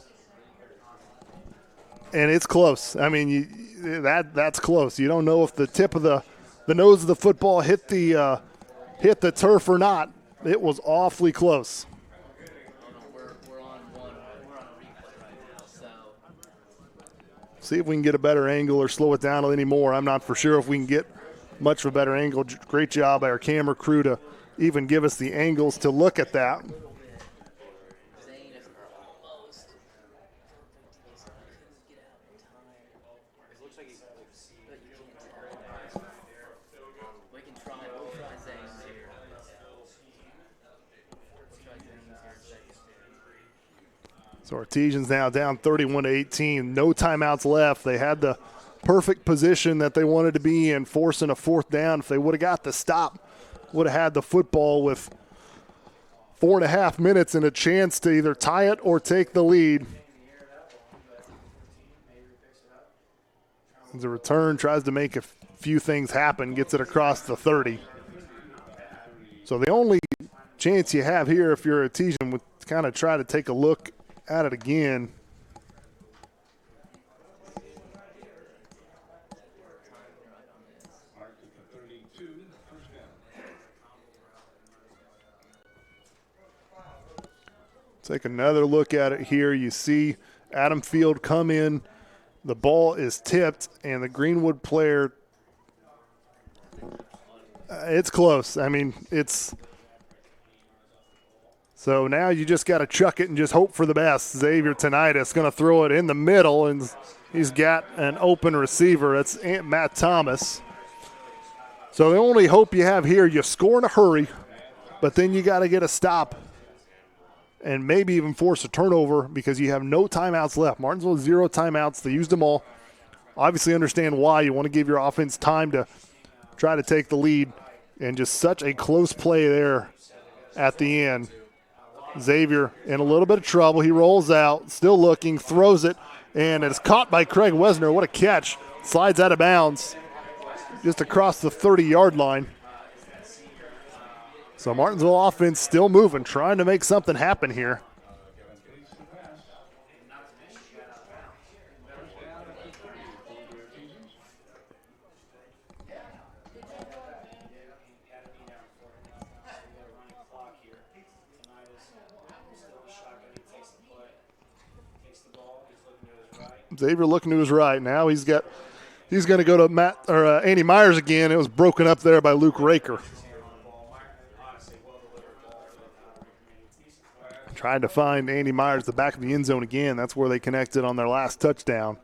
and it's close. I mean, that's close. You don't know if the tip of the nose of the football hit the turf or not. It was awfully close. See if we can get a better angle or slow it down any more. I'm not for sure if we can get much of a better angle. Great job by our camera crew to even give us the angles to look at that. So Artesians now down 31-18. No timeouts left. They had the perfect position that they wanted to be in, forcing a 4th down. If they would have got the stop, would have had the football with 4.5 minutes and a chance to either tie it or take the lead. The return tries to make a few things happen, gets it across the 30. So the only chance you have here if you're Artesian would kind of try to take a look at it again. Take another look at it here. You see Adam Field come in. The ball is tipped, and the Greenwood player, it's close. I mean, it's – so now you just got to chuck it and just hope for the best. Xavier tonight is going to throw it in the middle, and he's got an open receiver. That's Matt Thomas. So the only hope you have here, you score in a hurry, but then you got to get a stop and maybe even force a turnover because you have no timeouts left. Martinsville 0 timeouts. They used them all. Obviously understand why. You want to give your offense time to try to take the lead, and just such a close play there at the end. Xavier in a little bit of trouble. He rolls out, still looking, throws it, and it's caught by Craig Wesner. What a catch. Slides out of bounds just across the 30-yard line. So Martinsville offense still moving, trying to make something happen here. Xavier looking to his right now. He's going to go to Andy Myers again. It was broken up there by Luke Raker. Trying to find Andy Myers at the back of the end zone again. That's where they connected on their last touchdown.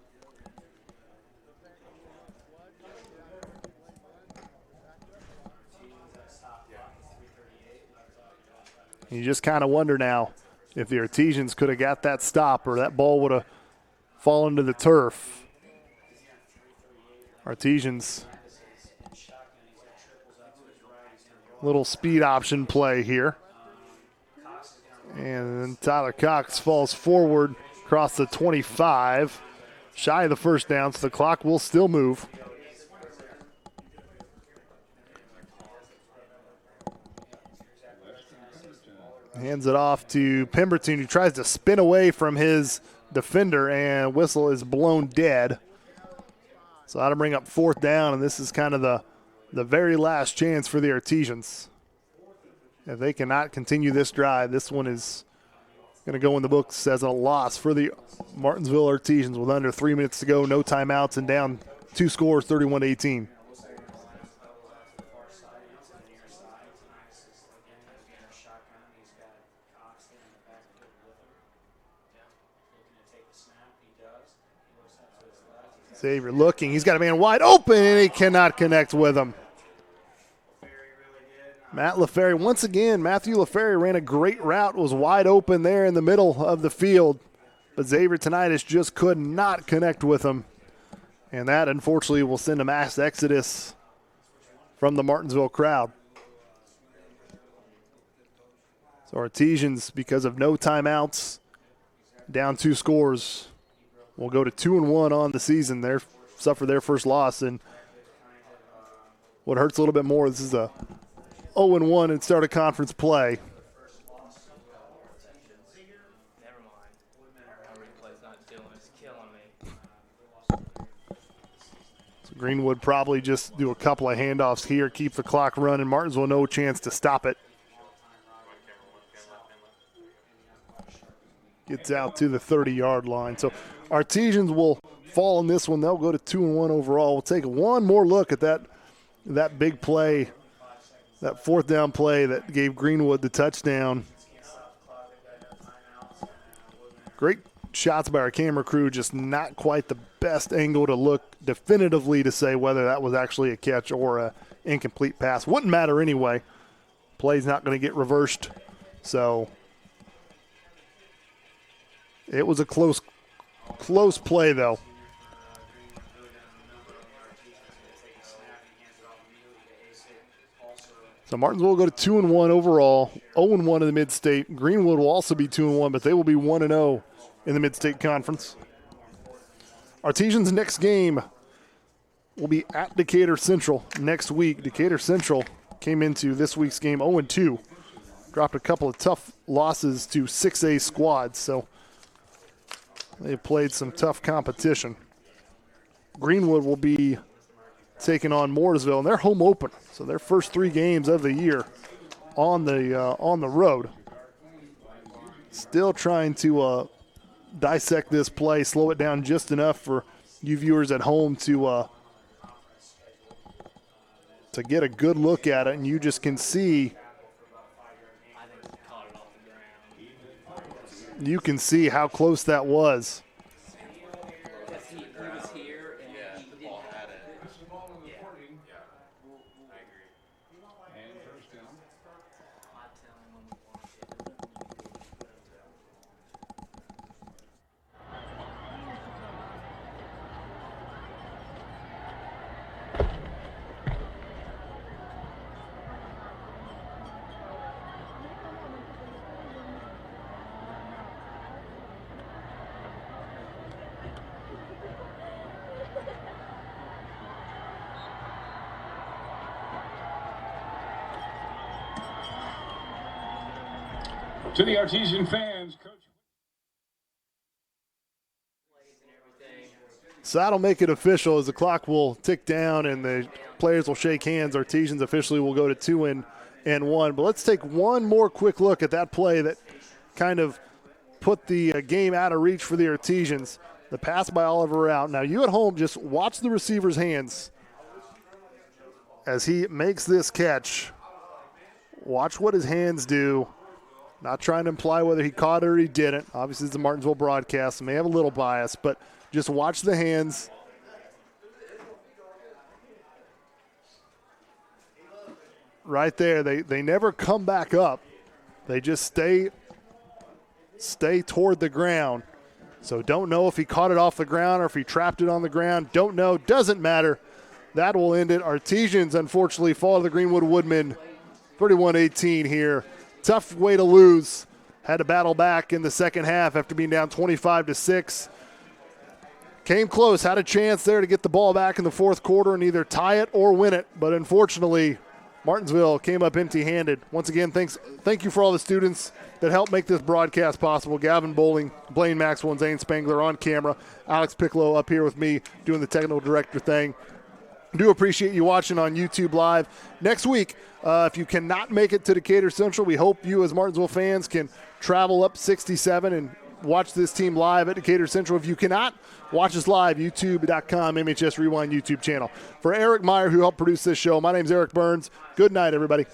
You just kind of wonder now if the Artesians could have got that stop or that ball would have fallen to the turf. Artesians, little speed option play here. And then Tyler Cox falls forward across the 25, shy of the first down, so the clock will still move. Hands it off to Pemberton, who tries to spin away from his defender, and whistle is blown dead. So that'll bring up fourth down, and this is kind of the very last chance for the Artesians. If they cannot continue this drive, this one is going to go in the books as a loss for the Martinsville Artesians with under 3 minutes to go, no timeouts, and down 2 scores, 31-18. Xavier looking. He's got a man wide open, and he cannot connect with him. Matt LaFerry, once again, Matthew LaFerry ran a great route, was wide open there in the middle of the field. But Xavier Tinnitus just could not connect with him. And that, unfortunately, will send a mass exodus from the Martinsville crowd. So Artesians, because of no timeouts, down 2 scores, will go to 2-1 on the season. They suffer their first loss. And what hurts a little bit more, this is a 0-1 in start of conference play. So Greenwood probably just do a couple of handoffs here, keep the clock running. Martinsville no chance to stop it. Gets out to the 30-yard line. So Artesians will fall in this one. They'll go to 2-1 overall. We'll take one more look at that big play, that fourth down play that gave Greenwood the touchdown. Great shots by our camera crew, just not quite the best angle to look definitively to say whether that was actually a catch or an incomplete pass. Wouldn't matter anyway. Play's not going to get reversed. So it was a close play, though. So Martinsville will go to 2-1 overall, 0-1 in the Mid-State. Greenwood will also be 2-1, but they will be 1-0 in the Mid-State Conference. Artesians' next game will be at Decatur Central next week. Decatur Central came into this week's game 0-2, dropped a couple of tough losses to 6A squads, so they've played some tough competition. Greenwood will be taking on Mooresville, and they're home opener. So their first 3 games of the year on the road. Still trying to dissect this play, slow it down just enough for you viewers at home to get a good look at it, and you just can see. You can see how close that was. To the Artesian fans, Coach. So that'll make it official as the clock will tick down and the players will shake hands. Artesians officially will go to 2-1. But let's take one more quick look at that play that kind of put the game out of reach for the Artesians. The pass by Oliver out. Now you at home, just watch the receiver's hands as he makes this catch. Watch what his hands do Not trying to imply whether he caught it or he didn't. Obviously, it's a Martinsville broadcast, so may have a little bias, but just watch the hands. Right there, they never come back up. They just stay toward the ground. So don't know if he caught it off the ground or if he trapped it on the ground. Don't know. Doesn't matter. That will end it. Artesians, unfortunately, fall to the Greenwood Woodmen 31-18 here. Tough way to lose. Had to battle back in the second half after being down 25-6. Came close. Had a chance there to get the ball back in the fourth quarter and either tie it or win it. But unfortunately, Martinsville came up empty-handed. Once again, thank you for all the students that helped make this broadcast possible. Gavin Bowling, Blaine Maxwell, and Zane Spangler on camera. Alex Piccolo up here with me doing the technical director thing. Do appreciate you watching on YouTube Live. Next week, if you cannot make it to Decatur Central, we hope you as Martinsville fans can travel up 67 and watch this team live at Decatur Central. If you cannot, watch us live, youtube.com, MHS Rewind YouTube channel. For Eric Meyer, who helped produce this show, my name's Eric Burns. Good night, everybody.